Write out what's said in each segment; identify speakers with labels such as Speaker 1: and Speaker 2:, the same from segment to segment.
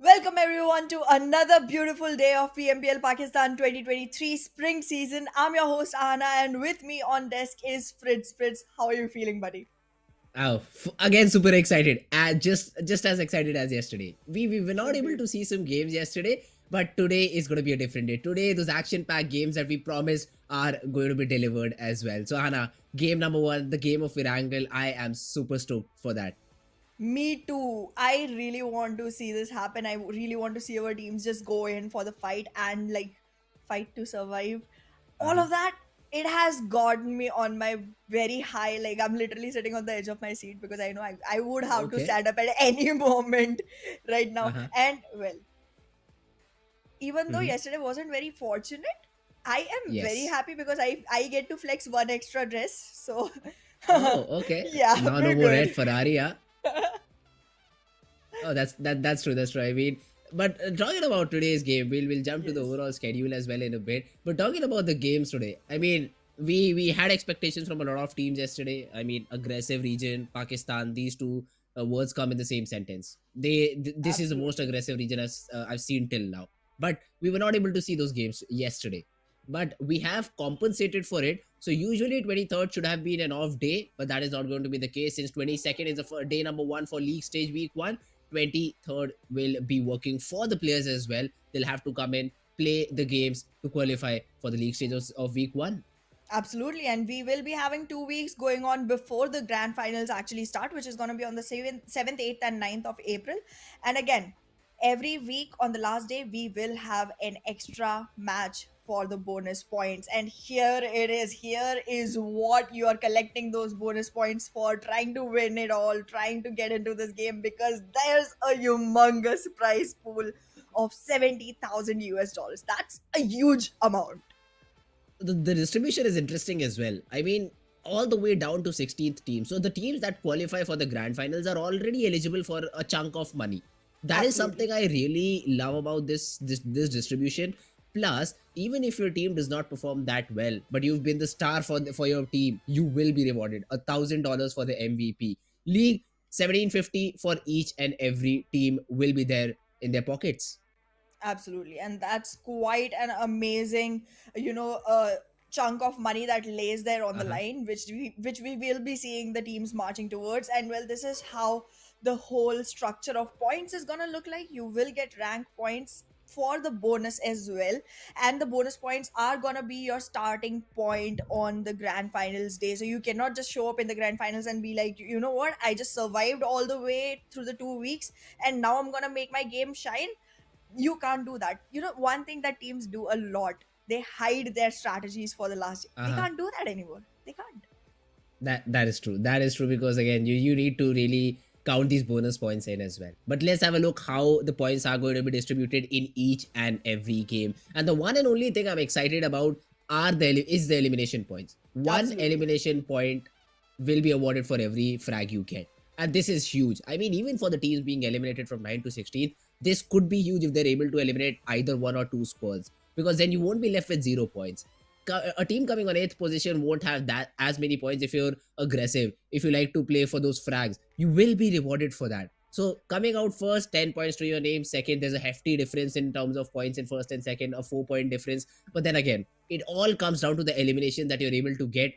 Speaker 1: Welcome everyone to another beautiful day of PMPL Pakistan 2023 spring season. I'm your host Anna and with me on desk is Fritz. Fritz, how are you feeling, buddy?
Speaker 2: Oh, again, super excited. Just as excited as yesterday. We were not
Speaker 1: Should
Speaker 2: able
Speaker 1: be.
Speaker 2: to see some games yesterday, but today is going to be a different day. Today, those action-packed games that we promised are going to be delivered as well. So, Hannah, game number one, the game of Erangel. I am super stoked for that.
Speaker 1: Me too. I really want to see this happen. I really want to see our teams just go in for the fight and fight to survive. All
Speaker 2: Uh-huh.
Speaker 1: of that, it has gotten me on my very high. Like I'm literally sitting on the edge of my seat because I know I would have to
Speaker 2: Okay.
Speaker 1: stand up at any moment right now.
Speaker 2: Uh-huh.
Speaker 1: And well, even though
Speaker 2: Mm-hmm.
Speaker 1: yesterday wasn't very fortunate, I am very
Speaker 2: Yes.
Speaker 1: happy because I get to flex one extra dress. So
Speaker 2: Oh, okay.
Speaker 1: yeah,
Speaker 2: Now no
Speaker 1: we're
Speaker 2: more
Speaker 1: good.
Speaker 2: red Ferrari, huh? Oh, that's true. That's true. I mean, but talking about today's game, we'll jump to the
Speaker 1: Yes,
Speaker 2: overall schedule as well in a bit. But talking about the games today, I mean, we had expectations from a lot of teams yesterday. I mean, aggressive region, Pakistan. These two words come in the same sentence. This is the most
Speaker 1: absolutely.
Speaker 2: aggressive region as I've seen till now. But we were not able to see those games yesterday. But we have compensated for it. So usually 23rd should have been an off day, but that is not going to be the case since 22nd is the day number one for league stage week one. 23rd will be working for the players as well. They'll have to come in, play the games to qualify for the league stages of week one.
Speaker 1: Absolutely. And we will be having 2 weeks going on before the grand finals actually start, which is going to be on the 7th, 8th, and 9th of April. And again, every week on the last day, we will have an extra match for the bonus points. And here it is. Here is what you are collecting those bonus points for, trying to win it all, trying to get into this game because there's a humongous prize pool of 70,000 US dollars. That's a huge amount.
Speaker 2: The distribution is interesting as well. I mean, all the way down to 16th team. So the teams that qualify for the grand finals are already eligible for a chunk of money. That is
Speaker 1: Absolutely.
Speaker 2: something I really love about this distribution. Plus, even if your team does not perform that well, but you've been the star for your team, you will be rewarded $1,000 for the MVP. League 1750 for each and every team will be there in their pockets.
Speaker 1: Absolutely. And that's quite an amazing, chunk of money that lays there on the
Speaker 2: Uh-huh.
Speaker 1: line, which we will be seeing the teams marching towards. And well, this is how the whole structure of points is gonna look like. You will get rank points for the bonus as well, and the bonus points are gonna be your starting point on the grand finals day. So you cannot just show up in the grand finals and be like, you know what, I just survived all the way through the 2 weeks and now I'm gonna make my game shine. You can't do that. One thing that teams do a lot, they hide their strategies for the last. They
Speaker 2: Uh-huh.
Speaker 1: can't do that anymore. They can't.
Speaker 2: That is true. That is true because again, you need to really count these bonus points in as well. But let's have a look how the points are going to be distributed in each and every game. And the one and only thing I'm excited about is the elimination points. One
Speaker 1: Absolutely.
Speaker 2: elimination point will be awarded for every frag you get. And this is huge. I mean, even for the teams being eliminated from 9 to 16, this could be huge if they're able to eliminate either one or two squads. Because then you won't be left with 0 points. A team coming on 8th position won't have that as many points if you're aggressive, if you like to play for those frags. You will be rewarded for that. So coming out first, 10 points to your name. Second, there's a hefty difference in terms of points in first and second, a 4 point difference. But then again, it all comes down to the elimination that you're able to get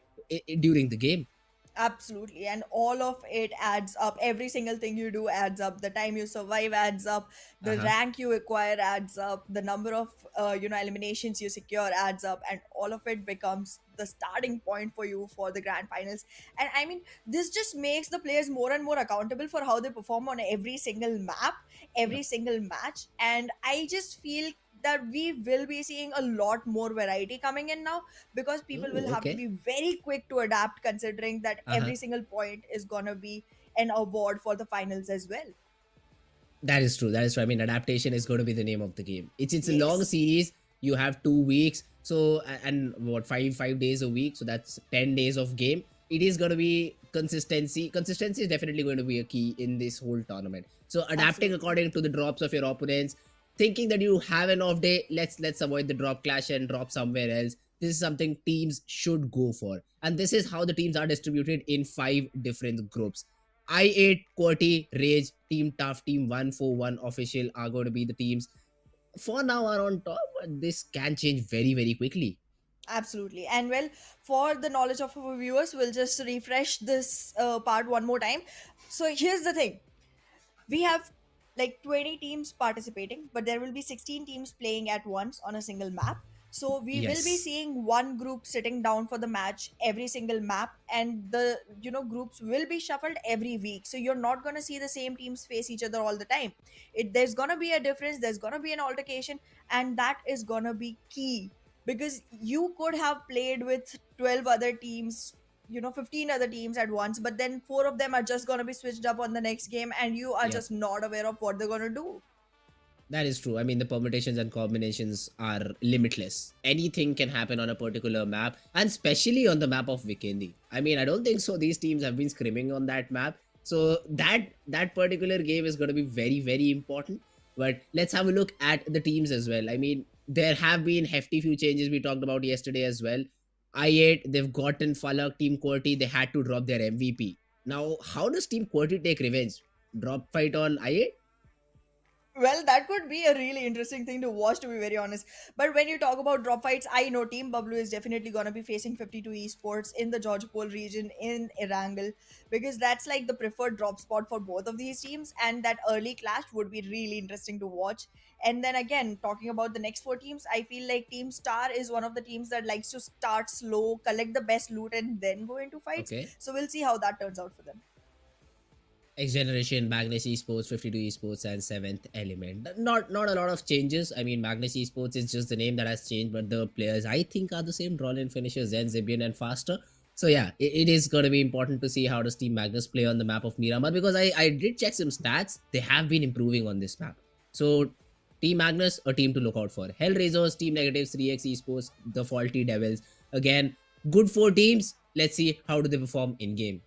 Speaker 2: during the game.
Speaker 1: Absolutely. And all of it adds up. Every single thing you do adds up. The time you survive adds up. The
Speaker 2: Uh-huh.
Speaker 1: rank you acquire adds up. The number of, eliminations you secure adds up. And all of it becomes the starting point for you for the grand finals. And I mean, this just makes the players more and more accountable for how they perform on every single map, every
Speaker 2: Yep.
Speaker 1: single match. And I just feel that we will be seeing a lot more variety coming in now because people will
Speaker 2: Oh,
Speaker 1: have to
Speaker 2: okay.
Speaker 1: be very quick to adapt considering that
Speaker 2: Uh-huh.
Speaker 1: every single point is going to be an award for the finals as well.
Speaker 2: That is true. That is true. I mean, adaptation is going to be the name of the game. It's a long
Speaker 1: Yes,
Speaker 2: series. You have 2 weeks. So and what, five days a week. So that's 10 days of game. It is going to be consistency. Consistency is definitely going to be a key in this whole tournament. So adapting
Speaker 1: absolutely.
Speaker 2: according to the drops of your opponents. Thinking that you have an off day, let's avoid the drop clash and drop somewhere else. This is something teams should go for, and this is how the teams are distributed in 5 different groups. I8, QWERTY, Rage, Team Tough, Team 141 official are going to be the teams for now are on top, but this can change very, very quickly.
Speaker 1: Absolutely. And well, for the knowledge of our viewers, we'll just refresh this part one more time. So here's the thing, we have like 20 teams participating, but there will be 16 teams playing at once on a single map. So we will be
Speaker 2: Yes.
Speaker 1: seeing one group sitting down for the match every single map, and the groups will be shuffled every week. So you're not going to see the same teams face each other all the time. There's going to be a difference, there's going to be an altercation, and that is going to be key, because you could have played with 12 other teams, 15 other teams at once, but then four of them are just going to be switched up on the next game, and you are
Speaker 2: Yep.
Speaker 1: just not aware of what they're going to do.
Speaker 2: That is true. I mean, the permutations and combinations are limitless. Anything can happen on a particular map, and especially on the map of Vikendi. I mean, I don't think so. These teams have been scrimming on that map, so that particular game is going to be very, very important. But let's have a look at the teams as well. I mean, there have been hefty few changes we talked about yesterday as well. I8, they've gotten Falak, Team QWERTY, they had to drop their MVP. Now, how does Team QWERTY take revenge? Drop fight on I8?
Speaker 1: Well, that could be a really interesting thing to watch, to be very honest. But when you talk about drop fights, I know Team BABLU is definitely going to be facing 52 Esports in the Georgopol region in Erangel, because that's like the preferred drop spot for both of these teams, and that early clash would be really interesting to watch. And then again, talking about the next four teams, I feel like Team Star is one of the teams that likes to start slow, collect the best loot, and then go into fights.
Speaker 2: Okay.
Speaker 1: So we'll see how that turns out for them.
Speaker 2: XGeneration, Magnus Esports, 52 Esports, and Seventh Element. Not a lot of changes. I mean, Magnus Esports is just the name that has changed, but the players I think are the same. Rollin, Finisher, Zen, Zibian, and Faster. So yeah, it is going to be important to see how does Team Magnus play on the map of Miramar, because I did check some stats. They have been improving on this map. So Team Magnus, a team to look out for. HellRaisers, Team Negative, 3x Esports, the Faulty Devils. Again, good four teams. Let's see how do they perform in game.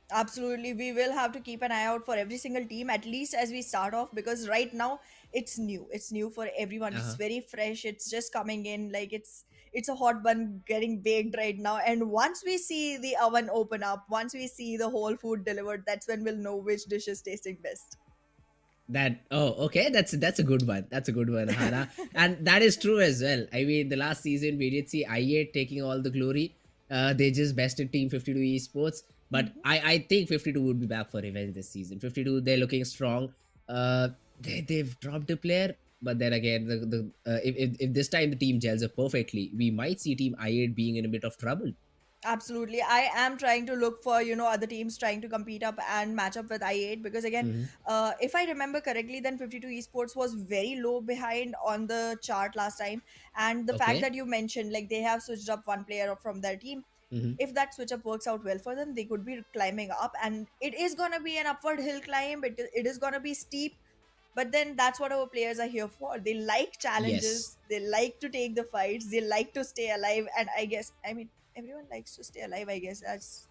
Speaker 1: Absolutely, we will have to keep an eye out for every single team, at least as we start off, because right now it's new. It's new for everyone. It's
Speaker 2: Uh-huh.
Speaker 1: very fresh. It's just coming in like it's a hot bun getting baked right now. And once we see the oven open up, once we see the whole food delivered, that's when we'll know which dish is tasting best.
Speaker 2: That oh okay, that's a good one. That's a good one, Hana. And that is true as well. I mean, the last season we did see I8 taking all the glory. They just bested Team 52 Esports, but
Speaker 1: Mhm.
Speaker 2: I think 52 would be back for revenge this season. 52, they're looking strong. They've dropped a player, but then again, if this time the team gels up perfectly, we might see Team I8 being in a bit of trouble.
Speaker 1: Absolutely. I am trying to look for, other teams trying to compete up and match up with I8, because again,
Speaker 2: Hmm.
Speaker 1: if I remember correctly, then 52 Esports was very low behind on the chart last time. And the fact
Speaker 2: Okay.
Speaker 1: that you mentioned, like they have switched up one player from their team,
Speaker 2: Hmm.
Speaker 1: if that switch up works out well for them, they could be climbing up. And it is going to be an upward hill climb, it is going to be steep. But then that's what our players are here for. They like
Speaker 2: Yes.
Speaker 1: challenges, they like to take the fights, they like to stay alive. And I guess, I mean, everyone likes to stay alive, I guess. That's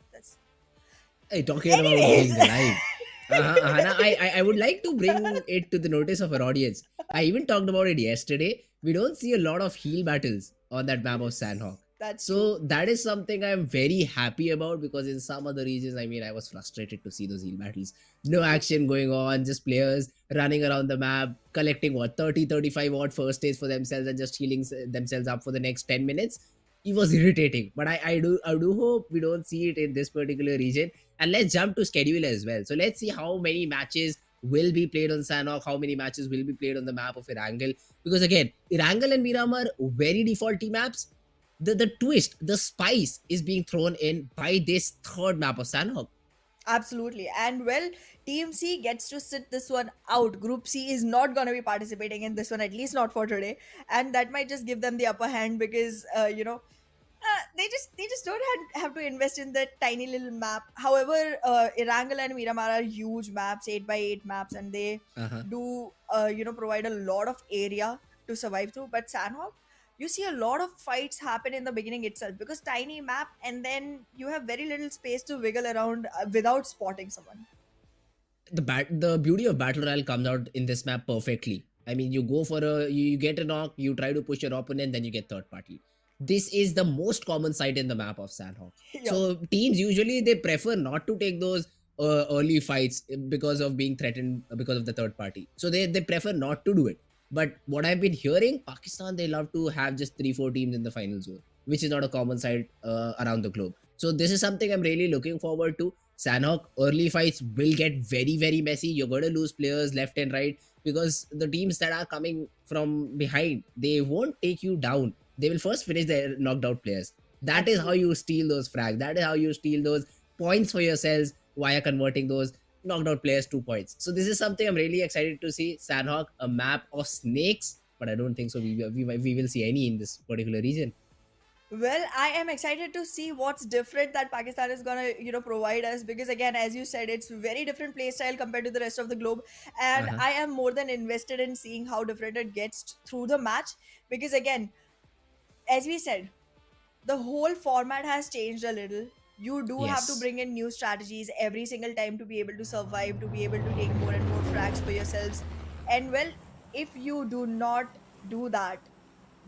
Speaker 2: Hey, talking about
Speaker 1: anyways.
Speaker 2: being alive. Now I would like to bring it to the notice of our audience. I even talked about it yesterday. We don't see a lot of heal battles on that map of
Speaker 1: Yes,
Speaker 2: Sanhok.
Speaker 1: that's true.
Speaker 2: So that is something I'm very happy about, because in some other regions, I mean, I was frustrated to see those heal battles. No action going on, just players running around the map, collecting what 30, 35 odd first aids for themselves and just healing themselves up for the next 10 minutes. It was irritating, but I do hope we don't see it in this particular region. And let's jump to schedule as well. So let's see how many matches will be played on Sanhok, how many matches will be played on the map of Erangel. Because again, Erangel and Miramar, very defaulty maps. The twist, the spice is being thrown in by this third map of Sanhok.
Speaker 1: Absolutely. And well, Team C gets to sit this one out. Group C is not going to be participating in this one, at least not for today. And that might just give them the upper hand, because, they just don't have to invest in that tiny little map. However, Erangel and Miramar are huge maps, 8 by 8 maps, and they
Speaker 2: Uh-huh.
Speaker 1: do provide a lot of area to survive through. But Sanhok, you see a lot of fights happen in the beginning itself, because tiny map, and then you have very little space to wiggle around without spotting someone.
Speaker 2: The beauty of battle royale comes out in this map perfectly. I mean, you go for you get a knock, you try to push your opponent, then you get third party. This is the most common sight in the map of Sanhok.
Speaker 1: Yeah.
Speaker 2: So teams usually they prefer not to take those early fights because of being threatened because of the third party. So they prefer not to do it. But what I've been hearing, Pakistan, they love to have just 3-4 teams in the final zone, which is not a common sight around the globe. So this is something I'm really looking forward to. Sanhok, early fights will get very, very messy. You're going to lose players left and right because the teams that are coming from behind, they won't take you down. They will first finish their knocked out players. That is how
Speaker 1: Absolutely.
Speaker 2: you steal those frags. That is how you steal those points for yourselves via converting those knocked out players 2 points. So this is something I'm really excited to see. Sanhok, a map of snakes, but I don't think so. We will see any in this particular region.
Speaker 1: Well, I am excited to see what's different that Pakistan is gonna, provide us, because again, as you said, it's very different playstyle compared to the rest of the globe, and
Speaker 2: Uh-huh.
Speaker 1: I am more than invested in seeing how different it gets through the match. Because again, as we said, the whole format has changed a little. You do have to
Speaker 2: Yes.
Speaker 1: bring in new strategies every single time to be able to survive, to be able to take more and more frags for yourselves. And well, if you do not do that,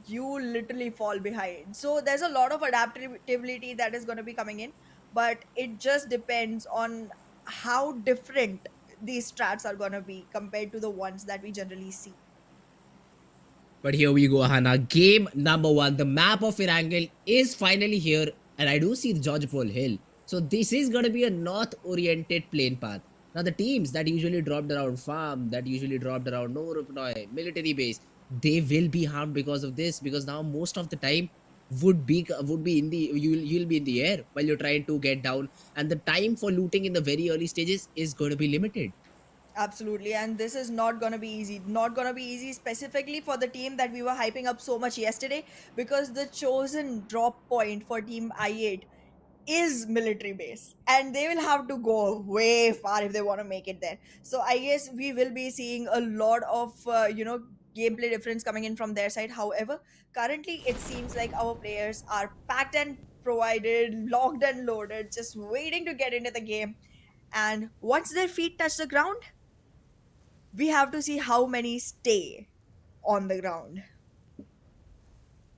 Speaker 1: you literally fall behind. So there's a lot of adaptability that is going to be coming in, but it just depends on how different these strats are going to be compared to the ones that we generally see.
Speaker 2: But here we go, Hannah. Game number one. The map of Erangel is finally here, and I do see the George Paul Hill. So this is going to be a north-oriented plane path. Now the teams that usually dropped around farm, that usually dropped around Norupnoy, military base, they will be harmed because of this. Because now most of the time would be in the you'll be in the air while you're trying to get down, and the time for looting in the very early stages is going to be limited.
Speaker 1: Absolutely, and this is not going to be easy. Not going to be easy specifically for the team that we were hyping up so much yesterday, because the chosen drop point for team I8 is military base, and they will have to go way far if they want to make it there. So I guess we will be seeing a lot of gameplay difference coming in from their side. However, currently it seems like our players are packed and provided, locked and loaded, just waiting to get into the game. And once their feet touch the ground, we have to see how many stay on the ground.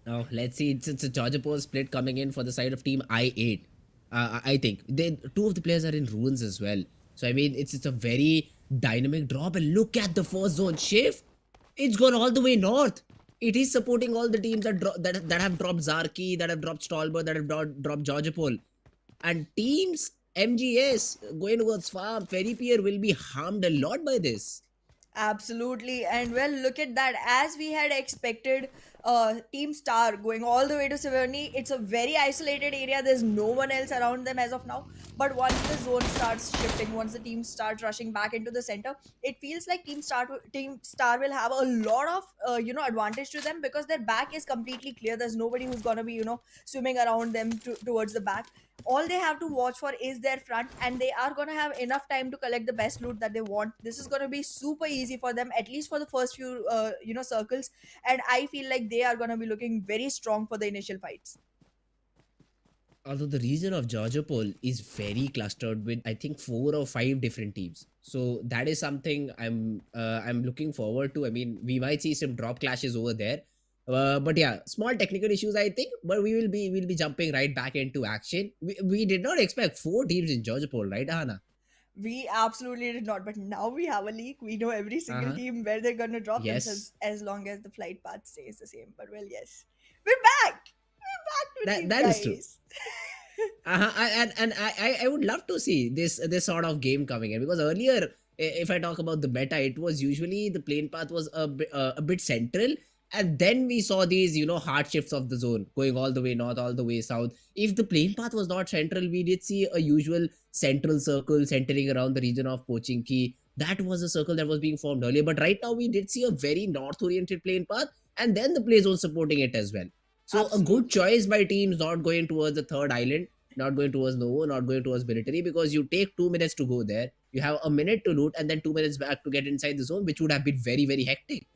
Speaker 2: Now let's see. It's a Georgia Post split coming in for the side of team I8. I think they two of the players are in ruins as well. So I mean, it's a very dynamic drop. And look at the first zone shift. It's gone all the way north. It is supporting all the teams that have dropped Zarki, that have dropped Stolber, that have dropped Georgia Pole, and teams MGS going towards farm. Ferry Pier will be harmed a lot by this.
Speaker 1: Absolutely. And well, look at that. As we had expected, Team Star going all the way to Severny, it's a very isolated area. There's no one else around them as of now. But once the zone starts shifting, once the team starts rushing back into the center, it feels like Team Star will have a lot of advantage to them, because their back is completely clear. There's nobody who's gonna be swimming around them towards the back. All they have to watch for is their front, and they are going to have enough time to collect the best loot that they want. This is going to be super easy for them, at least for the first few circles, and I feel like they are going to be looking very strong for the initial fights.
Speaker 2: Although the region of Georgiopol is very clustered with I think 4 or 5 different teams, so that is something I'm looking forward to. I mean, we might see some drop clashes over there, but yeah, small technical issues I think. But we'll be jumping right back into action. We did not expect 4 teams in Georgiopol, right, Hannah?
Speaker 1: We absolutely did not, but now we have a leak. We know every
Speaker 2: Uh
Speaker 1: single
Speaker 2: huh.
Speaker 1: team where they're going to drop
Speaker 2: Yes,
Speaker 1: themselves, as long as the flight path stays the same. But well, yes, we're back. We're back with
Speaker 2: that
Speaker 1: you
Speaker 2: that is true.
Speaker 1: guys.
Speaker 2: And I would love to see this sort of game coming in, because earlier, if I talk about the meta, it was usually the plane path was a bit central, and then we saw these hard shifts of the zone going all the way north, all the way south. If the plane path was not central, we did see a usual central circle centering around the region of Pochinki. That was a circle that was being formed earlier, but right now we did see a very north oriented plane path, and then the play zone supporting it as well. So a good
Speaker 1: Absolutely.
Speaker 2: choice by teams not going towards the third island, not going towards Novo, not going towards military, because you take 2 minutes to go there. You have a minute to loot and then 2 minutes back to get inside the zone, which would have been very, very hectic.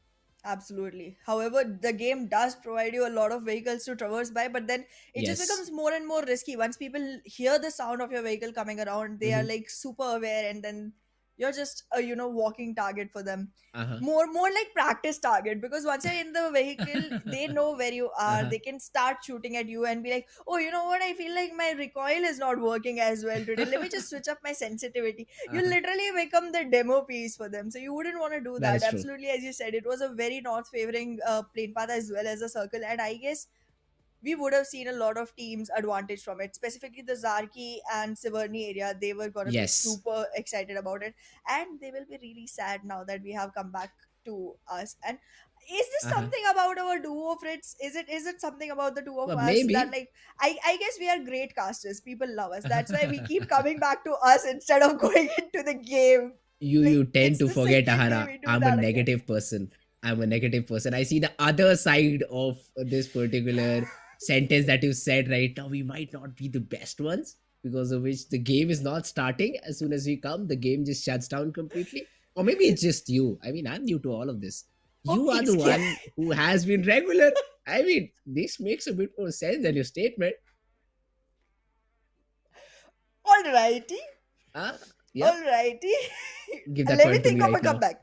Speaker 1: Absolutely. However, the game does provide you a lot of vehicles to traverse by, but then it just
Speaker 2: Yes.
Speaker 1: becomes more and more risky. Once people hear the sound of your vehicle coming around, they are
Speaker 2: Hmm.
Speaker 1: like super aware, and then You're just a walking target for them.
Speaker 2: Uh-huh.
Speaker 1: More like practice target, because once you're in the vehicle, they know where you are.
Speaker 2: Uh-huh.
Speaker 1: They can start shooting at you and be like, oh, you know what, I feel like my recoil is not working as well today, let me just switch up my sensitivity. You
Speaker 2: Uh-huh.
Speaker 1: literally become the demo piece for them, so you wouldn't want to do
Speaker 2: That
Speaker 1: that.
Speaker 2: is true.
Speaker 1: Absolutely, as you said, it was a very north favoring plane path as well as a circle, and I guess we would have seen a lot of teams advantage from it, specifically the Zarki and Siverny area. They were going to be
Speaker 2: Yes.
Speaker 1: super excited about it, and they will be really sad now that we have come back to us. And is this
Speaker 2: Uh-huh.
Speaker 1: something about our duo, Fritz? Is it something about the two of
Speaker 2: Well,
Speaker 1: us that,
Speaker 2: maybe.
Speaker 1: like, I guess we are great casters, people love us, that's why we keep coming back to us instead of going into the game.
Speaker 2: You
Speaker 1: Like,
Speaker 2: tend
Speaker 1: it's
Speaker 2: to
Speaker 1: the
Speaker 2: forget,
Speaker 1: second day
Speaker 2: Ahara.
Speaker 1: we do
Speaker 2: I'm a
Speaker 1: that again.
Speaker 2: negative person. I'm a negative person. I see the other side of this particular sentence that you said right now. We might not be the best ones, because of which the game is not starting. As soon as we come, the game just shuts down completely. Or maybe it's just you. I mean, I'm new to all of this.
Speaker 1: Oh,
Speaker 2: You are the
Speaker 1: XG.
Speaker 2: one who has been regular. I mean, this makes a bit more sense than your statement.
Speaker 1: Alrighty.
Speaker 2: Ah, yep.
Speaker 1: Alrighty.
Speaker 2: Give that
Speaker 1: Let me
Speaker 2: point to
Speaker 1: think
Speaker 2: me
Speaker 1: of a
Speaker 2: right now.
Speaker 1: comeback.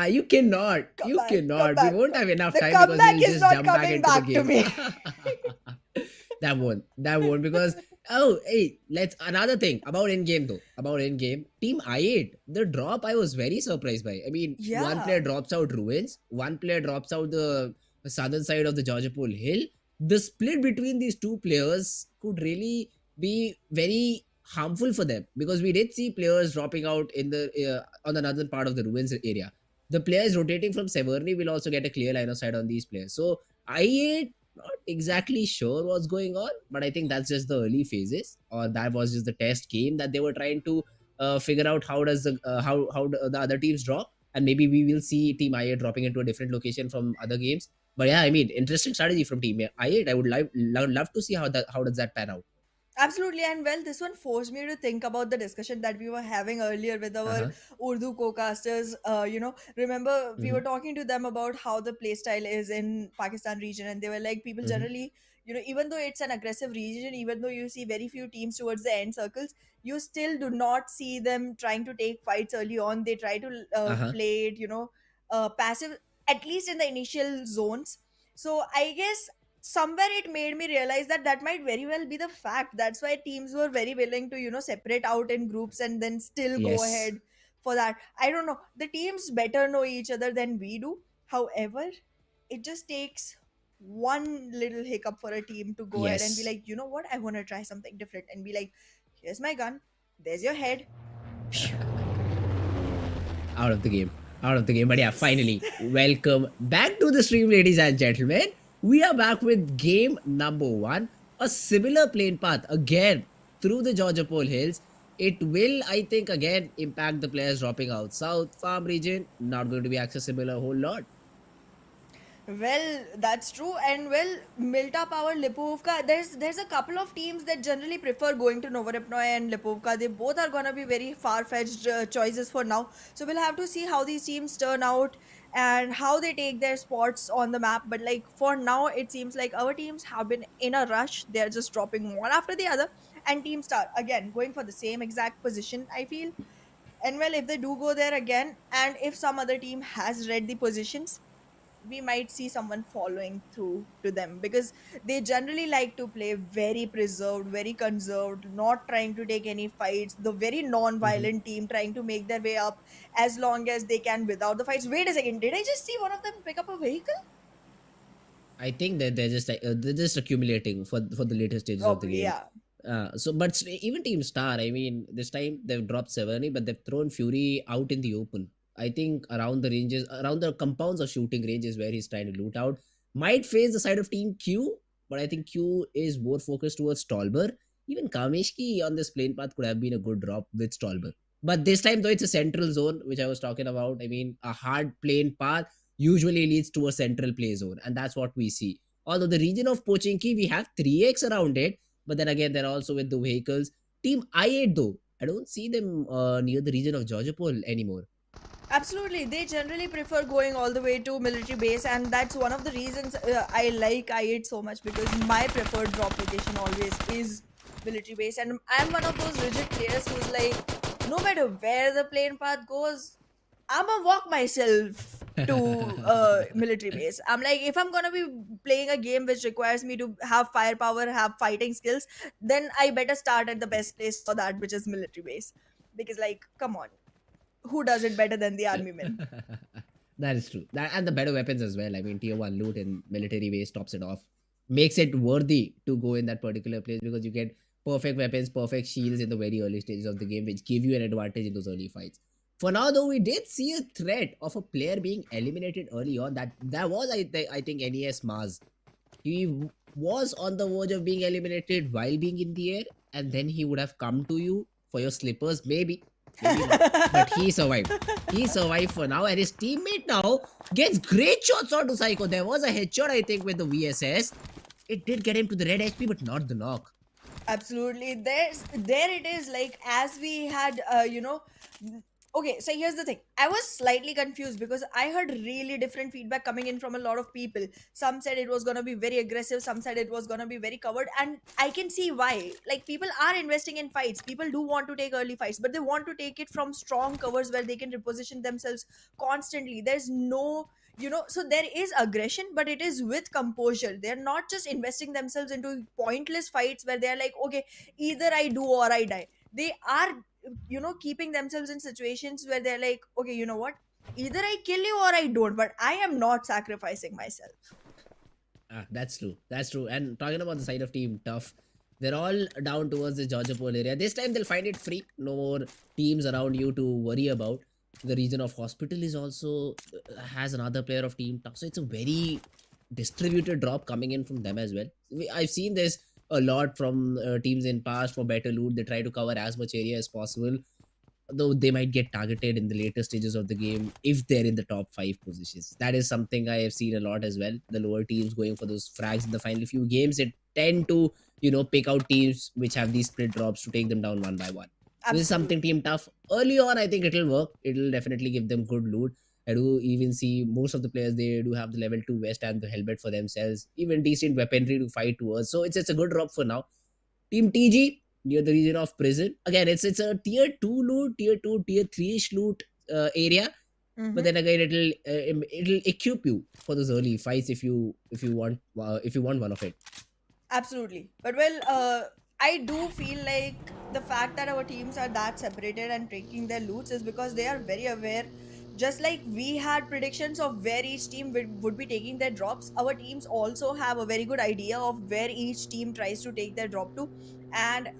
Speaker 2: You cannot.
Speaker 1: Come
Speaker 2: You
Speaker 1: back, come
Speaker 2: cannot. We
Speaker 1: back.
Speaker 2: won't have enough
Speaker 1: The
Speaker 2: time because
Speaker 1: comeback
Speaker 2: we'll
Speaker 1: is
Speaker 2: just
Speaker 1: not
Speaker 2: jump back
Speaker 1: coming
Speaker 2: into the
Speaker 1: back to
Speaker 2: game.
Speaker 1: me.
Speaker 2: That won't. That won't, because oh hey, let's another thing about in game though. About in game, Team I8, the drop I was very surprised by. I mean, one player
Speaker 1: Yeah.
Speaker 2: drops out ruins, one player drops out the southern side of the Georgia Pole Hill. The split between these two players could really be very harmful for them, because we did see players dropping out in the on the northern part of the ruins area. The players rotating from Severny will also get a clear line of sight on these players. So I8 not exactly sure what's going on, but I think that's just the early phases, or that was just the test game that they were trying to figure out how does the how the other teams drop, and maybe we will see Team I8 dropping into a different location from other games. But yeah, I mean, interesting strategy from Team I8. I would love to see how does that pan out.
Speaker 1: Absolutely, and well, this one forced me to think about the discussion that we were having earlier with
Speaker 2: Uh
Speaker 1: our
Speaker 2: huh.
Speaker 1: Urdu co-casters. Remember we were
Speaker 2: Hmm.
Speaker 1: talking to them about how the playstyle is in Pakistan region, and they were like, people
Speaker 2: Hmm.
Speaker 1: generally, even though it's an aggressive region, even though you see very few teams towards the end circles, you still do not see them trying to take fights early on. They try to
Speaker 2: Uh huh.
Speaker 1: play it, passive, at least in the initial zones. So I guess somewhere it made me realize that that might very well be the fact. That's why teams were very willing to separate out in groups and then still go
Speaker 2: Yes.
Speaker 1: ahead for that. I don't know, the teams better know each other than we do. However, it just takes one little hiccup for a team to go ahead and be
Speaker 2: Yes.
Speaker 1: like, you know what, I want to try something different, and be like, here's my gun, there's your head.
Speaker 2: Out of the game. Out of the game. But yeah, finally, welcome back to the stream, ladies and gentlemen. We are back with game number one. A similar plane path again through the Georgia Pole Hills. It will, I think, again impact the players dropping out south farm region. Not going to be accessible a whole lot.
Speaker 1: Well, that's true. And well, Milta Power, Lipovka, there's a couple of teams that generally prefer going to Novoripnoy and Lipovka. They both are gonna be very far-fetched choices for now. So we'll have to see how these teams turn out and how they take their spots on the map. But like for now, it seems like our teams have been in a rush. They're just dropping one after the other, and Team Star again going for the same exact position, I feel. And well, if they do go there again, and if some other team has read the positions, we might see someone following through to them, because they generally like to play very preserved, very conserved, not trying to take any fights. The very
Speaker 2: Mhm.
Speaker 1: non-violent team trying to make their way up as long as they can without the fights. Wait a second, did I just see one of them pick up a vehicle?
Speaker 2: I think that they're just accumulating for the later stages of the
Speaker 1: Probably,
Speaker 2: game.
Speaker 1: yeah.
Speaker 2: Even Team Star, I mean, this time they've dropped Severny, but they've thrown Fury out in the open. I think around the ranges, around the compounds of shooting ranges where he's trying to loot out. Might face the side of Team Q, but I think Q is more focused towards Stolber. Even Kameshki on this plane path could have been a good drop with Stolber. But this time, though, it's a central zone, which I was talking about. I mean, a hard plane path usually leads to a central play zone, and that's what we see. Although the region of Pochinki, we have 3x around it, but then again, they're also with the vehicles. Team I8, though, I don't see them near the region of Georgia Pole anymore.
Speaker 1: Absolutely, they generally prefer going all the way to military base, and that's one of the reasons I like I8 so much, because my preferred drop location always is military base, and I'm one of those rigid players who's like, no matter where the plane path goes, I'm gonna walk myself to military base. I'm like, if I'm gonna be playing a game which requires me to have firepower, have fighting skills, then I better start at the best place for that, which is military base. Because, like, come on, who does it better than the army men?
Speaker 2: That is true. That, and the better weapons as well. I mean, tier one loot and military base tops it off. Makes it worthy to go in that particular place because you get perfect weapons, perfect shields in the very early stages of the game, which give you an advantage in those early fights. For now, though, we did see a threat of a player being eliminated early on. That was, I think, NES Mars. He was on the verge of being eliminated while being in the air, and then he would have come to you for your slippers, maybe, maybe not. But he survived. He survived for now, and his teammate now gets great shots onto Psycho. There was a headshot, I think, with the VSS. It did get him to the red HP, but not the knock.
Speaker 1: Absolutely. There it is, like, as we had okay, so here's the thing. I was slightly confused because I heard really different feedback coming in from a lot of people. Some said it was going to be very aggressive, some said it was going to be very covered, and I can see why. Like, people are investing in fights, people do want to take early fights, but they want to take it from strong covers where they can reposition themselves constantly. There's no, so there is aggression, but it is with composure. They're not just investing themselves into pointless fights where they're like, okay, either I do or I die. They are, keeping themselves in situations where they're like, okay, you know what, either I kill you or I don't, but I am not sacrificing myself.
Speaker 2: Ah, that's true. That's true. And talking about the side of Team Tough, they're all down towards the Georgia Pole area. This time they'll find it free. No more teams around you to worry about. The region of Hospital is also has another player of Team Tough. So it's a very distributed drop coming in from them as well. I've seen this a lot from teams in past for better loot. They try to cover as much area as possible, though they might get targeted in the later stages of the game if they're in the top five positions. That is something I have seen a lot as well. The lower teams going for those frags in the final few games, it tend to, pick out teams which have these split drops to take them down one by one. This is something
Speaker 1: Absolutely.
Speaker 2: Team Tough early on. I think it'll work. It'll definitely give them good loot. I do even see most of the players, they do have the level 2 vest and the helmet for themselves, even decent weaponry to fight towards. So it's a good drop for now. Team TG near the region of prison. Again, it's a tier two loot, tier two, tier three ish loot area. But
Speaker 1: Mm-hmm.
Speaker 2: then again, it'll equip you for those early fights if you want one of it.
Speaker 1: Absolutely. But well, I do feel like the fact that our teams are that separated and taking their loots is because they are very aware. Just like we had predictions of where each team would be taking their drops, our teams also have a very good idea of where each team tries to take their drop to. And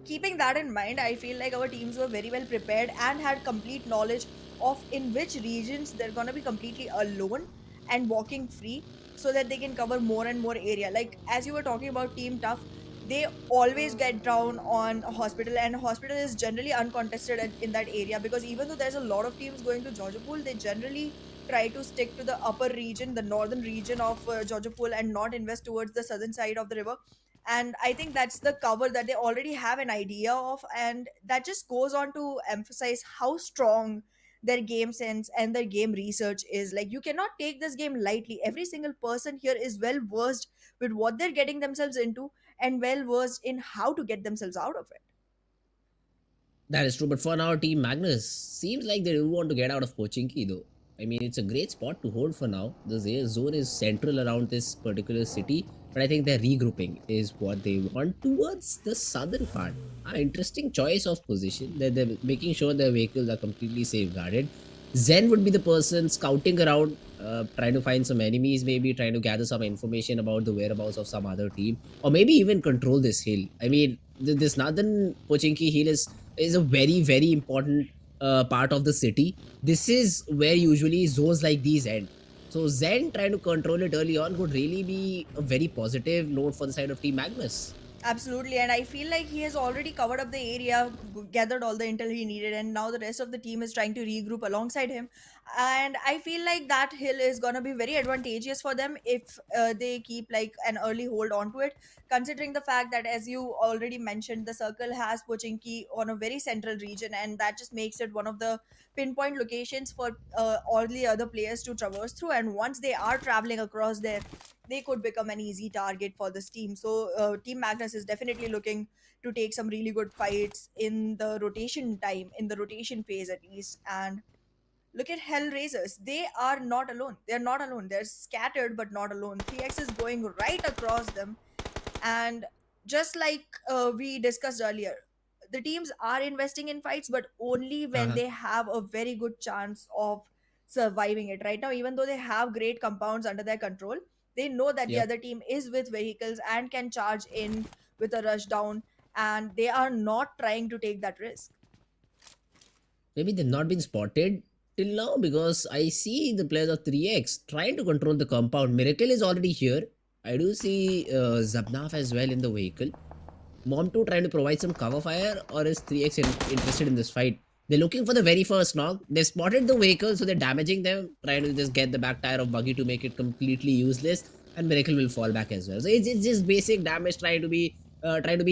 Speaker 1: keeping that in mind, I feel like our teams were very well prepared and had complete knowledge of in which regions they're going to be completely alone and walking free, so that they can cover more and more area. Like, as you were talking about Team Tough, they always get down on Hospital, and Hospital is generally uncontested in that area, because even though there's a lot of teams going to Georgia Pool, they generally try to stick to the upper region, the northern region of Georgia Pool, and not invest towards the southern side of the river. And I think that's the cover that they already have an idea of, and that just goes on to emphasize how strong their game sense and their game research is. Like, you cannot take this game lightly. Every single person here is well versed with what they're getting themselves into, and well versed in how to get themselves out of it.
Speaker 2: That is true, but for now, Team Magnus seems like they do want to get out of Pochinki though. I mean, it's a great spot to hold for now. The zone is central around this particular city, but I think they're regrouping is what they want towards the southern part. An interesting choice of position. They're making sure their vehicles are completely safeguarded. Zen would be the person scouting around, trying to find some enemies, maybe trying to gather some information about the whereabouts of some other team, or maybe even control this hill. I mean, this northern Pochinki hill is a very very important part of the city. This is where usually zones like these end. So Zen trying to control it early on would really be a very positive note for the side of Team Magnus.
Speaker 1: Absolutely, and I feel like he has already covered up the area, gathered all the intel he needed, and now the rest of the team is trying to regroup alongside him. And I feel like that hill is going to be very advantageous for them if they keep like an early hold onto it, considering the fact that, as you already mentioned, the circle has Pochinki on a very central region, and that just makes it one of the pinpoint locations for all the other players to traverse through. And once they are traveling across there, they could become an easy target for this team. So Team Magnus is definitely looking to take some really good fights in the rotation time, in the rotation phase at least. And look at HellRaisers. They are not alone. They're not alone. They're scattered but not alone. 3x is going right across them. And just like we discussed earlier, the teams are investing in fights, but only when
Speaker 2: Uh-huh.
Speaker 1: they have a very good chance of surviving it. Right now, even though they have great compounds under their control, they know that the
Speaker 2: Yep.
Speaker 1: other team is with vehicles and can charge in with a rush down, and they are not trying to take that risk.
Speaker 2: Maybe they've not been spotted till now because I see the players of 3x trying to control the compound. Miracle is already here. I do see Zabnaf as well in the vehicle. Mom 2 trying to provide some cover fire, or is 3x interested in this fight? They're looking for the very first knock. They spotted the vehicle, so they're damaging them, trying to just get the back tire of Buggy to make it completely useless, and Miracle will fall back as well. So it's just basic damage, trying to be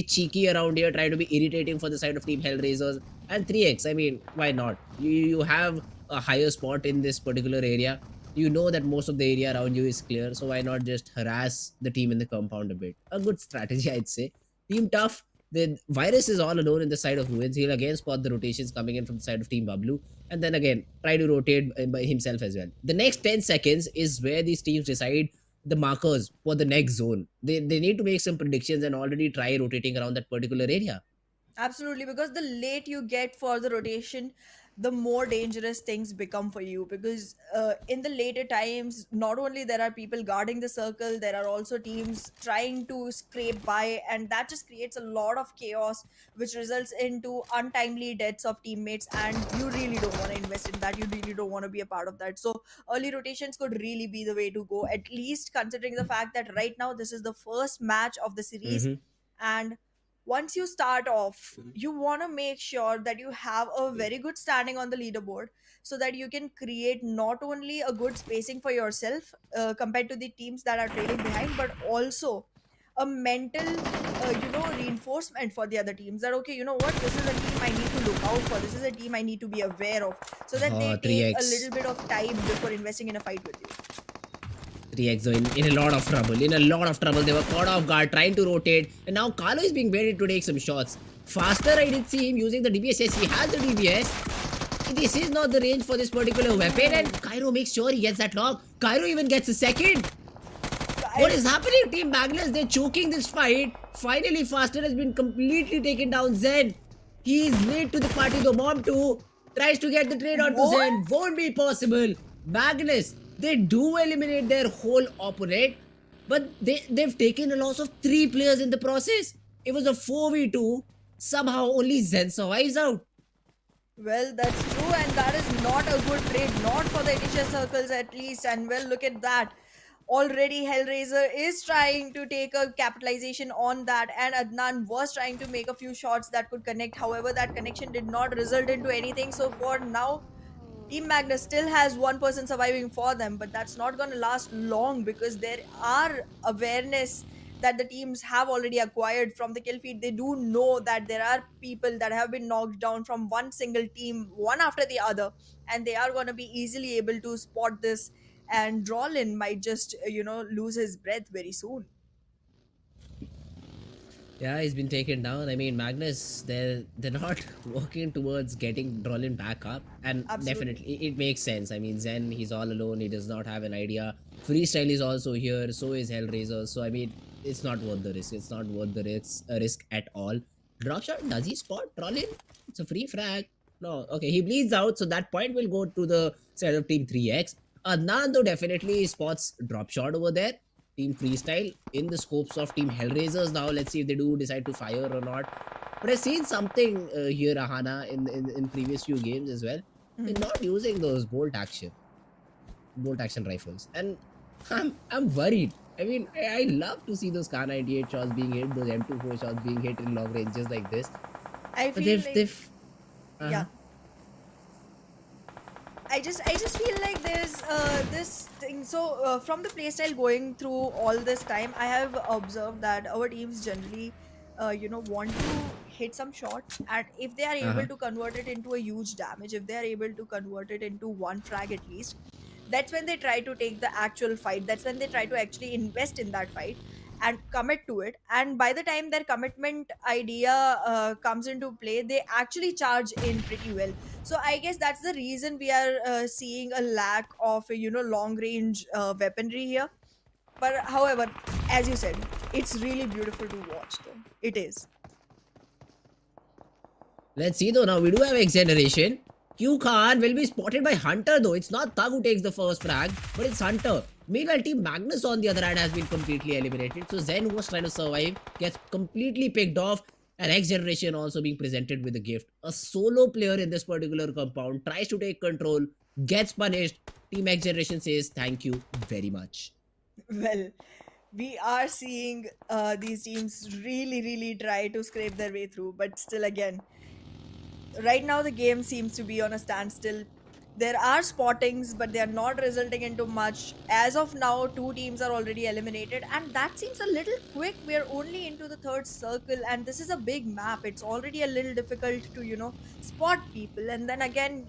Speaker 2: cheeky around here, trying to be irritating for the side of Team Hellraisers. And 3x, I mean, why not? You have a higher spot in this particular area. You know that most of the area around you is clear, so why not just harass the team in the compound a bit? A good strategy, I'd say. Team Tough, the virus is all alone in the side of ruins. He'll again spot the rotations coming in from the side of Team BABLU, and then again try to rotate by himself as well. The next 10 seconds is where these teams decide the markers for the next zone. They need to make some predictions and already try rotating around that particular area.
Speaker 1: Absolutely, because the late you get for the rotation, the more dangerous things become for you. Because in the later times, not only there are people guarding the circle, there are also teams trying to scrape by, and that just creates a lot of chaos, which results into untimely deaths of teammates. And you really don't want to invest in that. You really don't want to be a part of that. So early rotations could really be the way to go. At least considering the fact that right now this is the first match of the series,
Speaker 2: Mm-hmm.
Speaker 1: and once you start off, you want to make sure that you have a very good standing on the leaderboard, so that you can create not only a good spacing for yourself compared to the teams that are trailing behind, but also a mental reinforcement for the other teams, that okay, you know what, this is a team I need to look out for, this is a team I need to be aware of, so that they take a
Speaker 2: 3x.
Speaker 1: little bit of time before investing in a fight with you.
Speaker 2: 3x though in a lot of trouble. In a lot of trouble. They were caught off guard, trying to rotate. And now Carlo is being baited to take some shots. Faster, I did see him using the DBS. Yes, he has the DBS. This is not the range for this particular weapon. And Cairo makes sure he gets that knock. Cairo even gets a second. What
Speaker 1: And
Speaker 2: is happening, Team Magnus? They're choking this fight. Finally, Faster has been completely taken down. Zen. He is late to the party. The Mom 2 tries to get the trade onto
Speaker 1: what?
Speaker 2: Zen. Won't be possible. Magnus, they do eliminate their whole opponent, but they've taken a loss of 3 players in the process. It was a 4v2. Somehow only Zen survives out.
Speaker 1: Well, that's true, and that is not a good trade, not for the initial circles at least. And well, look at that. Already, HellRaiser is trying to take a capitalization on that, and Adnan was trying to make a few shots that could connect. However, that connection did not result into anything. So, for now, Team Magnus still has one person surviving for them, but that's not going to last long, because there are awareness that the teams have already acquired from the kill feed. They do know that there are people that have been knocked down from one single team, one after the other, and they are going to be easily able to spot this. And Drolin might just, lose his breath very soon.
Speaker 2: Yeah, he's been taken down. I mean, Magnus, they're not working towards getting Drolin back up, and
Speaker 1: Absolutely.
Speaker 2: definitely it makes sense. I mean, Zen, he's all alone. He does not have an idea. Freestyle is also here. So is HellRaiser. So I mean, it's not worth the risk. It's not worth the risk at all. Drop shot. Does he spot Drolin? It's a free frag. No. Okay, he bleeds out. So that point will go to the side of Team 3x. Nando definitely spots drop shot over there. Team Freestyle in the scopes of Team Hellraisers now. Let's see if they do decide to fire or not. But I've seen something here, Ahana, in previous few games as well. They're
Speaker 1: Mhm.
Speaker 2: not using those bolt action rifles, and I'm worried. I mean, I love to see those Kar 98 shots being hit, those M24 shots being hit in long ranges like this.
Speaker 1: I
Speaker 2: But
Speaker 1: feel like,
Speaker 2: uh
Speaker 1: yeah. I just feel like there's this thing. So from the playstyle going through all this time, I have observed that our teams generally, want to hit some shot, and if they are able
Speaker 2: Uh-huh.
Speaker 1: to convert it into a huge damage, if they are able to convert it into one frag at least, that's when they try to take the actual fight. That's when they try to actually invest in that fight and commit to it. And by the time their commitment idea comes into play, they actually charge in pretty well. So I guess that's the reason we are seeing a lack of long range weaponry here. But however, as you said, it's really beautiful to watch though. It is.
Speaker 2: Let's see though. Now we do have XGeneration. Q Khan will be spotted by Hunter though. It's not Thug who takes the first frag, but it's Hunter. Meanwhile, Team Magnus on the other hand has been completely eliminated. So Zen, who was trying to survive, gets completely picked off. And XGeneration also being presented with a gift. A solo player in this particular compound tries to take control, gets punished. Team XGeneration says thank you very much.
Speaker 1: Well, we are seeing these teams really try to scrape their way through, but still again, right now the game seems to be on a standstill. There are spottings, but they are not resulting into much. As of now, two teams are already eliminated, and that seems a little quick. We are only into the third circle, and this is a big map. It's already a little difficult to, spot people. And then again,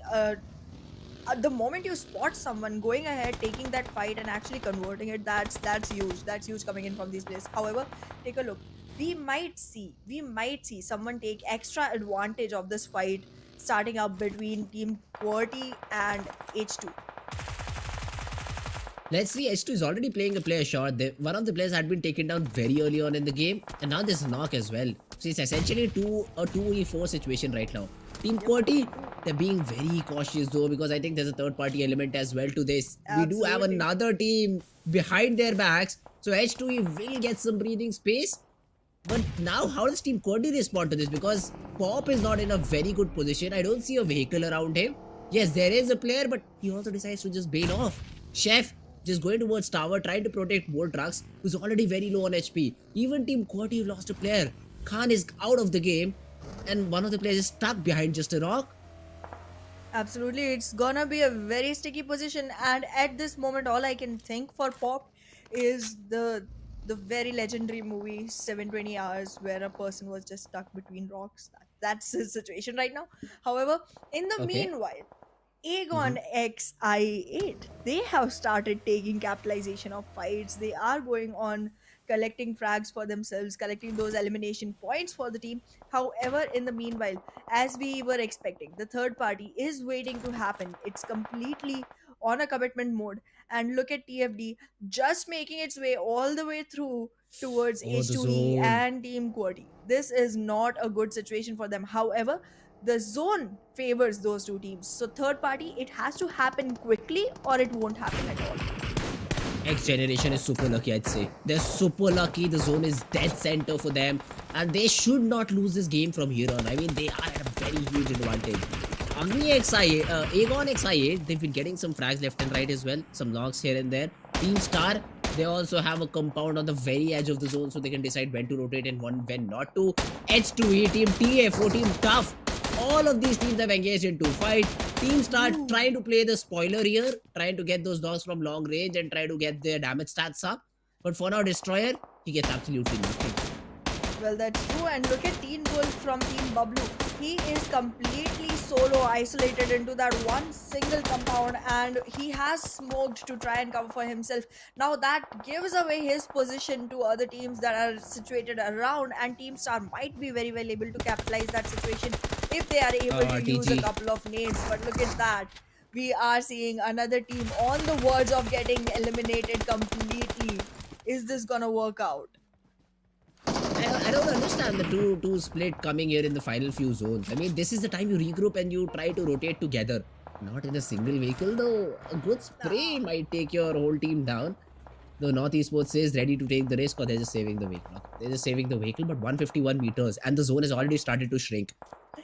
Speaker 1: the moment you spot someone going ahead, taking that fight and actually converting it, that's huge. That's huge coming in from these players. However, take a look. We might see someone take extra advantage of this fight starting up between team QWERTY and H2.
Speaker 2: Let's see, H2 is already playing a player short. One of the players had been taken down very early on in the game, and now there's a knock as well. So it's essentially a 2v4 situation right now. Team
Speaker 1: Yep.
Speaker 2: Quirty, they're being very cautious though, because I think there's a third party element as well to this. We do have
Speaker 1: Absolutely.
Speaker 2: another team behind their backs, so H2 will get some breathing space. But now, how does Team Quirty respond to this? Because Pop is not in a very good position. I don't see a vehicle around him. Yes, there is a player, but he also decides to just bail off. Chef just going towards tower, trying to protect more trucks, who's already very low on HP. Even Team Quirty lost a player. Khan is out of the game, and one of the players is stuck behind just a rock.
Speaker 1: Absolutely, it's gonna be a very sticky position, and at this moment, all I can think for Pop is the very legendary movie 720 Hours, where a person was just stuck between rocks. That's his situation right now. However, in the
Speaker 2: Okay.
Speaker 1: meanwhile,
Speaker 2: Mm-hmm.
Speaker 1: Aegon XI8, they have started taking capitalization of fights. They are going on collecting frags for themselves, collecting those elimination points for the team. However, in the meanwhile, as we were expecting, the third party is waiting to happen. It's completely on a commitment mode. And look at TFD just making its way all the way through towards
Speaker 2: Oh, the
Speaker 1: H2E
Speaker 2: zone.
Speaker 1: and Team QWERTY. This is not a good situation for them. However, the zone favors those two teams. So third party, it has to happen quickly or it won't happen at all.
Speaker 2: XGeneration is super lucky, I'd say. They're super lucky. The zone is dead center for them, and they should not lose this game from here on. I mean, they are at a very huge advantage. Agni XIA, Aegon XIA, they've been getting some frags left and right as well, some logs here and there. Team Star, they also have a compound on the very edge of the zone, so they can decide when to rotate and when not to. H2E, Team TF, Team Tough, all of these teams have engaged into fight. Teams start
Speaker 1: Ooh.
Speaker 2: trying to play the spoiler here, trying to get those dogs from long range and try to get their damage stats up. But for now, Destroyer, he gets absolutely nothing.
Speaker 1: Well, that's true. And look at Teen Wolf from Team BABLU. He is completely solo, isolated into that one single compound, and he has smoked to try and cover for himself. Now, that gives away his position to other teams that are situated around, and Team Star might be very well able to capitalize that situation if they are able to use a
Speaker 2: TG.
Speaker 1: couple of nades. But look at that. We are seeing another team on the verge of getting eliminated completely. Is this gonna work out?
Speaker 2: I don't understand the two split coming here in the final few zones. I mean, this is the time you regroup and you try to rotate together. Not in a single vehicle though. A good spray
Speaker 1: Nah.
Speaker 2: might take your whole team down. The North Esports is ready to take the risk, or they're just saving the vehicle. They're just saving the vehicle, but 151 meters and the zone has already started to shrink.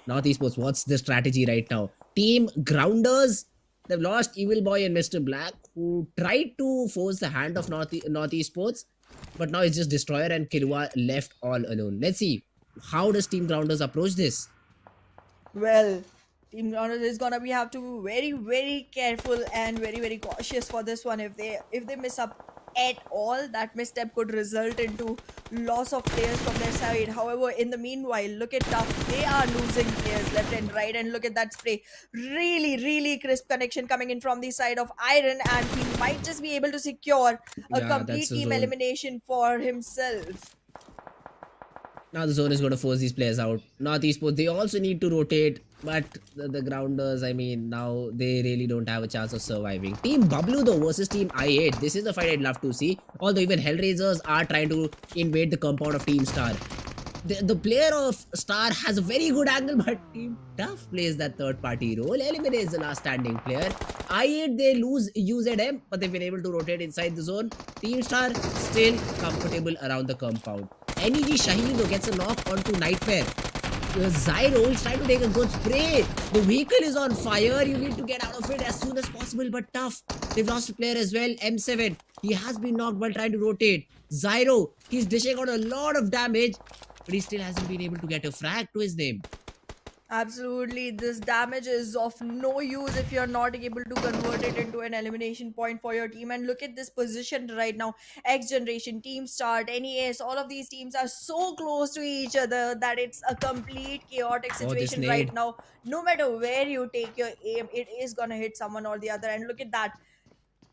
Speaker 2: North Esports, what's the strategy right now? Team Grounders, they've lost Evil Boy and Mr. Black, who tried to force the hand of North Esports, but now it's just Destroyer and Kirwa left all alone. Let's see, how does Team Grounders approach this?
Speaker 1: Well, Team Grounders is gonna be have to be very, very careful and very, very cautious for this one. If they miss up at all, that misstep could result into loss of players from their side. However, in the meanwhile, look at Tough. They are losing players left and right, and look at that spray. Really, really crisp connection coming in from the side of Iron, and he might just be able to secure a
Speaker 2: Yeah, that's
Speaker 1: complete
Speaker 2: the
Speaker 1: team
Speaker 2: zone.
Speaker 1: elimination for himself.
Speaker 2: Now the zone is going to force these players out. North Esports, they also need to rotate, but the grounders, I mean, now they really don't have a chance of surviving. Team BABLU though versus Team I8. This is the fight I'd love to see. Although even HellRaisers are trying to invade the compound of Team Star. The player of Star has a very good angle, but Team Tough plays that third party role, eliminates the last standing player. I8 they lose UZM, but they've been able to rotate inside the zone. Team Star still comfortable around the compound. NEG Shaheen though gets a knock onto Nightmare. Zyro is trying to take a good spray. The vehicle is on fire. You need to get out of it as soon as possible, but Tough. They've lost a player as well. M7. He has been knocked while trying to rotate. Zyro, he's dishing out a lot of damage, but he still hasn't been able to get a frag to his name.
Speaker 1: Absolutely, this damage is of no use if you're not able to convert it into an elimination point for your team. And look at this position right now. XGeneration, Team Start, NES, all of these teams are so close to each other that it's a complete chaotic
Speaker 2: Oh, this
Speaker 1: situation right
Speaker 2: nade.
Speaker 1: now. No matter where you take your aim, it is gonna hit someone or the other. And look at that.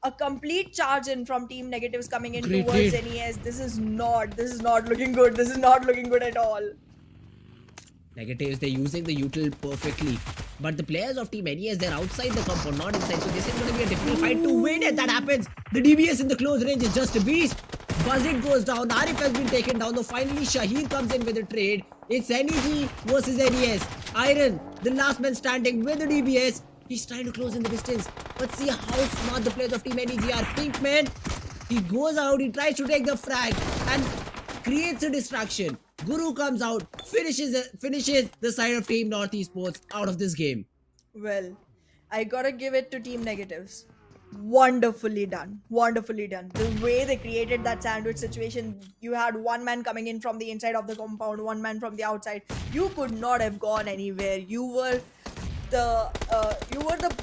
Speaker 1: A complete charge in from Team Negatives coming in
Speaker 2: Great
Speaker 1: towards
Speaker 2: nade.
Speaker 1: NES. This is not looking good. This is not looking good at all.
Speaker 2: Negatives, they're using the util perfectly. But the players of Team NES, they're outside the compound, not inside. So this is going to be a difficult fight to win. And that happens. The DBS in the close range is just a beast. Buzzit goes down. Arif has been taken down. Though finally Shaheen comes in with a trade. It's NEG versus NES. Iron, the last man standing with the DBS. He's trying to close in the distance. But see how smart the players of Team NEG are. Pinkman, he goes out. He tries to take the frag and creates a distraction. Guru comes out, finishes the side of Team North Esports out of this game.
Speaker 1: Well, I gotta give it to Team Negatives. Wonderfully done. Wonderfully done. The way they created that sandwich situation, you had one man coming in from the inside of the compound, one man from the outside. You could not have gone anywhere. You were the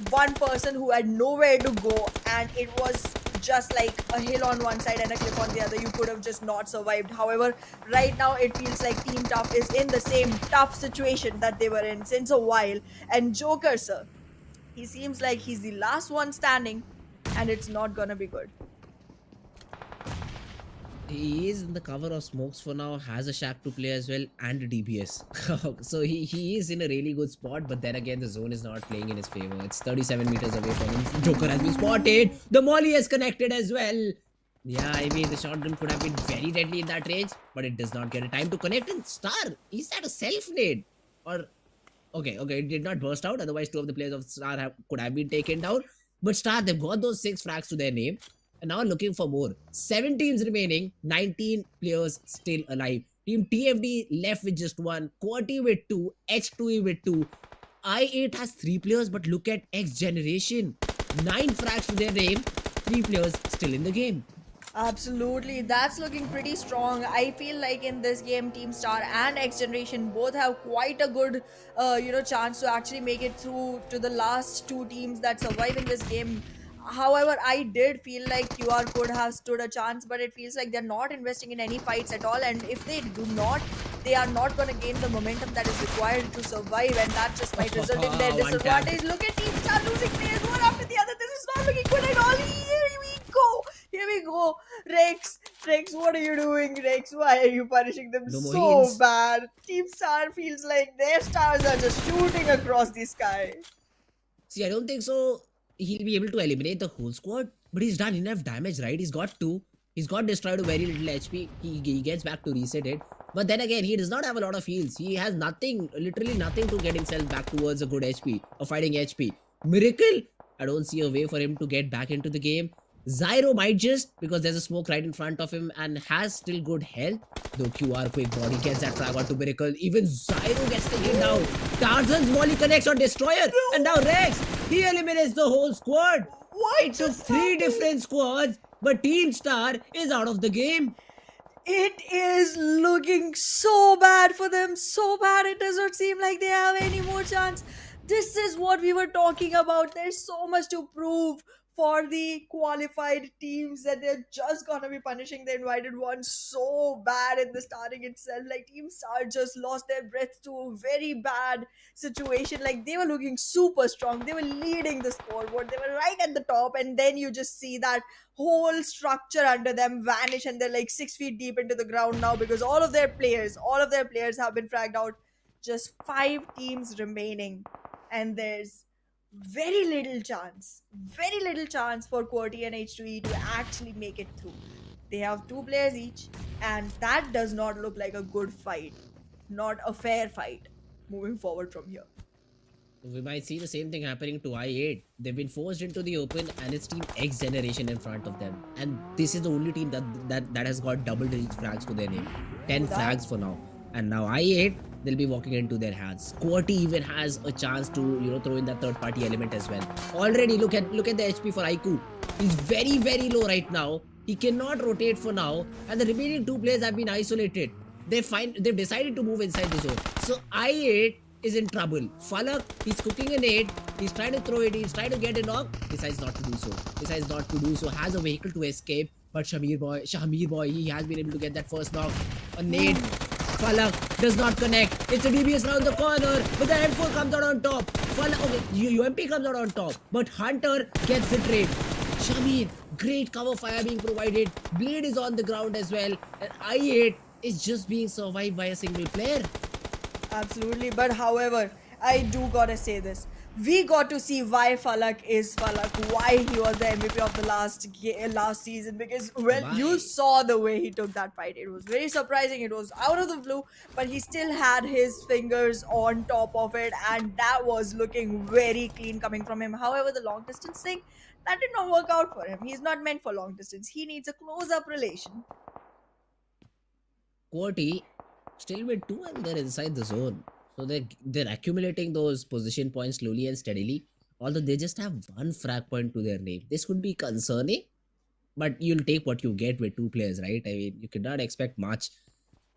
Speaker 1: one person who had nowhere to go, and it was just like a hill on one side and a cliff on the other. You could have just not survived. However, right now it feels like Team Tough is in the same tough situation that they were in since a while. And Joker, sir, he seems like he's the last one standing, and it's not gonna be good.
Speaker 2: He is in the cover of smokes for now, has a shack to play as well, and a DBS. So he is in a really good spot, but then again, the zone is not playing in his favor. It's 37 meters away from him. Joker has been spotted. The molly is connected as well. Yeah, I mean, the shotgun could have been very deadly in that range, but it does not get a time to connect. And Star, is that a self nade? Or, okay, it did not burst out. Otherwise, two of the players of Star could have been taken down. But Star, they've got those 6 frags to their name. And now looking for more. 7 teams remaining, 19 players still alive. Team TFD left with just 1, QWERTY with 2, H2E with 2. I8 has 3 players, but look at XGeneration. 9 frags to their name, 3 players still in the game.
Speaker 1: Absolutely, that's looking pretty strong. I feel like in this game, Team Star and X Generation both have quite a good, chance to actually make it through to the last 2 teams that survive in this game. However, I did feel like QR could have stood a chance, but it feels like they're not investing in any fights at all. And if they do not, they are not going to gain the momentum that is required to survive, and that just might result in their
Speaker 2: One tap.
Speaker 1: disadvantage. Look at Team Star losing players one after the other. This is not looking good at all. Here we go. Here we go. Rex, what are you doing, Rex? Why are you punishing them
Speaker 2: No more
Speaker 1: so
Speaker 2: heals.
Speaker 1: bad? Team Star feels like their stars are just shooting across the sky.
Speaker 2: See, I don't think so. He'll be able to eliminate the whole squad, but he's done enough damage, right? He's got 2. He's got destroyed to very little HP. He gets back to reset it. But then again, he does not have a lot of heals. He has nothing, literally nothing to get himself back towards a good HP or fighting HP. Miracle, I don't see a way for him to get back into the game. Zyro might just, because there's a smoke right in front of him and has still good health. Though QR quick body gets that frag onto Miracle. Even Zyro gets taken down. Tarzan's volley connects on Destroyer. And now Rex, he eliminates the whole squad.
Speaker 1: What
Speaker 2: It took
Speaker 1: just
Speaker 2: 3
Speaker 1: happened?
Speaker 2: different squads, but Team Star is out of the game.
Speaker 1: It is looking so bad for them, so bad it does not seem like they have any more chance. This is what we were talking about. There's so much to prove for the qualified teams that they're just gonna be punishing the invited ones so bad in the starting itself. Like Team Star just lost their breath to a very bad situation. Like they were looking super strong. They were leading the scoreboard. They were right at the top, and then you just see that whole structure under them vanish, and they're like 6 feet deep into the ground now because all of their players have been fragged out. Just 5 teams remaining, and there's very little chance for QWERTY and H2E to actually make it through. They have 2 players each, and that does not look like a good fight, not a fair fight moving forward from here.
Speaker 2: We might see the same thing happening to I8. They've been forced into the open, and it's team XGeneration in front of them. And this is the only team that has got double digit frags to their name. 10
Speaker 1: True that.
Speaker 2: frags for now. And now I8, they'll be walking into their hands. QWERTY even has a chance to, throw in that third party element as well. Already look at the HP for Aiku. He's very, very low right now. He cannot rotate for now, and the remaining 2 players have been isolated. They've decided to move inside the zone. So I8 is in trouble. Falak, he's cooking a nade. He's trying to throw it. He's trying to get a knock. Decides not to do so. Has a vehicle to escape. But Shahmir boy, he has been able to get that first knock. A nade. Falak does not connect. It's a DBS around the corner. But the M4 comes out on top. Falak, okay, UMP comes out on top. But Hunter gets the trade. Shamir, great cover fire being provided. Blade is on the ground as well. And I8 is just being survived by a single player.
Speaker 1: Absolutely, but however, I do gotta say this. We got to see why Falak is Falak, why he was the MVP of the last season. Because when you
Speaker 2: Why?
Speaker 1: saw the way he took that fight, it was very surprising. It was out of the blue, but he still had his fingers on top of it, and that was looking very clean coming from him. However, the long distance thing that did not work out for him. He's not meant for long distance. He needs a close up relation.
Speaker 2: QWERTY still with 2 and they're inside the zone. So they're accumulating those position points slowly and steadily. Although they just have 1 frag point to their name. This could be concerning, but you'll take what you get with 2 players, right? I mean, you cannot expect much.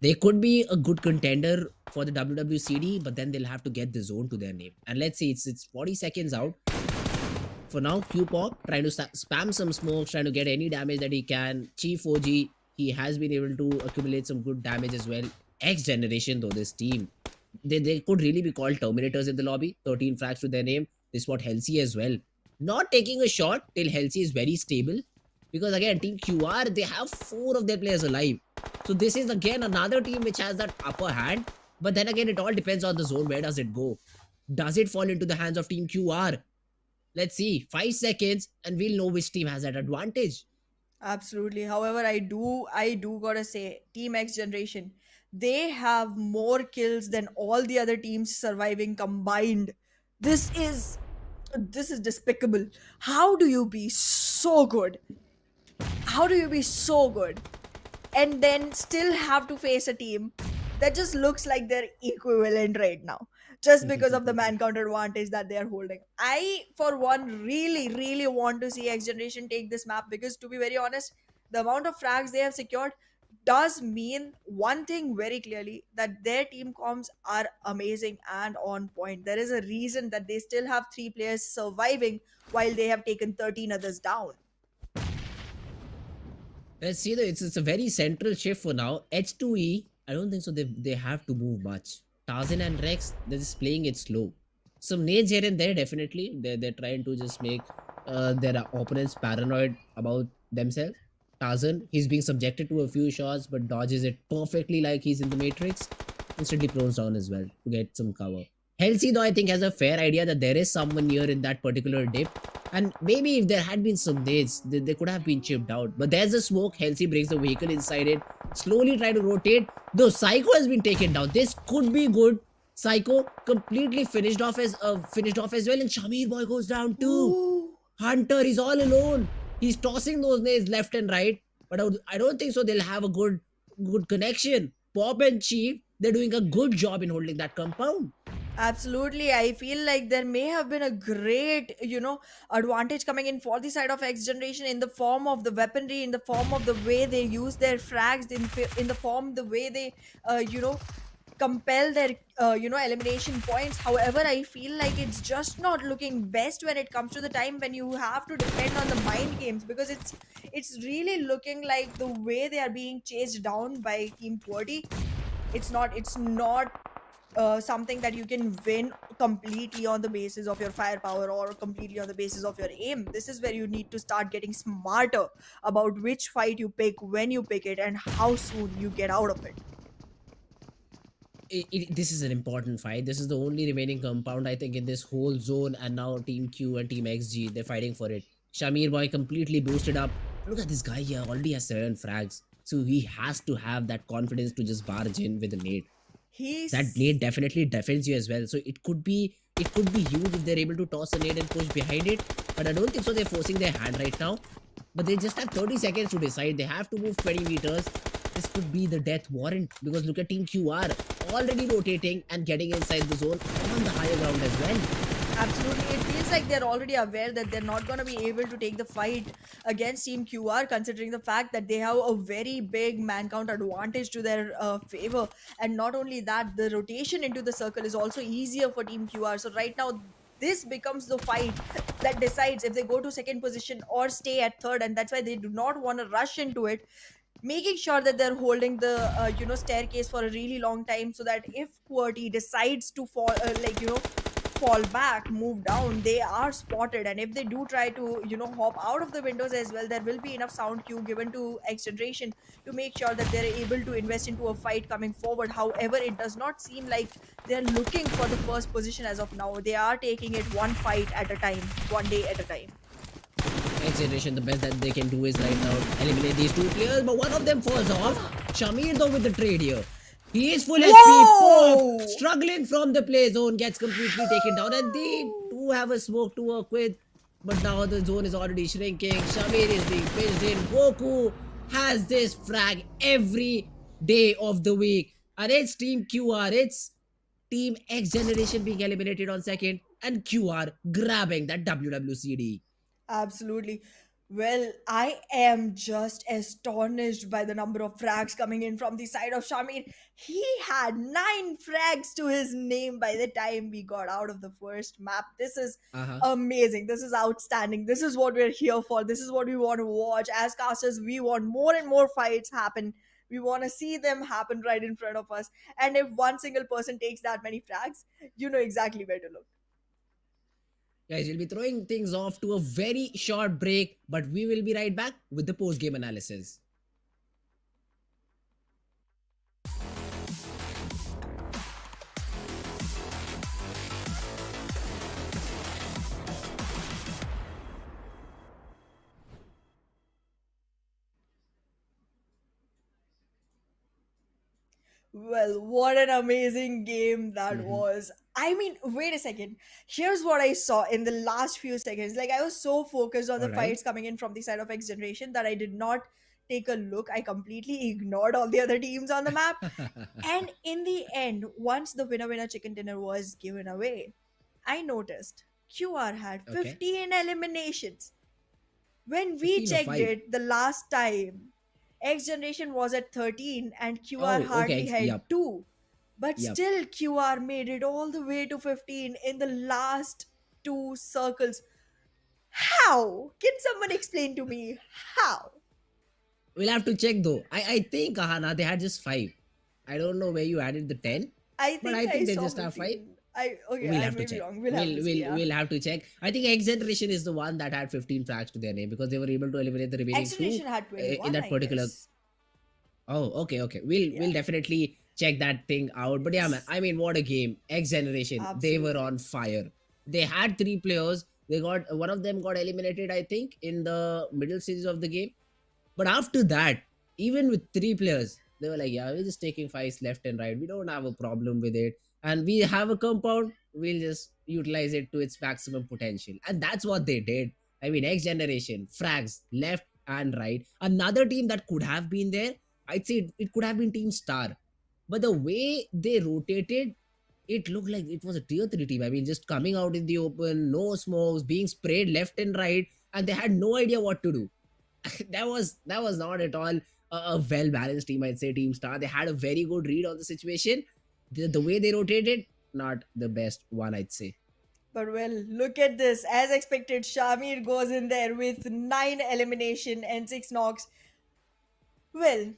Speaker 2: They could be a good contender for the WWCD, but then they'll have to get the zone to their name. And let's see, it's 40 seconds out. For now, Q-Pop trying to spam some smokes, trying to get any damage that he can. Chief OG, he has been able to accumulate some good damage as well. XGeneration though, this team, they could really be called Terminators in the lobby. 13 frags to their name. This what Halsey as well. Not taking a shot till Halsey is very stable. Because again, Team QR, they have 4 of their players alive. So this is again another team which has that upper hand. But then again, it all depends on the zone. Where does it go? Does it fall into the hands of Team QR? Let's see. 5 seconds and we'll know which team has that advantage.
Speaker 1: Absolutely. However, I do gotta say, Team X Generation, they have more kills than all the other teams surviving combined. This is this is despicable. How do you be so good? How do you be so good and then still have to face a team that just looks like they're equivalent right now, just because of the man counter advantage that they are holding? I, for one, really want to see X Generation take this map because, to be very honest, the amount of frags they have secured does mean one thing very clearly, that their team comms are amazing and on point. There is a reason that they still have 3 players surviving while they have taken 13 others down.
Speaker 2: Let's see, it's a very central shift for now. H2E, I don't think so. They have to move much. Tarzan and Rex, they're just playing it slow. Some nades here and there, definitely. They're trying to just make their opponents paranoid about themselves. Tarzan, he's being subjected to a few shots, but dodges it perfectly like he's in the Matrix. Instantly prones down as well to get some cover. Halsey, though, I think has a fair idea that there is someone near in that particular dip. And maybe if there had been some nades, they could have been chipped out. But there's a smoke. Halsey brings the vehicle inside it. Slowly try to rotate. Though Psycho has been taken down. This could be good. Psycho completely finished off as well. And Shamir boy goes down too.
Speaker 1: Ooh.
Speaker 2: Hunter is all alone. He's tossing those nades left and right. But I don't think so they'll have a good connection. Pop and Chief, they're doing a good job in holding that compound.
Speaker 1: Absolutely. I feel like there may have been a great, advantage coming in for the side of X Generation in the form of the weaponry, in the form of the way they use their frags, in the form, the way they, compel their elimination points. However, I feel like it's just not looking best when it comes to the time when you have to depend on the mind games, because it's really looking like the way they are being chased down by Team QWERTY. It's not something that you can win completely on the basis of your firepower or completely on the basis of your aim. This is where you need to start getting smarter about which fight you pick, when you pick it, and how soon you get out of it.
Speaker 2: This is an important fight. This is the only remaining compound, I think, in this whole zone. And now Team Q and Team XG, they're fighting for it. Shamir boy completely boosted up. Look at this guy here, already has 7 frags. So he has to have that confidence to just barge in with a nade. That
Speaker 1: He's
Speaker 2: nade definitely defends you as well. So it could be huge if they're able to toss a nade and push behind it. But I don't think so. They're forcing their hand right now. But they just have 30 seconds to decide. They have to move 20 meters. This could be the death warrant, because look at Team QR already rotating and getting inside the zone on the higher ground as well.
Speaker 1: absolutely, it feels like they're already aware that they're not going to be able to take the fight against Team QR, considering the fact that they have a very big man count advantage to their favor. And not only that, the rotation into the circle is also easier for Team QR. So right now, this becomes the fight that decides if they go to second position or stay at third, and that's why they do not want to rush into it, making sure that they're holding the staircase for a really long time, so that if QWERTY decides to fall back, move down, they are spotted. And if they do try to hop out of the windows as well, there will be enough sound cue given to XGeneration to make sure that they're able to invest into a fight coming forward. However, it does not seem like they're looking for the first position as of now. They are taking it one fight at a time, one day at a time.
Speaker 2: XGeneration, the best that they can do is right now eliminate these 2 players, but one of them falls off. Shamir though with the trade here. He is full HP.
Speaker 1: Whoa!
Speaker 2: Pop struggling from the play zone, gets completely taken down, and they do have a smoke to work with. But now the zone is already shrinking. Shamir is being pitched in. Goku has this frag every day of the week. And it's Team QR. It's Team X Generation being eliminated on second, and QR grabbing that WWCD.
Speaker 1: Absolutely. Well, I am just astonished by the number of frags coming in from the side of Shamir. He had 9 frags to his name by the time we got out of the first map. This is
Speaker 2: Uh-huh.
Speaker 1: amazing. This is outstanding. This is what we're here for. This is what we want to watch. As casters, we want more and more fights happen. We want to see them happen right in front of us. And if one single person takes that many frags, you know exactly where to look.
Speaker 2: Guys, we'll be throwing things off to a very short break, but we will be right back with the post game analysis.
Speaker 1: Well, what an amazing game that
Speaker 2: Mhm.
Speaker 1: was. I mean, wait a second. Here's what I saw in the last few seconds. Like, I was so focused on the
Speaker 2: All right.
Speaker 1: fights coming in from the side of X Generation that I did not take a look. I completely ignored all the other teams on the map. And in the end, once the winner winner chicken dinner was given away, I noticed QR had
Speaker 2: Okay.
Speaker 1: 15 eliminations. When we
Speaker 2: 15 or
Speaker 1: checked
Speaker 2: 5.
Speaker 1: it the last time, X Generation was at 13 and QR
Speaker 2: Oh,
Speaker 1: hardly
Speaker 2: okay.
Speaker 1: had
Speaker 2: Yep.
Speaker 1: 2. But
Speaker 2: Yep.
Speaker 1: still, QR made it all the way to 15 in the last 2 circles. How? Can someone explain to me how?
Speaker 2: We'll have to check though. I think Ahana, they had just 5. I don't know where you added the 10,
Speaker 1: I
Speaker 2: but
Speaker 1: think
Speaker 2: I
Speaker 1: I
Speaker 2: think they
Speaker 1: saw
Speaker 2: just have 5.
Speaker 1: 15. Okay,
Speaker 2: We'll
Speaker 1: I
Speaker 2: have to
Speaker 1: may be
Speaker 2: check.
Speaker 1: wrong. We'll have
Speaker 2: We'll
Speaker 1: to see.
Speaker 2: we'll
Speaker 1: Yeah.
Speaker 2: we'll have to check. I think X Generation is the one that had 15 frags to their name, because they were able to eliminate the remaining
Speaker 1: X
Speaker 2: 2
Speaker 1: Generation had
Speaker 2: in
Speaker 1: 21,
Speaker 2: that
Speaker 1: I
Speaker 2: particular.
Speaker 1: guess.
Speaker 2: Oh, okay, okay. We'll
Speaker 1: Yeah.
Speaker 2: definitely check that thing out. But yeah, man, I mean, what a game! X Generation, they were
Speaker 1: Absolutely.
Speaker 2: on fire. They had 3 players. They got one of them got eliminated, I think, in the middle stages of the game. But after that, even with 3 players, they were like, "Yeah, we're just taking fights left and right. We don't have a problem with it, and we have a compound. We'll just utilize it to its maximum potential." And that's what they did. I mean, X Generation frags left and right. Another team that could have been there, I'd say it could have been Team Star, but the way they rotated, it looked like it was a tier 3 team. I mean, just coming out in the open, no smokes, being sprayed left and right, and they had no idea what to do. That was not at all a well balanced team. I'd say Team Star. They had a very good read on the situation, The way they rotated, not the best one, I'd say.
Speaker 1: But well, look at this. As expected, Shamir goes in there with 9 elimination and 6 knocks. Well,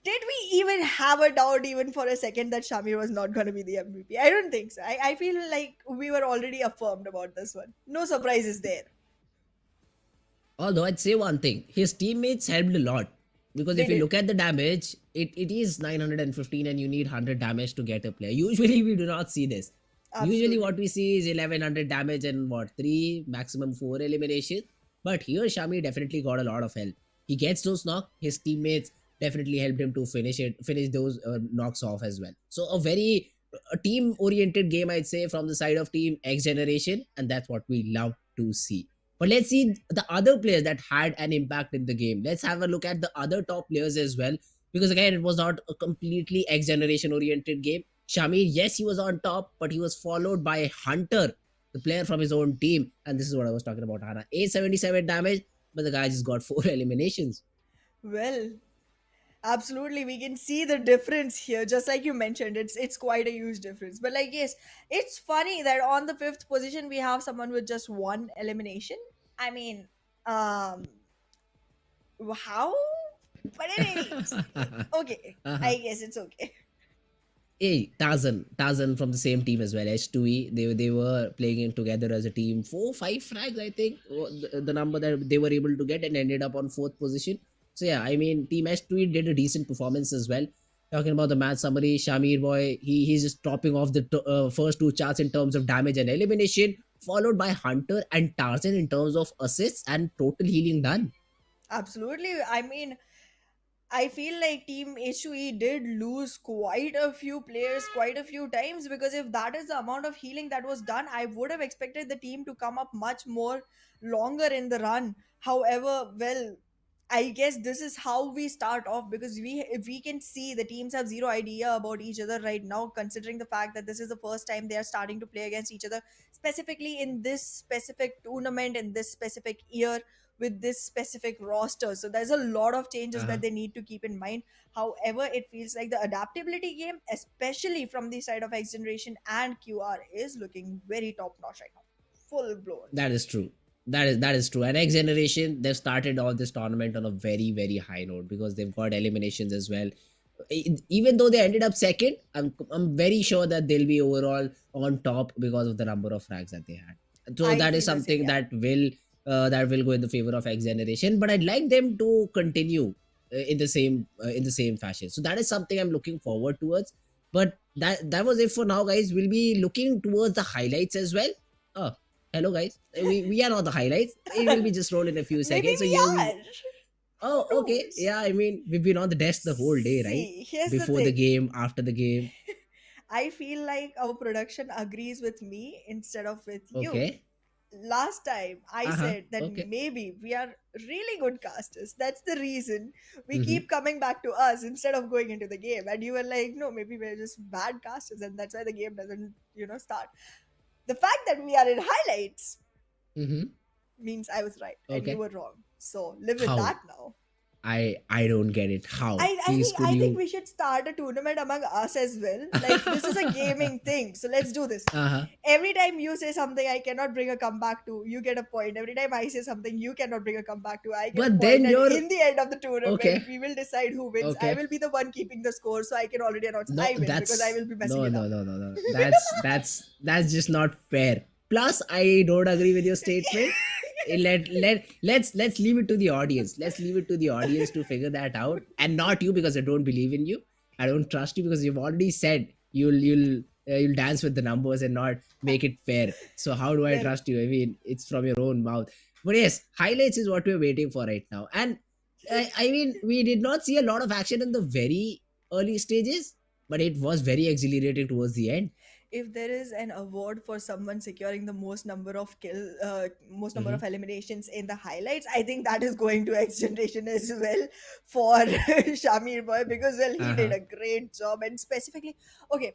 Speaker 1: did we even have a doubt even for a second that Shamir was not going to be the MVP? I don't think so. I feel like we were already affirmed about this one. No surprises there.
Speaker 2: Although I'd say one thing, his teammates helped a lot. Because
Speaker 1: They
Speaker 2: if you
Speaker 1: did.
Speaker 2: look at the damage, it is 915 and you need 100 damage to get a player. Usually we do not see this. Usually what
Speaker 1: Absolutely.
Speaker 2: we see is 1100 damage and what, 3, maximum 4 elimination. But here Shami definitely got a lot of help. He gets those knocks, his teammates definitely helped him to finish those knocks off as well. So a very a team oriented game, I'd say, from the side of team X Generation, and that's what we love to see. But let's see the other players that had an impact in the game. Let's have a look at the other top players as well. Because again, it was not a completely X generation oriented game. Shamir, yes, he was on top, but he was followed by Hunter, the player from his own team. And this is what I was talking about, Hana. 877 damage, but the guy just got 4 eliminations.
Speaker 1: Well, absolutely, we can see the difference here. Just like you mentioned, it's quite a huge difference. But like, yes, it's funny that on the fifth position we have someone with just one elimination. I mean, um, how? But anyways, okay.
Speaker 2: Uh-huh.
Speaker 1: I guess it's okay.
Speaker 2: Hey, Tarzan from the same team as well, H2E. They were playing it together as a team. 4, 5 frags, I think, the number that they were able to get, and ended up on fourth position. So yeah, I mean, Team H2E did a decent performance as well. Talking about the match summary, Shamir boy, he's just topping off the first two charts in terms of damage and elimination, followed by Hunter and Tarzan in terms of assists and total healing done.
Speaker 1: Absolutely. I mean, I feel like Team HUE did lose quite a few players quite a few times, because if that is the amount of healing that was done, I would have expected the team to come up much more longer in the run. However, well, I guess this is how we start off, because we if we can see the teams have zero idea about each other right now, considering the fact that this is the first time they are starting to play against each other, specifically in this specific tournament in this specific year with this specific roster. So there's a lot of changes that
Speaker 2: Uh-huh.
Speaker 1: they need to keep in mind. However, it feels like the adaptability game, especially from the side of X Generation and QR, is looking very top notch right now. Full blown.
Speaker 2: That is true. That is true. And X Generation, they've started all this tournament on a very very high note because they've got eliminations as well. Even though they ended up second, I'm very sure that they'll be overall on top because of the number of frags that they had. So
Speaker 1: I
Speaker 2: that is
Speaker 1: feel the same,
Speaker 2: something
Speaker 1: yeah.
Speaker 2: that will go in the favor of X Generation. But I'd like them to continue in the same fashion. So that is something I'm looking forward towards. But that was it for now, guys. We'll be looking towards the highlights as well. Oh, hello, guys. We are not the highlights. It will be just rolled in a few
Speaker 1: Maybe
Speaker 2: seconds. So
Speaker 1: we
Speaker 2: here we.
Speaker 1: are. Who
Speaker 2: Oh, okay.
Speaker 1: knows?
Speaker 2: Yeah, I mean, we've been on the desk the whole day, right?
Speaker 1: See, here's the
Speaker 2: Before the
Speaker 1: thing.
Speaker 2: game, after the game.
Speaker 1: I feel like our production agrees with me instead of with you.
Speaker 2: Okay.
Speaker 1: Last time I
Speaker 2: Uh huh.
Speaker 1: said that
Speaker 2: Okay.
Speaker 1: maybe we are really good casters. That's the reason we
Speaker 2: Mm-hmm.
Speaker 1: keep coming back to us instead of going into the game. And you were like, no, maybe we're just bad casters, and that's why the game doesn't, start. The fact that we are in highlights
Speaker 2: Mm-hmm.
Speaker 1: means I was right and you
Speaker 2: Okay.
Speaker 1: were wrong. So live with
Speaker 2: How?
Speaker 1: that now.
Speaker 2: I don't get it. How?
Speaker 1: I
Speaker 2: Please,
Speaker 1: think
Speaker 2: could
Speaker 1: I think
Speaker 2: you?
Speaker 1: we should start a tournament among us as well. Like, this is a gaming thing, so let's do this.
Speaker 2: Uh huh.
Speaker 1: Every time you say something I cannot bring a comeback to, you get a point. Every time I say something you cannot bring a comeback to, I get a
Speaker 2: But
Speaker 1: point.
Speaker 2: then
Speaker 1: And
Speaker 2: you're
Speaker 1: in the end of the tournament,
Speaker 2: okay.
Speaker 1: we will decide who wins. I
Speaker 2: Okay.
Speaker 1: will be the one keeping the score, so I can already announce
Speaker 2: No,
Speaker 1: I win because I
Speaker 2: that's
Speaker 1: will be messing
Speaker 2: no,
Speaker 1: it
Speaker 2: no,
Speaker 1: up.
Speaker 2: no, no, no. That's just not fair. Plus, I don't agree with your statement. Let's leave it to the audience. Let's leave it to the audience to figure that out, and not you because I don't believe in you. I don't trust you because you've already said you'll dance with the numbers and not make it fair. So how do I
Speaker 1: Well,
Speaker 2: trust you? I mean, it's from your own mouth. But yes, highlights is what we're waiting for right now. And I mean, we did not see a lot of action in the very early stages, but it was very exhilarating towards the end.
Speaker 1: if there is an award for someone securing the most number
Speaker 2: Hmm.
Speaker 1: of eliminations in the highlights, I think that is going to X Generation as well for Shamir Boy, because well, he
Speaker 2: Uh
Speaker 1: did
Speaker 2: huh.
Speaker 1: a great job. And specifically, okay,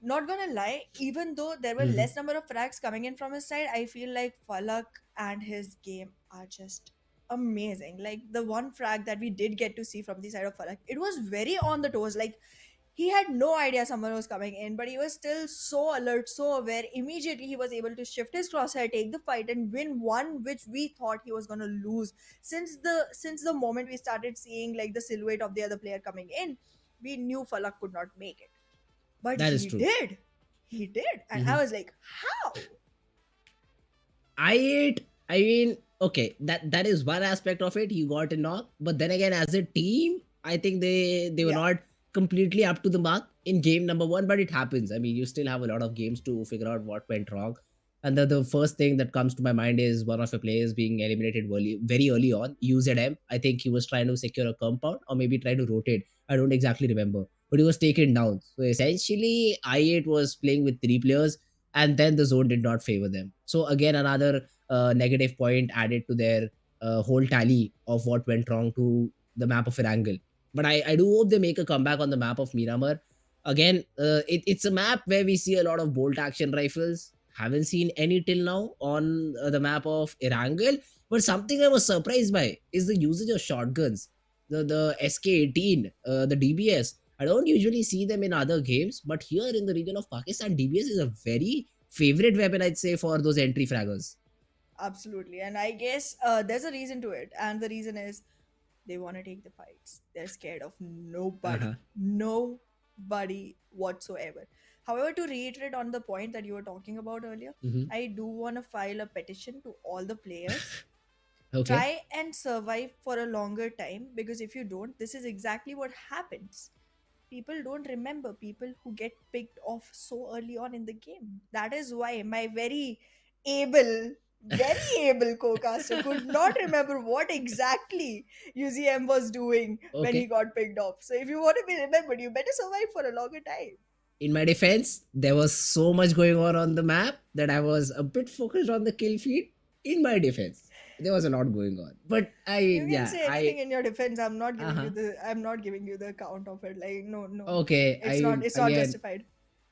Speaker 1: not gonna lie, even though there were
Speaker 2: Hmm.
Speaker 1: less number of frags coming in from his side, I feel like Falak and his game are just amazing. Like the one frag that we did get to see from the side of Falak, it was very on the toes. Like, He had no idea someone was coming in, but he was still so alert, so aware. Immediately, he was able to shift his crosshair, take the fight, and win one which we thought he was gonna lose. Since the moment we started seeing like the silhouette of the other player coming in, we knew Falak could not make it, but
Speaker 2: That is
Speaker 1: he
Speaker 2: true.
Speaker 1: did. He did, and I
Speaker 2: Mhm.
Speaker 1: was like, how?
Speaker 2: I mean, okay, that is one aspect of it. You got a knock, but then again, as a team, I think they were
Speaker 1: Yeah,
Speaker 2: not completely up to the mark in game number one. But it happens. I mean, you still have a lot of games to figure out what went wrong. And the first thing that comes to my mind is one of the players being eliminated very early on. UZM. I think he was trying to secure a compound or maybe try to rotate. I don't exactly remember, but he was taken down. So essentially, I8 was playing with three players, and then the zone did not favor them. So again, another negative point added to their whole tally of what went wrong to the map of Erangel. But I do hope they make a comeback on the map of Miramar. Again, it's a map where we see a lot of bolt action rifles. Haven't seen any till now on the map of Erangel. But something I was surprised by is the usage of shotguns. The SK18, the DBS. I don't usually see them in other games, but here in the region of Pakistan, DBS is a very favorite weapon, I'd say, for those entry fraggers.
Speaker 1: absolutely. And I guess there's a reason to it, and the reason is they want to take the fights. They're scared of
Speaker 2: Uh-huh.
Speaker 1: nobody whatsoever. However, to reiterate on the point that you were talking about earlier,
Speaker 2: Hmm.
Speaker 1: I do want to file a petition to all the players.
Speaker 2: Okay.
Speaker 1: Try and survive for a longer time, because if you don't, this is exactly what happens. People don't remember people who get picked off so early on in the game. That is why my able, very able co-caster could not remember what exactly UZM was doing when he
Speaker 2: Okay.
Speaker 1: got picked off. So if you want to be remembered, you better survive for a longer time.
Speaker 2: In my defense, there was so much going on the map that I was a bit focused on the kill feed. In my defense, there was a lot going on. But
Speaker 1: You can
Speaker 2: yeah,
Speaker 1: say anything in your defense.
Speaker 2: uh huh.
Speaker 1: I'm not giving you the account of it. Like, no, no.
Speaker 2: Okay.
Speaker 1: It's not justified.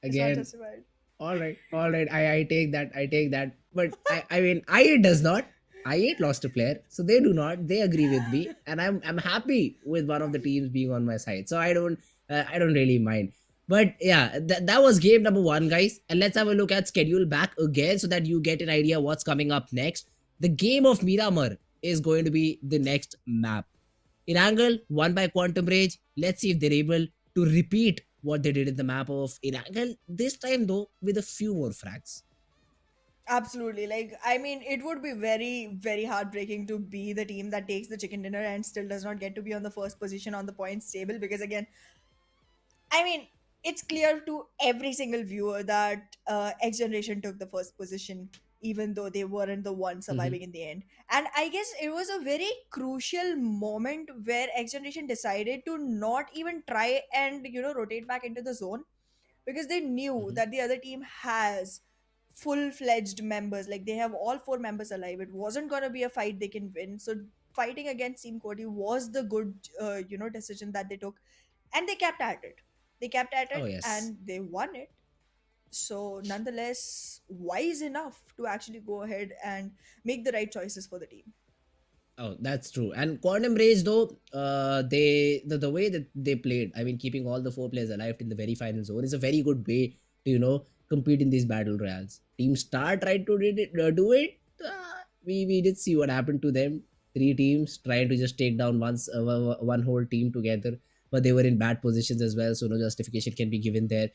Speaker 1: It's not
Speaker 2: Again,
Speaker 1: justified.
Speaker 2: all right. I take that. I take that. But I mean, I does not. I8 lost a player, so they do not. They agree with me, and I'm happy with one of the teams being on my side. So I don't really mind. But yeah, that was game number one, guys. And let's have a look at schedule back again so that you get an idea what's coming up next. The game of Miramar is going to be the next map. Erangel won by Quantum Rage. Let's see if they're able to repeat what they did in the map of Erangel. This time though, with a few more frags.
Speaker 1: Absolutely. Like, I mean, it would be very, very heartbreaking to be the team that takes the chicken dinner and still does not get to be on the first position on the points table. Because, again, I mean, it's clear to every single viewer that X Generation took the first position, even though they weren't the ones
Speaker 2: Mhm.
Speaker 1: surviving in the end. And I guess it was a very crucial moment where X Generation decided to not even try and, rotate back into the zone, because they knew
Speaker 2: Mhm.
Speaker 1: that the other team has full-fledged members. Like, they have all four members alive. It wasn't going to be a fight they can win. So fighting against Team Cody was the good decision that they took, and they kept at it. They kept at
Speaker 2: Oh
Speaker 1: it
Speaker 2: yes.
Speaker 1: and they won it. So nonetheless, wise enough to actually go ahead and make the right choices for the team.
Speaker 2: Oh, that's true. And Quantum Rage, though, the way that they played, I mean, keeping all the four players alive in the very final zone is a very good way to compete in these battle royals. Team Star tried to do it. We did see what happened to them. Three teams trying to just take down one whole team together, but they were in bad positions as well, so no justification can be given there.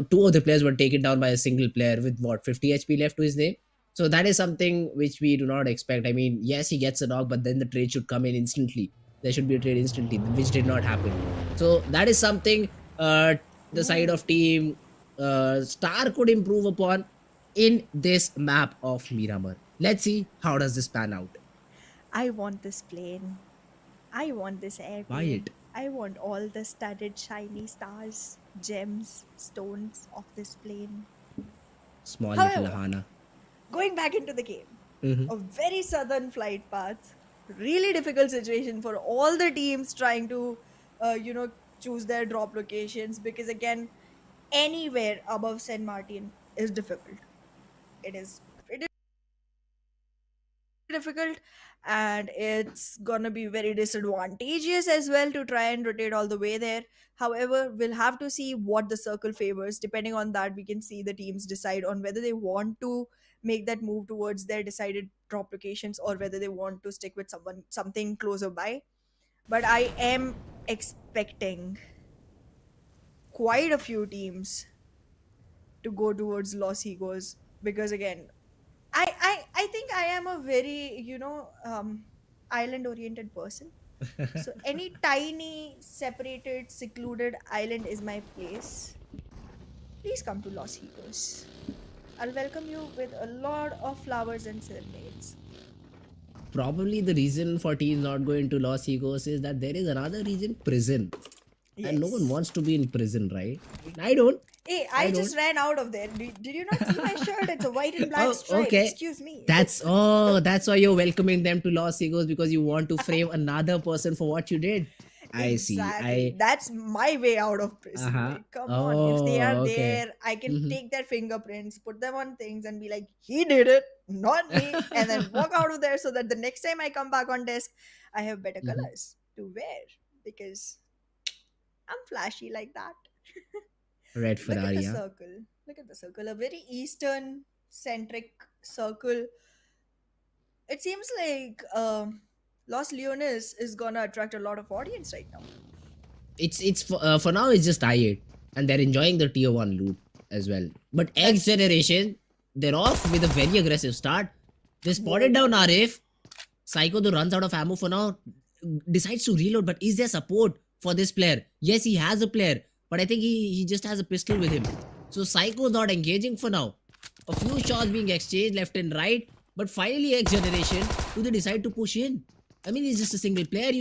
Speaker 2: Two of the players were taken down by a single player with what 50 HP left to his name. So that is something which we do not expect. I mean, yes, he gets a knock, but then the trade should come in instantly. There should be a trade instantly, which did not happen. So that is something the side
Speaker 1: Ooh,
Speaker 2: of team Star could improve upon in this map of Miramar. Let's see how does this pan out.
Speaker 1: I want this plane. I want this
Speaker 2: Buy
Speaker 1: airplane.
Speaker 2: it.
Speaker 1: I want all the studded shiny stars, gems, stones of this plane.
Speaker 2: Small little
Speaker 1: However,
Speaker 2: Hana.
Speaker 1: going back into the game,
Speaker 2: Hmm.
Speaker 1: a very southern flight path, really difficult situation for all the teams trying to, choose their drop locations, because again, anywhere above Saint Martin is difficult. It is difficult, and it's gonna be very disadvantageous as well to try and rotate all the way there. However, we'll have to see what the circle favors. Depending on that, we can see the teams decide on whether they want to make that move towards their decided drop locations or whether they want to stick with something closer by. But I am expecting quite a few teams to go towards Los Higos, because again, I think I am a very, island oriented person. So any tiny, separated, secluded island is my place. Please come to Los Higos. I'll welcome you with a lot of flowers and serenades.
Speaker 2: Probably the reason for teams not going to Los Egos is that there is another reason, prison. And no one
Speaker 1: Yes.
Speaker 2: wants to be in prison, right? I don't.
Speaker 1: Hey,
Speaker 2: I
Speaker 1: I
Speaker 2: don't.
Speaker 1: just ran out of there. Did you not see my shirt? It's a white and black
Speaker 2: Oh,
Speaker 1: stripe.
Speaker 2: okay.
Speaker 1: Excuse me.
Speaker 2: That's why you're welcoming them to Los Egos, because you want to frame another person for what you did. I see.
Speaker 1: Exactly. That's my way out of
Speaker 2: Uh
Speaker 1: prison.
Speaker 2: huh.
Speaker 1: Like, come on. If they are
Speaker 2: Oh, okay.
Speaker 1: there, I can
Speaker 2: Hmm.
Speaker 1: take their fingerprints, put them on things, and be like, he did it, not me. And then walk out of there so that the next time I come back on desk, I have better
Speaker 2: Hmm.
Speaker 1: colors to wear because I'm flashy like that.
Speaker 2: Red
Speaker 1: Look at the
Speaker 2: Ferrari, huh?
Speaker 1: circle. Look at the circle. A very Eastern centric circle. It seems like Los Leones is gonna attract a lot of audience right now.
Speaker 2: For now it's just I8, and they're enjoying the tier 1 loot as well. But X
Speaker 1: That's
Speaker 2: generation, they're off with a very aggressive start. They spotted
Speaker 1: whoa.
Speaker 2: down Arif. Psycho, though, runs out of ammo for now, decides to reload. But is there support for this player? Yes, he has a player, but I think he just has a pistol with him. So Psycho's not engaging for now. A few shots being exchanged left and right, but finally X generation, do they decide to push in? I mean, he's just a single player.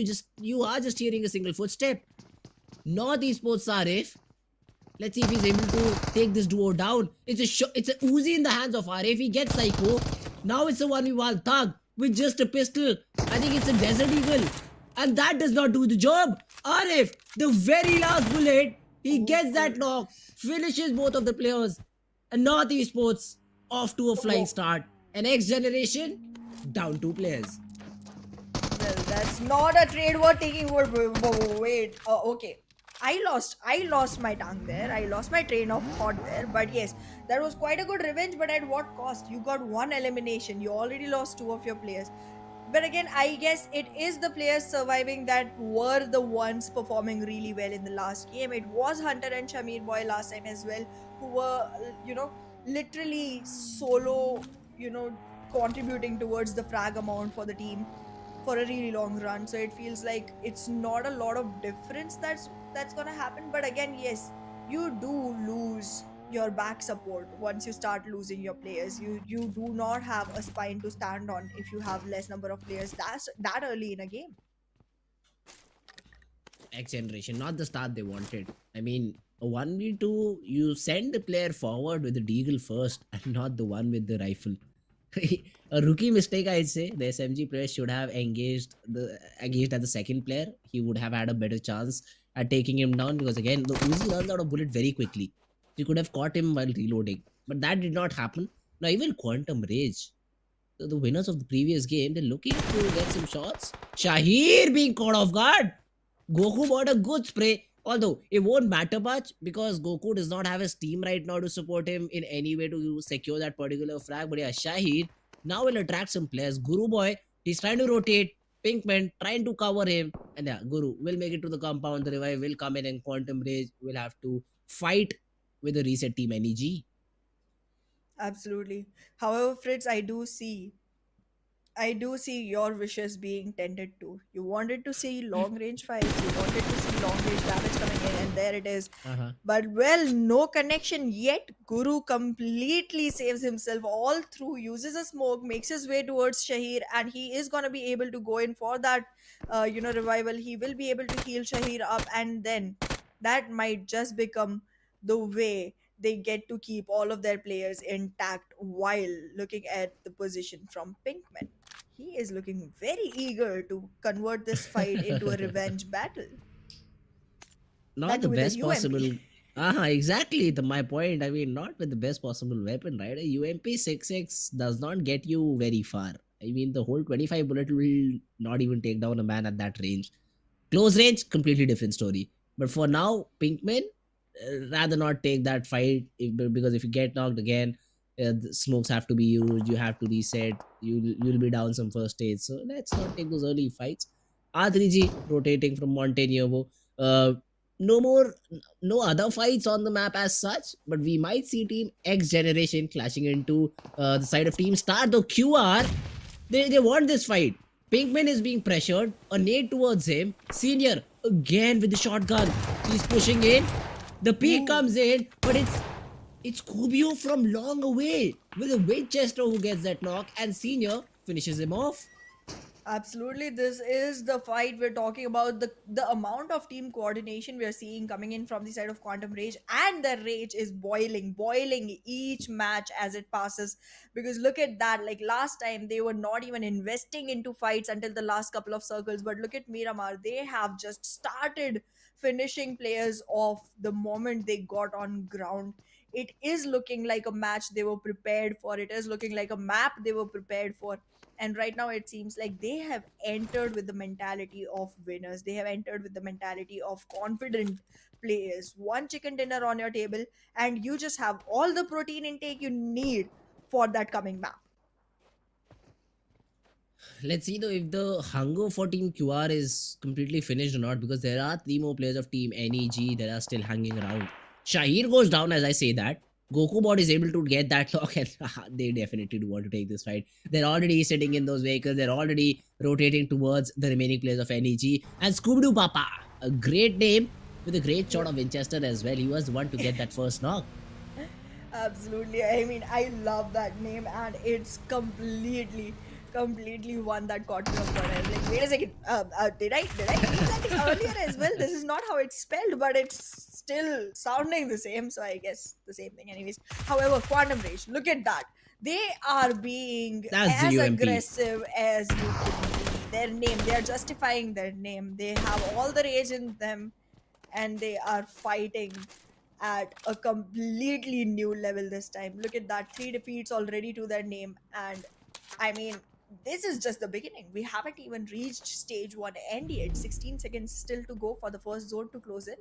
Speaker 2: You are just hearing a single footstep. North Esports Arif. Let's see if he's able to take this duo down. It's a Uzi in the hands of Arif. He gets Psycho. Now it's a 1v1 Thug with just a pistol. I think it's a Desert Eagle. And that does not do the job. Arif, the very last bullet, he
Speaker 1: Oh
Speaker 2: gets that knock,
Speaker 1: goodness.
Speaker 2: finishes both of the players. And North Esports off to a flying
Speaker 1: Whoa.
Speaker 2: start. And X Generation down 2 players.
Speaker 1: Well, that's not a trade war taking word. Wait. Okay. I lost my tongue there. I lost my train of thought there. But yes, that was quite a good revenge. But at what cost? You got one elimination. You already lost two of your players. But again, I guess it is the players surviving that were the ones performing really well in the last game. It was Hunter and Shamir Boy last time as well, who were, literally solo, you know, contributing towards the frag amount for the team for a really long run. So it feels like it's not a lot of difference that's gonna happen. But again, yes, you do lose your back support once you start losing your players. You do not have a spine to stand on if you have less number of players that early in a game.
Speaker 2: X generation, not the start they wanted. I mean, a 1v2, you send the player forward with the deagle first and not the one with the rifle. A rookie mistake, I'd say. The SMG player should have engaged at the second player. He would have had a better chance at taking him down, because again, the Uzi runs out of bullet very quickly. You could have caught him while reloading. But that did not happen. Now even Quantum Rage, the winners of the previous game, they're looking to get some shots. Shahir being caught off guard. Goku bought a good spray. Although it won't matter much because Goku does not have his team right now to support him in any way to secure that particular frag. But yeah, Shahid now will attract some players. Guru Boy, he's trying to rotate. Pinkman trying to cover him. And yeah, Guru will make it to the compound. The revive will come in, and Quantum Rage will have to fight with the reset team NEG.
Speaker 1: Absolutely. However, Fritz, I do see your wishes being tended to. You wanted to see long range fights, you wanted to see long range damage coming in, and there it is.
Speaker 2: Uh-huh.
Speaker 1: But well, no connection yet. Guru completely saves himself all through, uses a smoke, makes his way towards Shahir, and he is gonna be able to go in for that, revival. He will be able to heal Shahir up, and then that might just become the way they get to keep all of their players intact while looking at the position from Pinkman. He is looking very eager to convert this fight into a revenge battle.
Speaker 2: Not
Speaker 1: That
Speaker 2: the
Speaker 1: too with a
Speaker 2: best
Speaker 1: UMP.
Speaker 2: possible. Exactly. My point. I mean, not with the best possible weapon, right? A UMP 6X does not get you very far. I mean, the whole 25 bullet will not even take down a man at that range. Close range, completely different story. But for now, Pinkman, rather not take that fight because if you get knocked again, the smokes have to be used. You have to reset. You'll be down some first stage. So let's not take those early fights. R3G rotating from Montenevo. Uh, no more, no other fights on the map as such. But we might see Team XGeneration clashing into the side of Team Star. Though QR, they want this fight. Pinkman is being pressured. A nade towards him. Senior again with the shotgun. He's pushing in. The peak
Speaker 1: Ooh.
Speaker 2: comes in, but it's Kubio from long away with a Winchester who gets that knock, and Senior finishes him off.
Speaker 1: Absolutely, this is the fight we're talking about. The amount of team coordination we are seeing coming in from the side of Quantum Rage, and the rage is boiling each match as it passes. Because look at that, like last time they were not even investing into fights until the last couple of circles. But look at Miramar, they have just started finishing players off the moment they got on ground. It is looking like a match they were prepared for. It is looking like a map they were prepared for, and right now it seems like they have entered with the mentality of winners. They have entered with the mentality of confident players. One chicken dinner on your table, and you just have all the protein intake you need for that coming map.
Speaker 2: Let's see though if the hunger for Team QR is completely finished or not, because there are three more players of Team NEG that are still hanging around. Shahir goes down as I say that. Goku Bot is able to get that lock, and they definitely do want to take this fight. They're already sitting in those vehicles, they're already rotating towards the remaining players of NEG. And Scooby-Doo Papa, a great name with a great shot of Winchester as well. He was the one to get that first knock.
Speaker 1: Absolutely. I mean, I love that name, and it's completely one that caught me off guard. I was like, wait a second, did I use that earlier as well? This is not how it's spelled, but it's still sounding the same. So I guess the same thing, anyways. However, Quantum Rage, look at that. They are being
Speaker 2: That's the
Speaker 1: as
Speaker 2: UMP.
Speaker 1: aggressive as you could be. Their name, they are justifying their name. They have all the rage in them, and they are fighting at a completely new level this time. Look at that, three defeats already to their name. And I mean, this is just the beginning. We haven't even reached stage one end yet. 16 seconds still to go for the first zone to close in.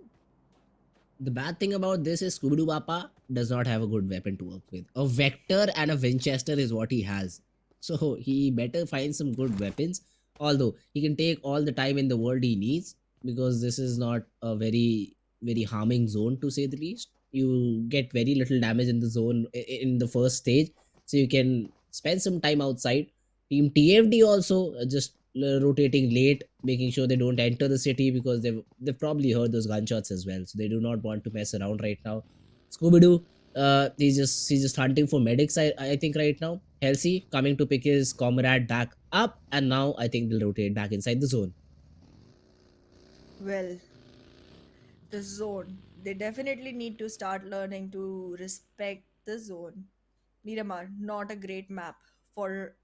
Speaker 2: The bad thing about this is Scooby-Doo Papa does not have a good weapon to work with. A Vector and a Winchester is what he has. So he better find some good weapons. Although he can take all the time in the world he needs, because this is not a very harming zone to say the least. You get very little damage in the zone in the first stage, so you can spend some time outside. Team TFD also just rotating late, making sure they don't enter the city, because they've probably heard those gunshots as well. So they do not want to mess around right now. Scooby Doo, he's just hunting for medics. I think right now. Halsey coming to pick his comrade back up, and now I think they'll rotate back inside the zone.
Speaker 1: Well, the zone. They definitely need to start learning to respect the zone. Miramar, not a great map for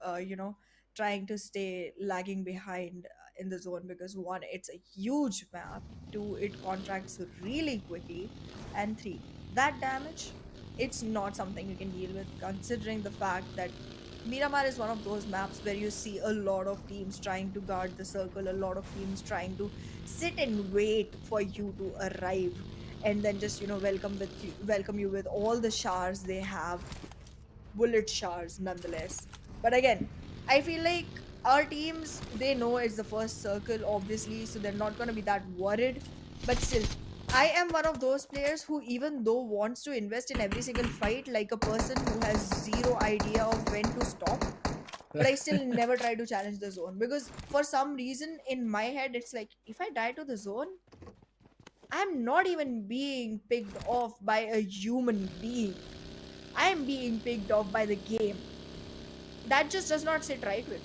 Speaker 1: trying to stay lagging behind in the zone, because one, it's a huge map. Two, it contracts really quickly, and three, that damage, it's not something you can deal with, considering the fact that Miramar is one of those maps where you see a lot of teams trying to guard the circle, a lot of teams trying to sit and wait for you to arrive, and then just welcome you with all the shards they have, bullet shards nonetheless. But again, I feel like our teams, they know it's the first circle, obviously, so they're not going to be that worried. But still, I am one of those players who, even though wants to invest in every single fight like a person who has zero idea of when to stop, but I still never try to challenge the zone, because for some reason in my head it's like, if I die to the zone, I'm not even being picked off by a human being. I'm being picked off by the game. That just does not sit right with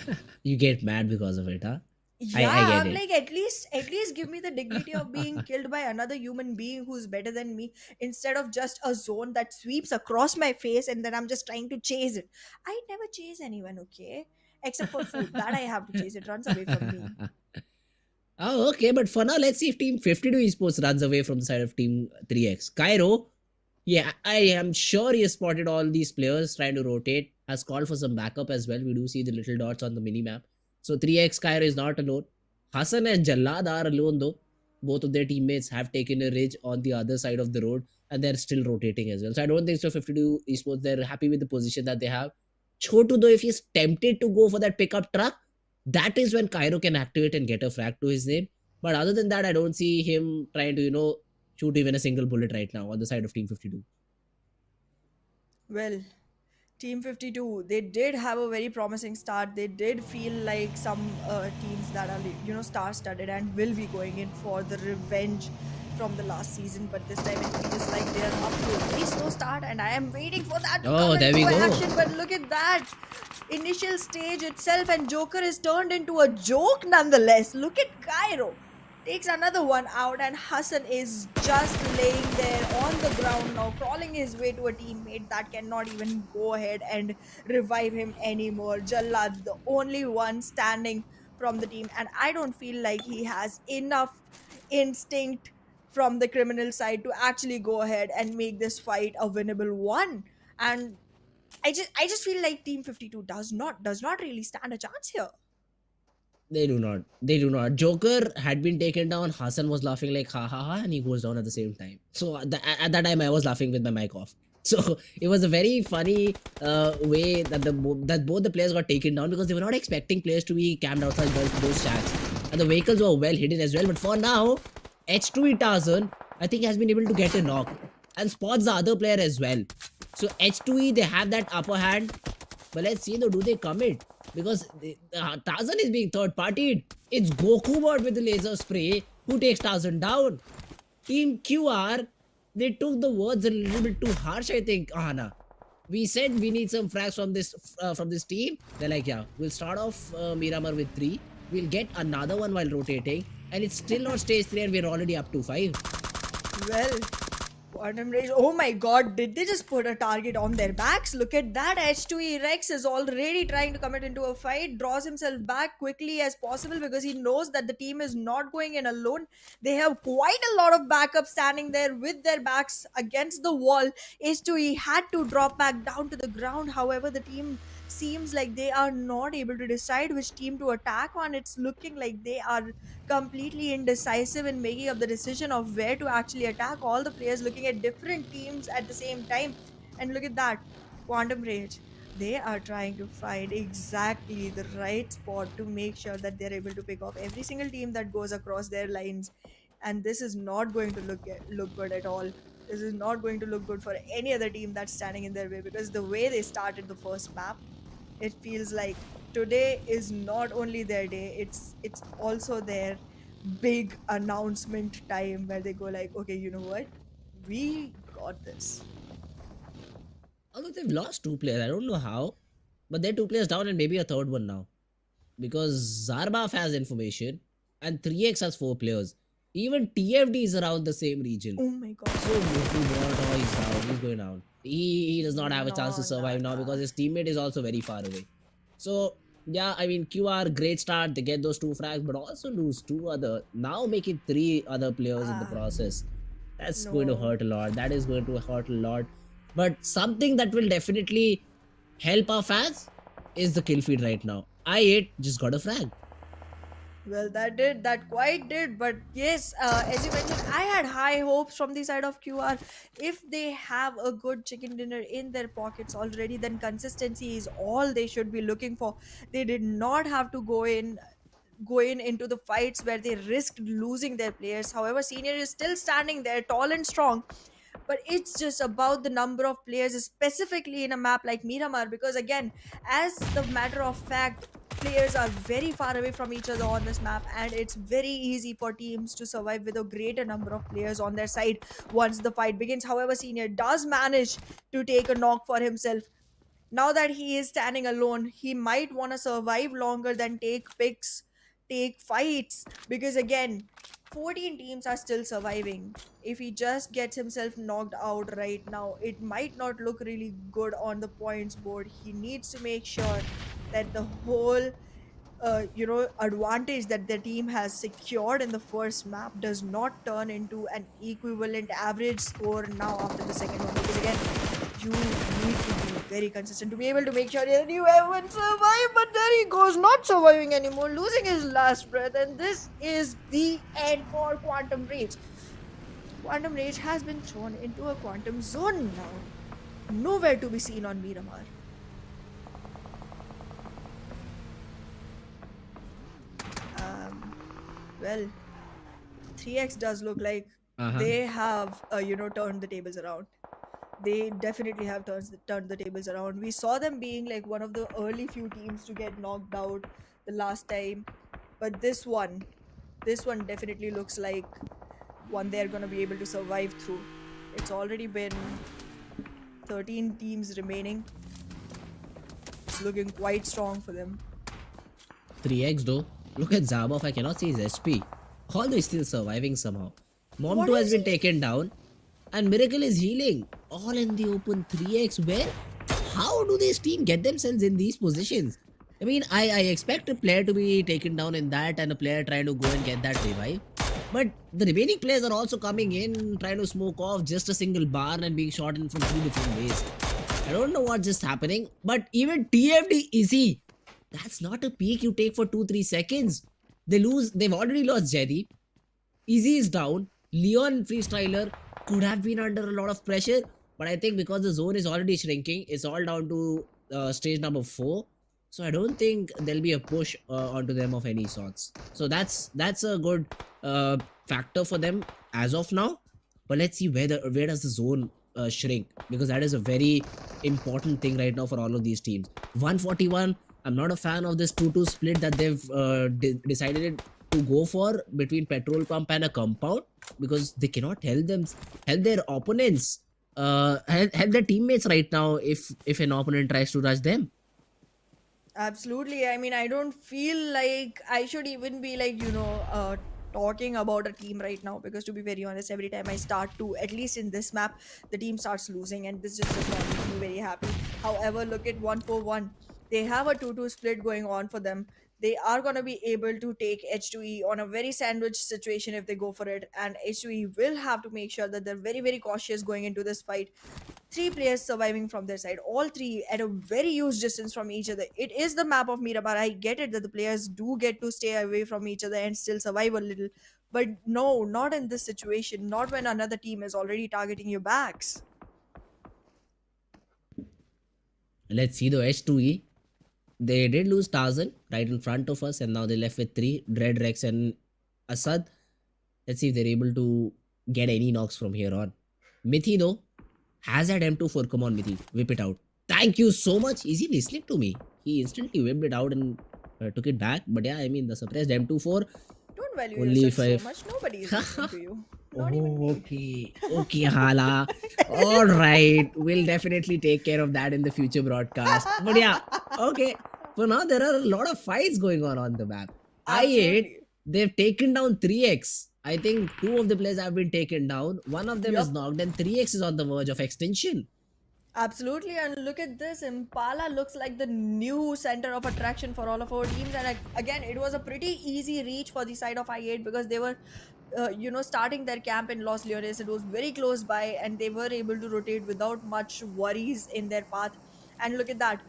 Speaker 1: me.
Speaker 2: You get mad because of it, huh? I
Speaker 1: Yeah,
Speaker 2: get
Speaker 1: I'm
Speaker 2: it.
Speaker 1: like, at least give me the dignity of being killed by another human being who's better than me, instead of just a zone that sweeps across my face and then I'm just trying to chase it. I never chase anyone, okay? Except for food. That I have to chase. It runs away from me.
Speaker 2: Oh, okay, but for now, let's see if Team 52 Esports runs away from the side of Team 3X. Cairo, yeah, I am sure he has spotted all these players trying to rotate. has called for some backup as well. We do see the little dots on the mini map. So 3x Cairo is not alone. Hassan and Jallad are alone though. Both of their teammates have taken a ridge on the other side of the road and they're still rotating as well. So I don't think so. 52 esports, they're happy with the position that they have. Chotu though, if he's tempted to go for that pickup truck, that is when Cairo can activate and get a frag to his name. But other than that, I don't see him trying to, shoot even a single bullet right now on the side of Team 52.
Speaker 1: Well, Team 52, they did have a very promising start. They did feel like some teams that are, star-studded and will be going in for the revenge from the last season. But this time it feels like they are up to a very slow start, and I am waiting for that to come
Speaker 2: Oh, there we
Speaker 1: into
Speaker 2: go.
Speaker 1: action. But look at that initial stage itself, and Joker is turned into a joke nonetheless. Look at Cairo takes another one out, and Hassan is just laying there on the ground now, crawling his way to a teammate that cannot even go ahead and revive him anymore. Jallad, the only one standing from the team, and I don't feel like he has enough instinct from the criminal side to actually go ahead and make this fight a winnable one. And I just feel like Team 52 does not really stand a chance here.
Speaker 2: They do not. They do not. Joker had been taken down. Hassan was laughing like ha ha ha, and he goes down at the same time. So at that time, I was laughing with my mic off. So it was a very funny way that that both the players got taken down because they were not expecting players to be camped outside those shacks, and the vehicles were well hidden as well. But for now, H2E Tarzan, I think, has been able to get a knock and spots the other player as well. So H2E, they have that upper hand. But let's see though, do they commit? Because Tarzan is being third partied. It's Goku bot with the laser spray who takes Tarzan down. Team QR, they took the words a little bit too harsh, I think, Ahana. We said we need some frags from this team. They're like, yeah, we'll start off Miramar with 3. We'll get another one while rotating. And it's still not stage 3 and we're already up to 5.
Speaker 1: Well, Quantum Rage. Oh my god, did they just put a target on their backs? Look at that. H2E Rex is already trying to commit into a fight, draws himself back quickly as possible because he knows that the team is not going in alone. They have quite a lot of backup standing there with their backs against the wall. H2E had to drop back down to the ground. However, the team seems like they are not able to decide which team to attack on. It's looking like they are completely indecisive in making up the decision of where to actually attack. All the players looking at different teams at the same time. And look at that, Quantum Rage. They are trying to find exactly the right spot to make sure that they're able to pick off every single team that goes across their lines. And this is not going to look good at all. This is not going to look good for any other team that's standing in their way, because the way they started the first map, it feels like today is not only their day, it's also their big announcement time where they go like, okay, you know what, we got this.
Speaker 2: Although they've lost 2 players, I don't know how. But they're 2 players down and maybe a third one now. Because Zarbaf has information and 3x has 4 players. Even TFD is around the same region.
Speaker 1: Oh my god.
Speaker 2: So Goku bot, oh, he's down. He's going down. He does not have a chance to
Speaker 1: No,
Speaker 2: survive now
Speaker 1: no.
Speaker 2: because his teammate is also very far away. So yeah, I mean QR, great start. They get those 2 frags, but also lose 2 other. Now make it 3 other players in the
Speaker 1: Ah,
Speaker 2: process. That's going to
Speaker 1: no.
Speaker 2: hurt a lot. That is going to hurt a lot. But something that will definitely help our fans is the kill feed right now. I8 just got a frag.
Speaker 1: Well, that quite did. But yes, as you mentioned, I had high hopes from the side of QR. If they have a good chicken dinner in their pockets already, then consistency is all they should be looking for. They did not have to go in into the fights where they risked losing their players. However, Senior is still standing there tall and strong, but it's just about the number of players, specifically in a map like Miramar, because again, as the matter of fact, players are very far away from each other on this map, and it's very easy for teams to survive with a greater number of players on their side once the fight begins. However, Senior does manage to take a knock for himself. Now that he is standing alone, he might want to survive longer than take picks, take fights, because again, 14 teams are still surviving. If he just gets himself knocked out right now, it might not look really good on the points board. He needs to make sure that the whole advantage that the team has secured in the first map does not turn into an equivalent average score now after the second one, because again, you need to be very consistent to be able to make sure that you haven't survived. But there he goes, not surviving anymore, losing his last breath. And this is the end for Quantum Rage. Quantum Rage has been thrown into a quantum zone now. Nowhere to be seen on Miramar. Well, 3x does look like
Speaker 2: Uh-huh.
Speaker 1: they have, turned the tables around. They definitely have turned the tables around. We saw them being like one of the early few teams to get knocked out the last time, but this one definitely looks like one they're going to be able to survive through. It's already been 13 teams remaining. It's looking quite strong for them.
Speaker 2: 3x though. Look at Zabov, I cannot see his HP. Although he's still surviving somehow. Mom
Speaker 1: What
Speaker 2: 2 has
Speaker 1: is
Speaker 2: been
Speaker 1: he?
Speaker 2: taken down. And Miracle is healing. All in the open 3x. Where? How do this team get themselves in these positions? I mean, I expect a player to be taken down in that and a player trying to go and get that revive. But the remaining players are also coming in, trying to smoke off just a single barn and being shot in from 2 different ways. I don't know what's just happening. But even TFD Easy, that's not a peak you take for 2-3 seconds. They've already lost Jedi. Easy is down. Leon Freestyler could have been under a lot of pressure, but I think because the zone is already shrinking, it's all down to stage number 4. So I don't think there'll be a push onto them of any sorts. So that's a good factor for them as of now. But let's see where does the zone shrink, because that is a very important thing right now for all of these teams. 141. I'm not a fan of this 2-2 split that they've decided to go for between petrol pump and a compound, because they cannot help their opponents, help their teammates right now if an opponent tries to rush them.
Speaker 1: Absolutely. I mean, I don't feel like I should even be like, talking about a team right now, because to be very honest, every time I start to, at least in this map, the team starts losing, and this just does not make me very happy. However, look at 141. They have a 2-2 split going on for them. They are going to be able to take H2E on a very sandwich situation if they go for it, and H2E will have to make sure that they're very, very cautious going into this fight. Three players surviving from their side, all three at a very huge distance from each other. It is the map of Miramar. I get it that the players do get to stay away from each other and still survive a little, but no, not in this situation, not when another team is already targeting your backs.
Speaker 2: Let's see the H2E. They did lose Tarzan right in front of us, and now they're left with 3, Dread, Rex, and Asad. Let's see if they're able to get any knocks from here on. Mithi though has that M24. Come on, Mithi, whip it out. Thank you so much. Is he listening to me? He instantly whipped it out and took it back. But yeah, I mean, the suppressed M24.
Speaker 1: Don't value
Speaker 2: Only
Speaker 1: yourself
Speaker 2: if
Speaker 1: so
Speaker 2: I.
Speaker 1: much. Nobody is listening to you. Not even
Speaker 2: Oh,
Speaker 1: me.
Speaker 2: okay. Okay, Hala. All right. We'll definitely take care of that in the future broadcast. But yeah, okay. For now, there are a lot of fights going on the map. I8,
Speaker 1: Absolutely.
Speaker 2: they've taken down 3x. I think 2 of the players have been taken down. One of them is
Speaker 1: Yup.
Speaker 2: knocked, and 3x is on the verge of extinction.
Speaker 1: Absolutely, and look at this. Impala looks like the new center of attraction for all of our teams. And again, it was a pretty easy reach for the side of I8, because they were, starting their camp in Los Leones. It was very close by, and they were able to rotate without much worries in their path. And look at that.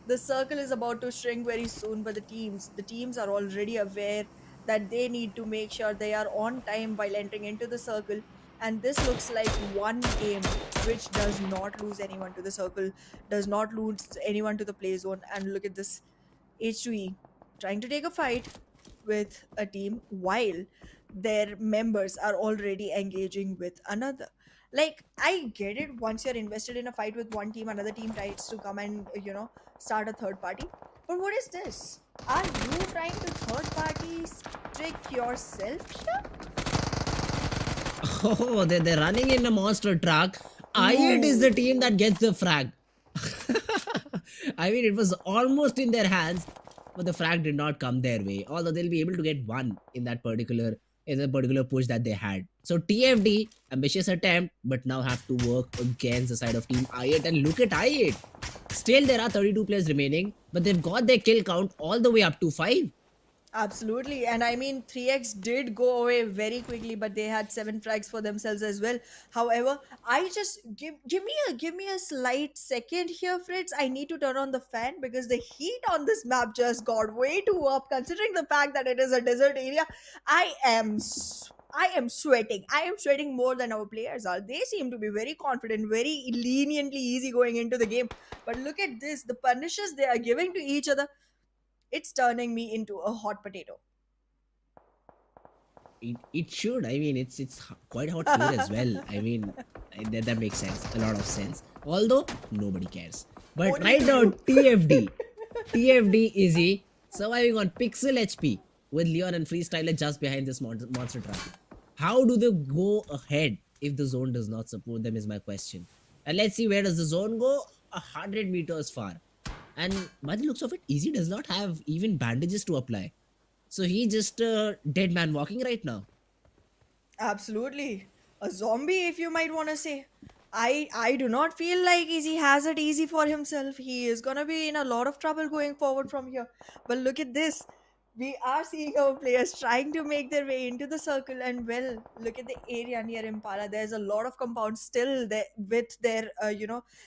Speaker 1: The circle is about to shrink very soon, but the teams are already aware that they need to make sure they are on time while entering into the circle. And this looks like one game which does not lose anyone to the circle, does not lose anyone to the play zone. And look at this, H2E trying to take a fight with a team while their members are already engaging with another. Like, I get it, once you're invested in a fight with one team, another team tries to come and, start a third party. But what is this? Are you trying to third party trick yourself here?
Speaker 2: Oh, they're running in a monster truck. I8 is the team
Speaker 1: Ooh.
Speaker 2: that gets the frag. I mean, it was almost in their hands, but the frag did not come their way. Although they'll be able to get one in the particular push that they had. So TFD, ambitious attempt, but now have to work against the side of team I8. And look at I8. Still, there are 32 players remaining, but they've got their kill count all the way up to 5.
Speaker 1: Absolutely. And I mean, 3x did go away very quickly, but they had 7 frags for themselves as well. However, I just give me a slight second here, Fritz. I need to turn on the fan because the heat on this map just got way too up. Considering the fact that it is a desert area, I am sweating. I am sweating more than our players are. They seem to be very confident, very leniently easy going into the game. But look at this, the punishes they are giving to each other, it's turning me into a hot potato.
Speaker 2: It should. I mean, it's quite hot here as well. I mean, that makes sense, a lot of sense. Although nobody cares. But
Speaker 1: Only
Speaker 2: right
Speaker 1: to
Speaker 2: now,
Speaker 1: you.
Speaker 2: TFD Easy surviving on Pixel HP with Leon and Freestyler just behind this monster truck. How do they go ahead if the zone does not support them? Is my question. And let's see, where does the zone go? 100 meters far. And by the looks of it, Easy does not have even bandages to apply. So he just a dead man walking right now.
Speaker 1: Absolutely. A zombie, if you might want to say. I do not feel like Easy has it easy for himself. He is gonna be in a lot of trouble going forward from here. But look at this. We are seeing our players trying to make their way into the circle, and well, look at the area near Impala. There's a lot of compounds still there with their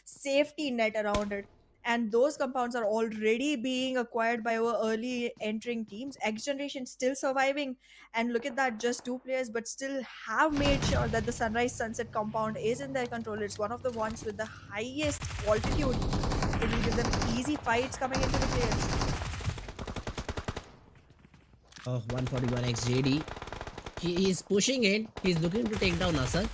Speaker 1: safety net around it. And those compounds are already being acquired by our early entering teams. X Generation still surviving, and look at that, just 2 players, but still have made sure that the Sunrise Sunset compound is in their control. It's one of the ones with the highest altitude. It will give them easy fights coming into the players.
Speaker 2: Oh, 141 XJD. He's pushing in. He's looking to take down Asad.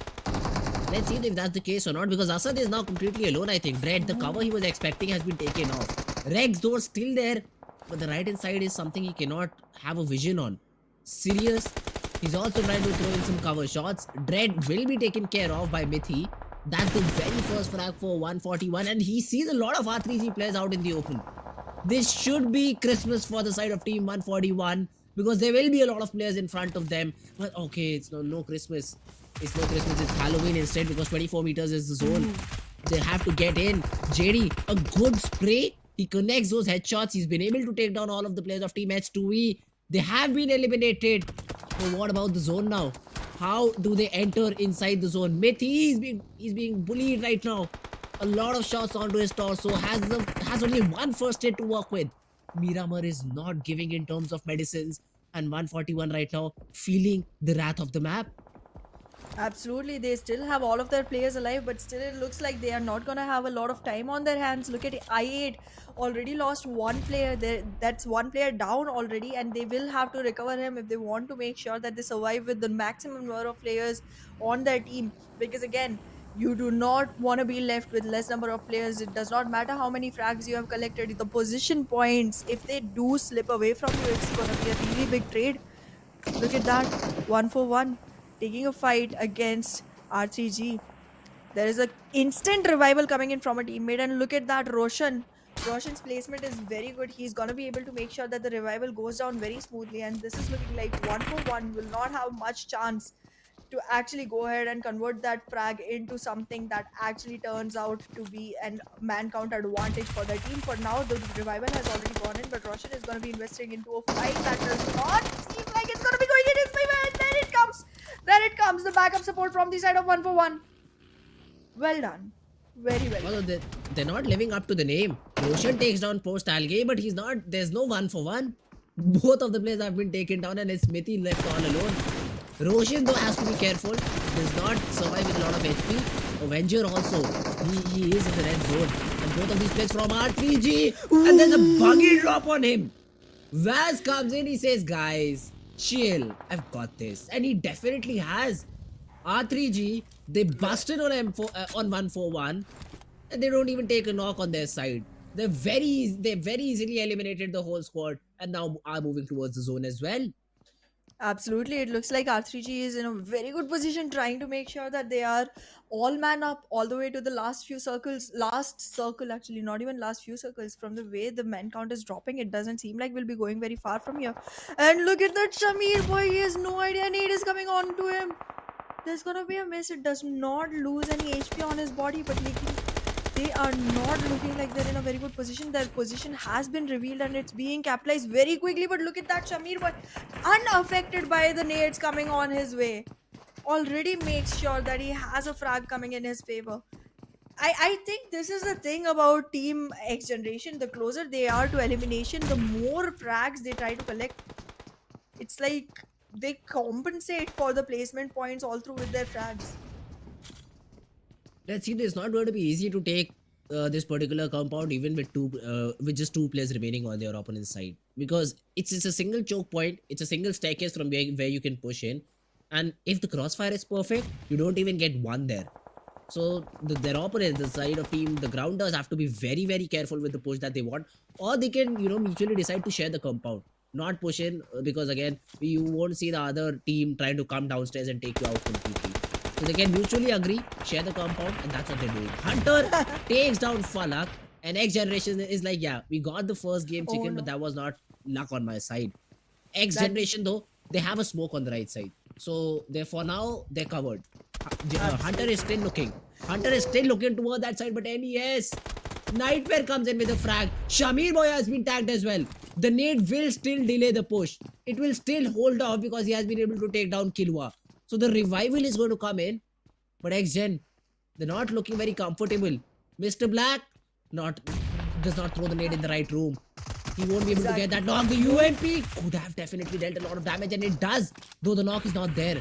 Speaker 2: Let's see if that's the case or not, because Asad is now completely alone, I think. Dread, the cover he was expecting has been taken off. Rex, though, still there, but the right hand side is something he cannot have a vision on. Sirius, he's also trying to throw in some cover shots. Dread will be taken care of by Mithi. That's the very first frag for 141, and he sees a lot of R3G players out in the open. This should be Christmas for the side of Team 141, because there will be a lot of players in front of them. But okay, it's no Christmas. It's no Christmas, it's Halloween instead, because 24 meters is the zone. They have to get in. JD, a good spray. He connects those headshots. He's been able to take down all of the players of Team H2E. They have been eliminated. So what about the zone now? How do they enter inside the zone? Mithi he's being bullied right now. A lot of shots onto his torso. Has only one first aid to work with. Miramar is not giving in terms of medicines. And 141 right now feeling the wrath of the map.
Speaker 1: Absolutely, they still have all of their players alive, but still it looks like they are not gonna have a lot of time on their hands. Look at I8, already lost one player there. That's one player down already, and they will have to recover him if they want to make sure that they survive with the maximum number of players on their team. Because again, you do not want to be left with less number of players. It does not matter how many frags you have collected. The position points, if they do slip away from you, it's gonna be a really big trade. Look at that, 1 for 1, taking a fight against R3G. There is a instant revival coming in from a teammate, and look at that, Roshan. Roshan's placement is very good. He's gonna be able to make sure that the revival goes down very smoothly, and this is looking like 1 for 1 will not have much chance to actually go ahead and convert that frag into something that actually turns out to be an man count advantage for their team. For now, the revival has already gone in, but Roshan is going to be investing into a fight that does not seem like it's going to be going in his favor. And there it comes. There it comes. The backup support from the side of 1 for 1. Well done. Very well
Speaker 2: Although
Speaker 1: done.
Speaker 2: they're not living up to the name. Roshan takes down post Algae, but he's not. There's no 1 for 1. Both of the players have been taken down, and it's Mithi left all alone. Roshan though has to be careful. Does not survive with a lot of HP. Avenger also. He is in the red zone. And both of these players from R3G. And there's a buggy drop on him. Vaz comes in, he says, guys, chill. I've got this. And he definitely has. R3G, they busted on M4 on 1 for 1. And they don't even take a knock on their side. They very easily eliminated the whole squad, and now are moving towards the zone as well.
Speaker 1: Absolutely. It looks like R3G is in a very good position trying to make sure that they are all man up all the way to the last few circles. Last circle, actually, not even last few circles. From the way the man count is dropping, it doesn't seem like we'll be going very far from here. And look at that Shamir boy. He has no idea Nate is coming on to him. There's gonna be a miss. It does not lose any HP on his body, but they are not looking like they're in a very good position. Their position has been revealed and it's being capitalized very quickly. But look at that, Shamir, but unaffected by the nades coming on his way, already makes sure that he has a frag coming in his favor. I think this is the thing about Team X Generation. The closer they are to elimination, the more frags they try to collect. It's like they compensate for the placement points all through with their frags.
Speaker 2: Let's see, it's not going to be easy to take this particular compound even with just two players remaining on their opponent's side, because it's a single choke point, it's a single staircase from where you can push in, and if the crossfire is perfect, you don't even get one there. So their opponents, the side of team, the grounders, have to be very, very careful with the push that they want, or they can, mutually decide to share the compound, not push in, because again, you won't see the other team trying to come downstairs and take you out completely. So they can mutually agree, share the compound, and that's what they're doing. Hunter takes down Falak, and XGeneration is like, yeah, we got the first game chicken,
Speaker 1: Oh, no.
Speaker 2: but that was not luck on my side. XGeneration though, they have a smoke on the right side. So for now, they're covered. Hunter is still looking. Hunter is still looking toward that side, but NES. Nightmare comes in with a frag. Shamir Boy has been tagged as well. The nade will still delay the push. It will still hold off because he has been able to take down Kilwa. So the revival is going to come in. But XGen, they're not looking very comfortable. Mr. Black does not throw the nade in the right room. He won't be able to get that knock. The UMP could have definitely dealt a lot of damage, and it does, though the knock is not there.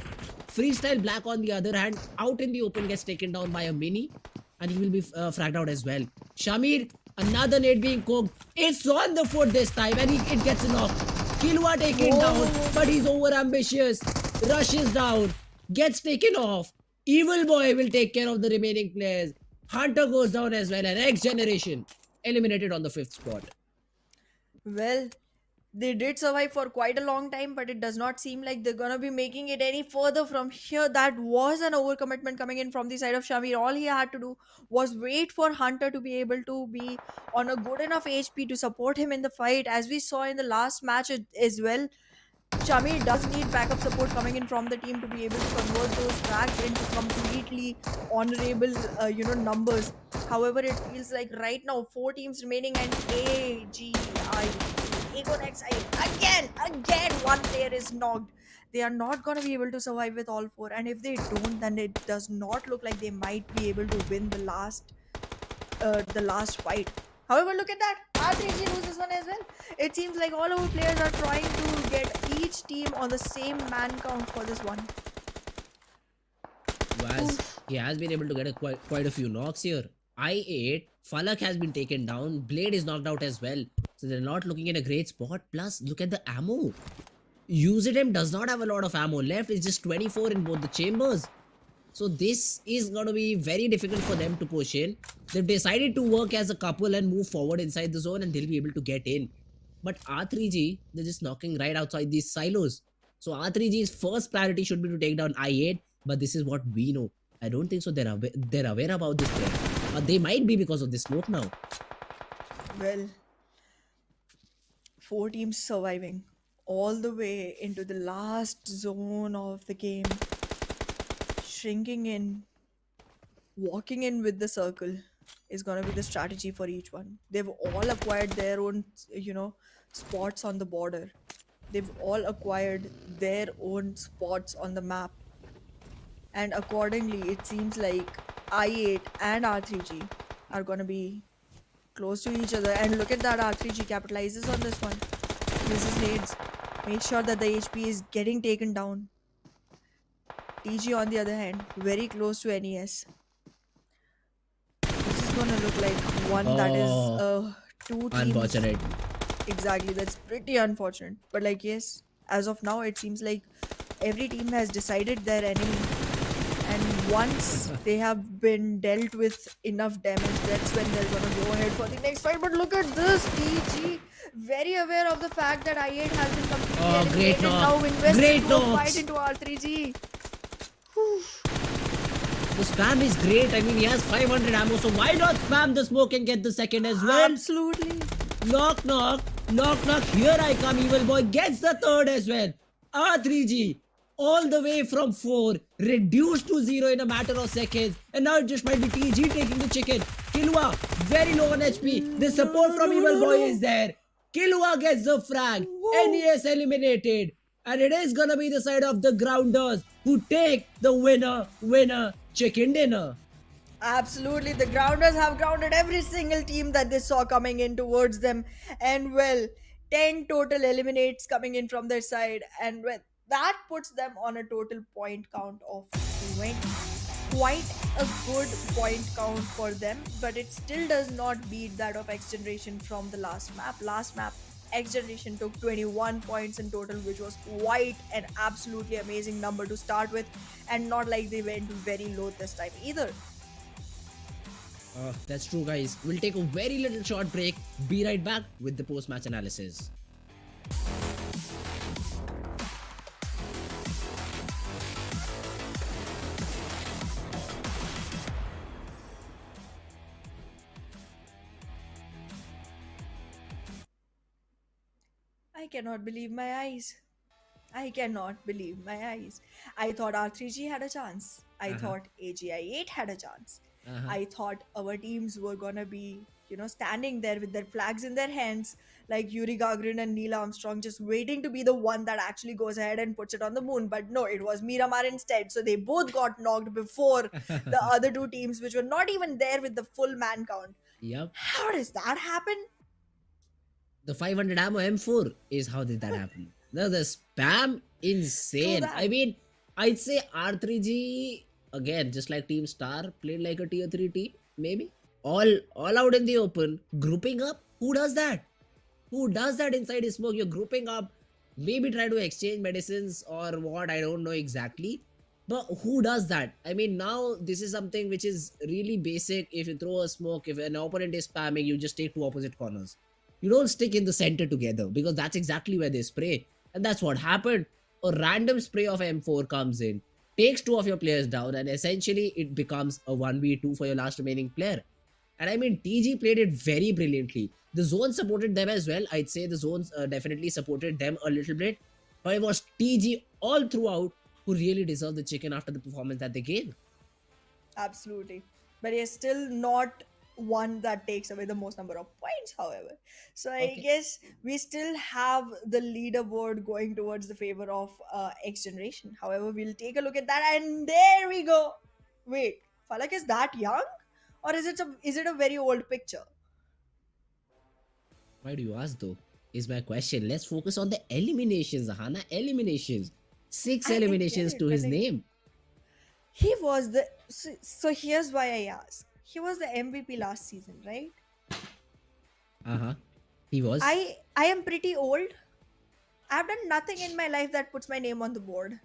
Speaker 2: Freestyle Black, on the other hand, out in the open, gets taken down by a mini, and he will be fragged out as well. Shamir, another nade being cooked. It's on the foot this time, and it gets a knock. Kilwa taken down, but he's over ambitious. Rushes down, gets taken off. Evil Boy will take care of the remaining players. Hunter goes down as well, and XGeneration eliminated on the 5th spot.
Speaker 1: Well, they did survive for quite a long time, but it does not seem like they're gonna be making it any further from here. That was an overcommitment coming in from the side of Shamir. All he had to do was wait for Hunter to be able to be on a good enough HP to support him in the fight. As we saw in the last match as well, Shamir does need backup support coming in from the team to be able to convert those tracks into completely honorable, numbers. However, it feels like right now 4 teams remaining and again, one player is knocked. They are not gonna be able to survive with all 4, and if they don't, then it does not look like they might be able to win the last fight. However, look at that. R3G loses one as well. It seems like all our players are trying to get each team on the same man count for this one.
Speaker 2: As he has been able to get quite a few knocks here. I8, Falak has been taken down. Blade is knocked out as well. So they're not looking in a great spot. Plus, look at the ammo. Usedem does not have a lot of ammo left. It's just 24 in both the chambers. So this is going to be very difficult for them to push in. They've decided to work as a couple and move forward inside the zone, and they'll be able to get in. But R3G, they're just knocking right outside these silos. So R3G's first priority should be to take down I8, but this is what we know. I don't think so they're aware about this threat. Or they might be because of the smoke now.
Speaker 1: Well, 4 teams surviving all the way into the last zone of the game. Shrinking in, walking in with the circle is going to be the strategy for each one. They've all acquired their own, spots on the border. They've all acquired their own spots on the map. And accordingly, it seems like I8 and R3G are going to be close to each other. And look at that, R3G capitalizes on this one. Uses nades. Make sure that the HP is getting taken down. TG on the other hand, very close to NES. This is gonna look like one that is 2 teams.
Speaker 2: Unfortunate.
Speaker 1: Exactly, that's pretty unfortunate. But like, yes, as of now, it seems like every team has decided their enemy. And once they have been dealt with enough damage, that's when they're gonna go ahead for the next fight. But look at this, TG, very aware of the fact that I8 has been completely eliminated.
Speaker 2: Great knock.
Speaker 1: Now invests
Speaker 2: Great
Speaker 1: into a
Speaker 2: knocks.
Speaker 1: fight into R3G.
Speaker 2: The spam is great. I mean, he has 500 ammo, so why not spam the smoke and get the second as well?
Speaker 1: Absolutely.
Speaker 2: Knock, knock. Knock, knock. Here I come, Evil Boy. Gets the third as well. R3G, all the way from 4, reduced to 0 in a matter of seconds. And now it just might be TG taking the chicken. Killua, very low on HP. The support
Speaker 1: No,
Speaker 2: from
Speaker 1: no,
Speaker 2: Evil
Speaker 1: no,
Speaker 2: Boy
Speaker 1: no.
Speaker 2: is there. Killua gets the frag.
Speaker 1: Whoa.
Speaker 2: NES eliminated. And it is gonna be the side of the grounders who take the winner chicken dinner.
Speaker 1: Absolutely, the grounders have grounded every single team that they saw coming in towards them, and well, 10 total eliminates coming in from their side, and well, that puts them on a total point count of 20. Quite a good point count for them, but it still does not beat that of X Generation from the last map. Last map, X Generation took 21 points in total, which was quite an absolutely amazing number to start with, and not like they went very low this time either.
Speaker 2: That's true, guys. We'll take a very little short break. Be right back with the post-match analysis.
Speaker 1: I cannot believe my eyes. I cannot believe my eyes. I thought R3G had a chance. I
Speaker 2: Uh-huh.
Speaker 1: thought AGI8 had a chance.
Speaker 2: Uh-huh.
Speaker 1: I thought our teams were gonna be, standing there with their flags in their hands, like Yuri Gagarin and Neil Armstrong, just waiting to be the one that actually goes ahead and puts it on the moon. But no, it was Miramar instead. So they both got knocked before the other two teams, which were not even there with the full man count.
Speaker 2: Yep.
Speaker 1: How does that happen?
Speaker 2: The 500 ammo M4 is how did that happen. The spam
Speaker 1: True
Speaker 2: insane. I
Speaker 1: that.
Speaker 2: mean, I'd say R3G again, just like Team Star, played like a tier 3 team, maybe. All out in the open, grouping up. Who does that? Who does that inside his smoke? You're grouping up, maybe try to exchange medicines or what, I don't know exactly. But who does that? I mean, now this is something which is really basic. If you throw a smoke, if an opponent is spamming, you just take two opposite corners. You don't stick in the center together because that's exactly where they spray. And that's what happened. A random spray of M4 comes in, takes two of your players down, and essentially it becomes a 1v2 for your last remaining player. And I mean, TG played it very brilliantly. The zone supported them as well. I'd say the zones definitely supported them a little bit. But it was TG all throughout who really deserved the chicken after the performance that they gave.
Speaker 1: Absolutely. But he's still not one that takes away the most number of points, however. So I
Speaker 2: Okay.
Speaker 1: guess we still have the leaderboard going towards the favor of X Generation. However, we'll take a look at that, and there we go. Wait, Falak is that young? Or is it a very old picture?
Speaker 2: Why do you ask though? Is my question. Let's focus on the eliminations, Hana. Eliminations. Six
Speaker 1: I get
Speaker 2: eliminations to
Speaker 1: it, but
Speaker 2: his
Speaker 1: like
Speaker 2: name.
Speaker 1: he was the so here's why I ask. He was the MVP last season, right?
Speaker 2: Uh-huh. He was.
Speaker 1: I am pretty old. I've done nothing in my life that puts my name on the board.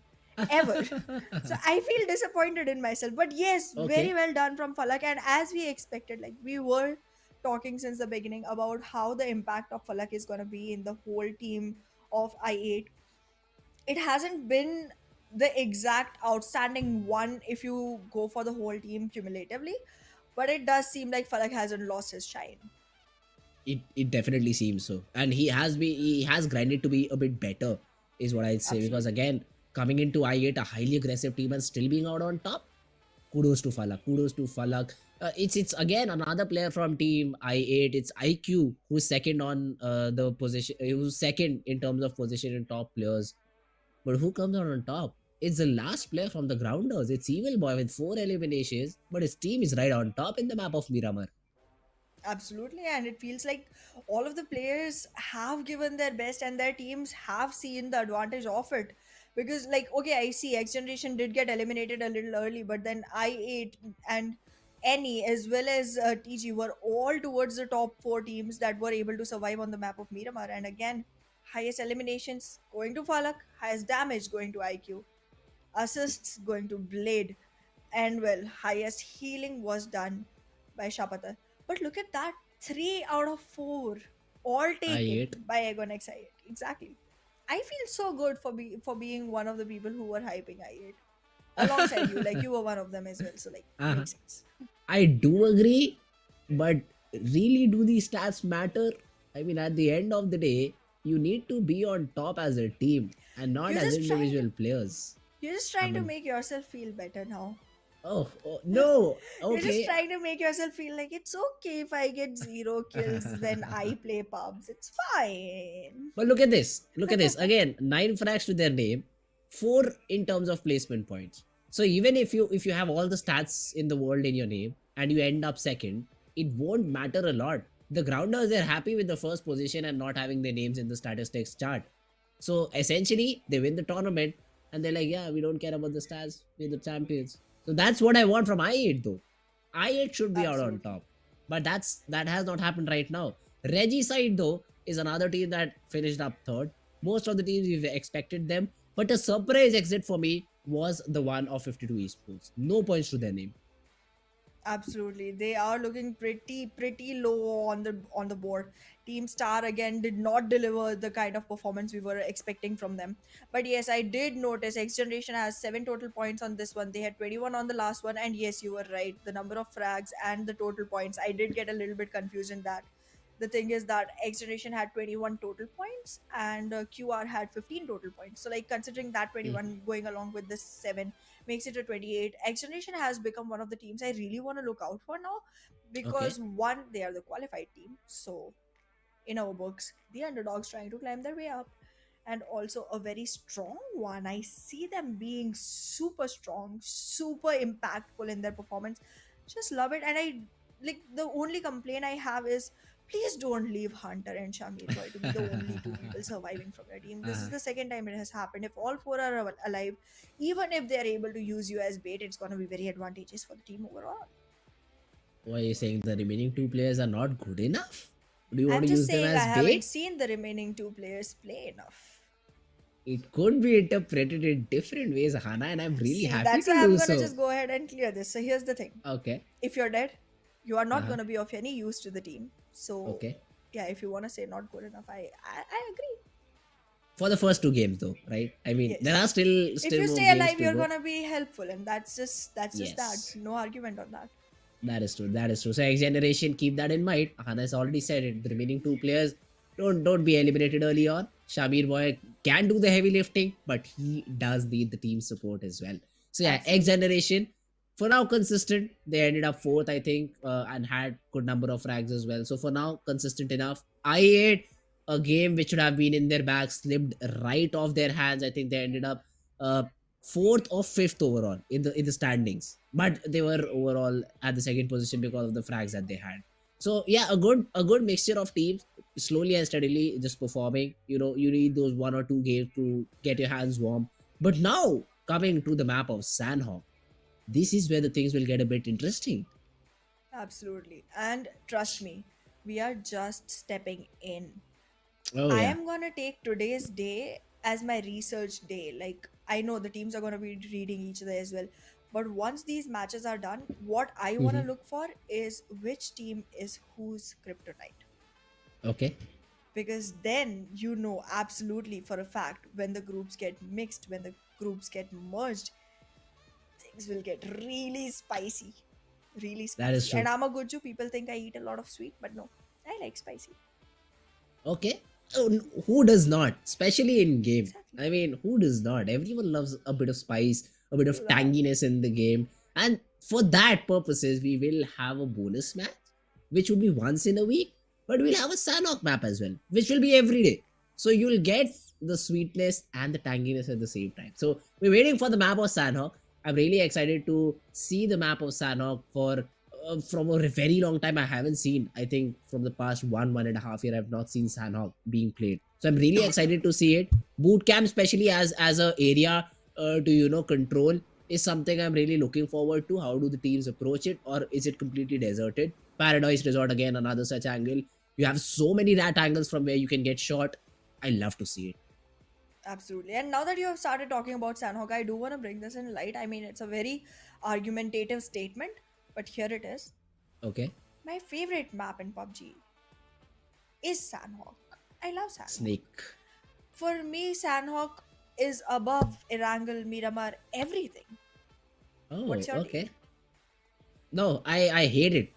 Speaker 1: Ever. So I feel disappointed in myself. But yes, very
Speaker 2: Okay.
Speaker 1: well done from Falak. And as we expected, like we were talking since the beginning about how the impact of Falak is going to be in the whole team of I8. It hasn't been the exact outstanding one if you go for the whole team cumulatively, but it does seem like Falak hasn't lost his shine.
Speaker 2: It definitely seems so. And he has grinded to be a bit better, is what I'd say. Because
Speaker 1: Absolutely.
Speaker 2: again, coming into I8, a highly aggressive team and still being out on top, kudos to Falak. Kudos to Falak. It's again another player from team I8. It's IQ who's second on the position. Who's second in terms of position in top players. But who comes out on top? It's the last player from the grounders. It's Evil Boy with 4 eliminations, but his team is right on top in the map of Miramar.
Speaker 1: Absolutely, and it feels like all of the players have given their best and their teams have seen the advantage of it. Because, like, okay, I see X Generation did get eliminated a little early, but then I8 and NE as well as TG were all towards the top four teams that were able to survive on the map of Miramar. And again, highest eliminations going to Falak, highest damage going to IQ, assists going to Blade, and well, highest healing was done by Shapata. But look at that, 3 out of 4, all taken
Speaker 2: I8.
Speaker 1: by Agon X8. Exactly. I feel so good for being one of the people who were hyping I8 alongside you. Like you were one of them as well. So like
Speaker 2: Uh-huh.
Speaker 1: makes sense.
Speaker 2: I do agree, but really, do these stats matter? I mean, at the end of the day, you need to be on top as a team and not
Speaker 1: You're
Speaker 2: as
Speaker 1: just trying to
Speaker 2: individual players.
Speaker 1: you're just
Speaker 2: I
Speaker 1: trying to
Speaker 2: mean,
Speaker 1: make yourself feel better now.
Speaker 2: Oh, no.
Speaker 1: You're just
Speaker 2: Okay.
Speaker 1: trying to make yourself feel like it's okay if I get 0 kills when I play pubs. It's fine.
Speaker 2: But look at this. Look at this. Again, 9 frags to their name, 4 in terms of placement points. So even if you have all the stats in the world in your name and you end up second, it won't matter a lot. The grounders, they're happy with the first position and not having their names in the statistics chart. So essentially, they win the tournament and they're like, yeah, we don't care about the stats. We're the champions. So that's what I want from I8 though. I8 should be out on
Speaker 1: Absolutely.
Speaker 2: top. But that has not happened right now. Regicide though is another team that finished up third. Most of the teams we've expected them, but a surprise exit for me was the one of 52 Esports. No points to their name.
Speaker 1: Absolutely. They are looking pretty low on the board. Team Star again did not deliver the kind of performance we were expecting from them. But yes, I did notice X Generation has 7 total points on this one. They had 21 on the last one, and yes, you were right. The number of frags and the total points. I did get a little bit confused in that. The thing is that X Generation had 21 total points and QR had 15 total points. So like considering that
Speaker 2: Mhm.
Speaker 1: 21 going along with this 7 makes it a 28. X Generation has become one of the teams I really want to look out for now
Speaker 2: Okay.
Speaker 1: because one, they are the qualified team. So in our books, the underdogs trying to climb their way up. And also a very strong one. I see them being super strong, super impactful in their performance. Just love it. And I like the only complaint I have is please don't leave Hunter and Shamir Boy to be the only two people surviving from your team. This is
Speaker 2: Uh,
Speaker 1: the second time it has happened. If all four are alive, even if they're able to use you as bait, it's going to be very advantageous for the team overall.
Speaker 2: why are you saying the remaining two players are not good enough? Do you want
Speaker 1: I'm
Speaker 2: to
Speaker 1: just
Speaker 2: use them
Speaker 1: saying I
Speaker 2: as
Speaker 1: haven't
Speaker 2: bait?
Speaker 1: seen the remaining two players play enough.
Speaker 2: It could be interpreted in different ways, Hana, and I'm really
Speaker 1: See,
Speaker 2: happy
Speaker 1: that's
Speaker 2: to
Speaker 1: why I'm
Speaker 2: do
Speaker 1: gonna
Speaker 2: so.
Speaker 1: just go ahead and clear this. So here's the thing.
Speaker 2: Okay.
Speaker 1: If you're dead, you are not
Speaker 2: Uh-huh.
Speaker 1: gonna be of any use to the team. So
Speaker 2: Okay.
Speaker 1: yeah, if you wanna say not good enough, I agree.
Speaker 2: For the first two games though, right? I mean, there are
Speaker 1: Yes.
Speaker 2: still
Speaker 1: If
Speaker 2: still
Speaker 1: you
Speaker 2: more
Speaker 1: stay
Speaker 2: games
Speaker 1: alive,
Speaker 2: to
Speaker 1: you're
Speaker 2: go.
Speaker 1: gonna be helpful, and that's just that.
Speaker 2: Yes.
Speaker 1: No argument on that.
Speaker 2: That is true. That is true. So X generation, keep that in mind. Hana has already said it. The remaining two players don't be eliminated early on. Shamir Boy can do the heavy lifting, but he does need the team support as well. So yeah, X
Speaker 1: Absolutely.
Speaker 2: generation for now consistent. They ended up fourth, I think, and had good number of frags as well. So for now, consistent enough. I8, a game which should have been in their bag, slipped right off their hands. I think they ended up uh, fourth or fifth overall in the standings, but they were overall at the second position because of the frags that they had. So yeah, a good mixture of teams, slowly and steadily just performing. You need those 1 or 2 games to get your hands warm. But now coming to the map of Sanhok, this is where the things will get a bit interesting.
Speaker 1: Absolutely. And trust me, we are just stepping in.
Speaker 2: Oh
Speaker 1: I
Speaker 2: yeah.
Speaker 1: am gonna take today's day as my research day. Like I know the teams are gonna be reading each other as well. But once these matches are done, what I wanna
Speaker 2: Hmm.
Speaker 1: look for is which team is whose kryptonite.
Speaker 2: Okay.
Speaker 1: Because then you know absolutely for a fact when the groups get mixed, when the groups get merged, things will get really spicy. Really
Speaker 2: That is
Speaker 1: spicy.
Speaker 2: true.
Speaker 1: And I'm a good Jew. People think I eat a lot of sweet, but no, I like spicy.
Speaker 2: Okay. Oh, who does not? Especially in game.
Speaker 1: Exactly.
Speaker 2: I mean, who does not? Everyone loves a bit of spice, a bit of
Speaker 1: True that.
Speaker 2: tanginess in the game. And for that purposes, we will have a bonus match, which would be once in a week. But we'll have a Sanhok map as well, which will be every day. So you'll get the sweetness and the tanginess at the same time. So we're waiting for the map of Sanhok. I'm really excited to see the map of Sanhok for from a very long time. I haven't seen. I think from the past 1.5 year, I've not seen Sanhok being played. So I'm really excited to see it. Boot camp, especially as a area to control, is something I'm really looking forward to. How do the teams approach it, or is it completely deserted? Paradise Resort again, another such angle. You have so many rat angles from where you can get shot. I love to see it.
Speaker 1: Absolutely. And now that you have started talking about Sanhok, I do want to bring this in light. I mean, it's a very argumentative statement, but here it is.
Speaker 2: Okay,
Speaker 1: My favorite map in PUBG is Sanhok. I love Sanhok.
Speaker 2: Snake.
Speaker 1: For me, Sanhok is above Erangel, Miramar, everything.
Speaker 2: Oh,
Speaker 1: What's your take?
Speaker 2: okay. No, I hate it.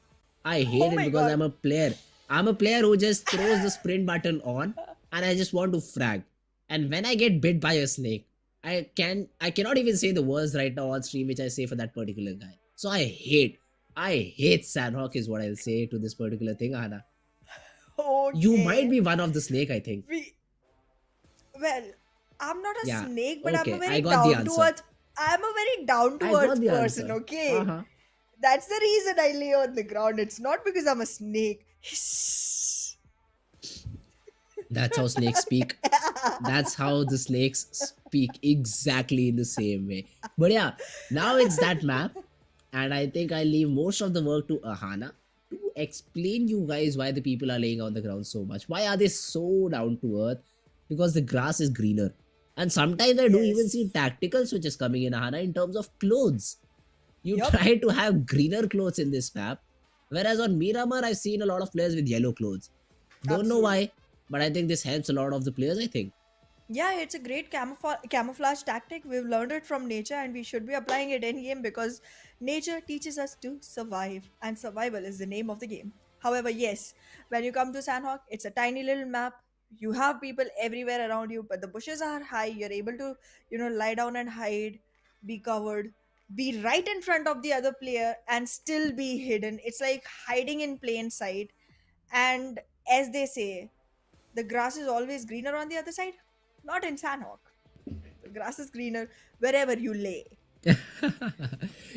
Speaker 2: I
Speaker 1: Oh
Speaker 2: hate it
Speaker 1: my
Speaker 2: because
Speaker 1: god.
Speaker 2: I'm a player. I'm a player who just throws the sprint button on and I just want to frag. And when I get bit by a snake, I cannot even say the words right now on stream which I say for that particular guy. So I hate Sanhok is what I'll say to this particular thing, Ahana. You might
Speaker 1: Okay.
Speaker 2: be one of the snake, I think.
Speaker 1: We well, I'm not a
Speaker 2: Yeah.
Speaker 1: snake, but I'm a
Speaker 2: Okay, I
Speaker 1: very
Speaker 2: got the
Speaker 1: down to
Speaker 2: answer.
Speaker 1: earth. I'm a very down
Speaker 2: I
Speaker 1: to
Speaker 2: got
Speaker 1: earth
Speaker 2: the
Speaker 1: person.
Speaker 2: answer.
Speaker 1: Okay,
Speaker 2: Uh-huh.
Speaker 1: that's the reason I lay on the ground. It's not because I'm a snake. Hiss.
Speaker 2: That's how snakes speak. That's how the snakes speak exactly in the same way. But yeah, now it's that map, and I think I leave most of the work to Ahana to explain you guys why the people are laying on the ground so much. Why are they so down to earth? Because the grass is greener. And sometimes I do even see
Speaker 1: Yes.
Speaker 2: tactical switches coming in, Ahana, in terms of clothes. You
Speaker 1: Yup.
Speaker 2: try to have greener clothes in this map, whereas on Miramar I've seen a lot of players with yellow clothes. Don't know
Speaker 1: Absolutely.
Speaker 2: why, but I think this helps a lot of the players, I think.
Speaker 1: Yeah, it's a great camouflage tactic. We've learned it from nature and we should be applying it in game because nature teaches us to survive, and survival is the name of the game. However, yes, when you come to Sanhok, it's a tiny little map. You have people everywhere around you, but the bushes are high. You're able to, lie down and hide, be covered, be right in front of the other player, and still be hidden. It's like hiding in plain sight. And as they say, the grass is always greener on the other side. Not in Sanhok. The grass is greener wherever you lay.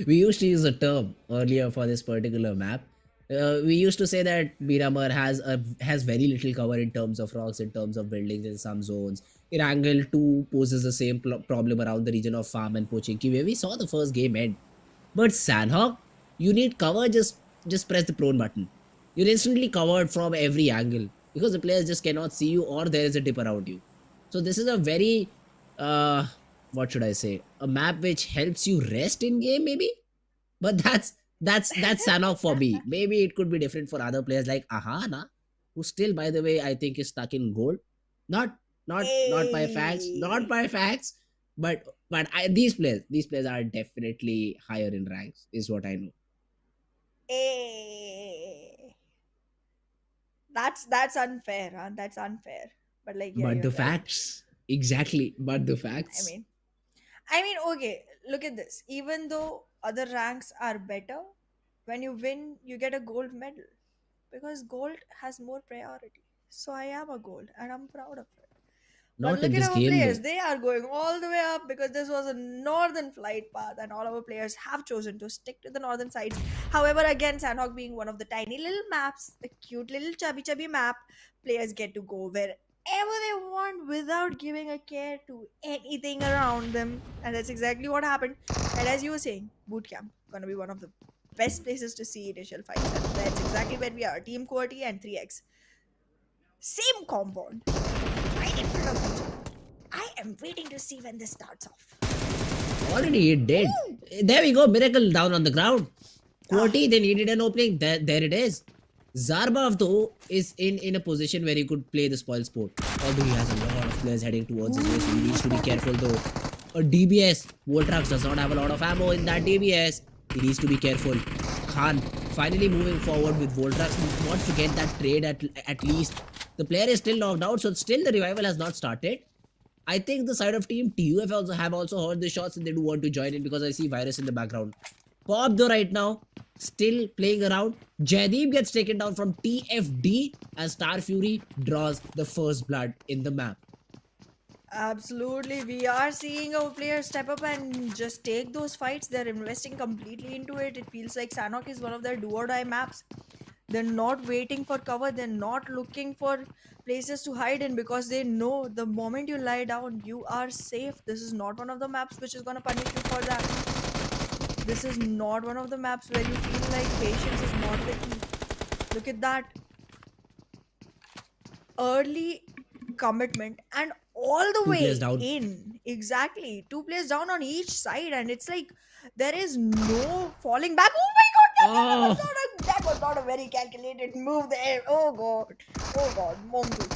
Speaker 2: We used to use a term earlier for this particular map. We used to say that Miramar has very little cover in terms of rocks, in terms of buildings in some zones. Erangel too poses the same problem around the region of farm and Pochinki, where we saw the first game end. But Sanhok, you need cover, just press the prone button. You're instantly covered from every angle because the players just cannot see you or there is a dip around you. So this is a very uh what should I say? A map which helps you rest in game, maybe? But that's Sanhok for me. Maybe it could be different for other players like Ahana, who still, by the way, I think is stuck in gold. Not not by facts, not
Speaker 1: Hey,
Speaker 2: by facts, but these players are definitely higher in ranks, is what I know.
Speaker 1: hey. That's unfair, huh? That's unfair. But like, yeah,
Speaker 2: But
Speaker 1: you're
Speaker 2: the
Speaker 1: right.
Speaker 2: facts, exactly. But the
Speaker 1: I
Speaker 2: facts,
Speaker 1: mean, okay. Look at this. Even though other ranks are better, when you win, you get a gold medal because gold has more priority. So I am a gold, and I'm proud of it. But
Speaker 2: not
Speaker 1: look
Speaker 2: in
Speaker 1: at
Speaker 2: this
Speaker 1: our
Speaker 2: game
Speaker 1: players.
Speaker 2: though.
Speaker 1: They are going all the way up because this was a northern flight path, and all our players have chosen to stick to the northern sides. However, again, Sanhok being one of the tiny little maps, the cute little chubby map, players get to go wherever they want without giving a care to anything around them. And that's exactly what happened. And as you were saying, bootcamp gonna be one of the best places to see initial fights. And that's exactly where we are. Team QWERTY and 3x. Same compound, right in front of each other. I am waiting to see when this starts off.
Speaker 2: Already it did.
Speaker 1: Ooh!
Speaker 2: There we go. Miracle down on the ground.
Speaker 1: Ah,
Speaker 2: QWERTY, they needed an opening. There it is. Zarbav though is in a position where he could play the spoil sport. Although he has a lot of players heading towards his way, so he
Speaker 1: ooh,
Speaker 2: needs to be
Speaker 1: spotted.
Speaker 2: careful though. A DBS. Voltrax does not have a lot of ammo in that DBS. He needs to be careful. Khan finally moving forward with Voltrax. He wants to get that trade at least. The player is still knocked out, so still the revival has not started. I think the side of team TUF also have also heard the shots and they do want to join in because I see Virus in the background. Pop though right now, still playing around. Jaideep gets taken down from TFD as Star Fury draws the first blood in the map.
Speaker 1: Absolutely. We are seeing our players step up and just take those fights. They're investing completely into it. It feels like Sanhok is one of their do or die maps. They're not waiting for cover. They're not looking for places to hide in because they know the moment you lie down, you are safe. This is not one of the maps which is going to punish you for that. This is not one of the maps where you feel like patience is not the key. Look at that early commitment and all the
Speaker 2: Two players
Speaker 1: way
Speaker 2: down.
Speaker 1: in. Exactly. Two players down on each side, and it's like there is no falling back. Oh my god,
Speaker 2: Oh,
Speaker 1: that was not a very calculated move there. Oh god. Oh god. Mongo.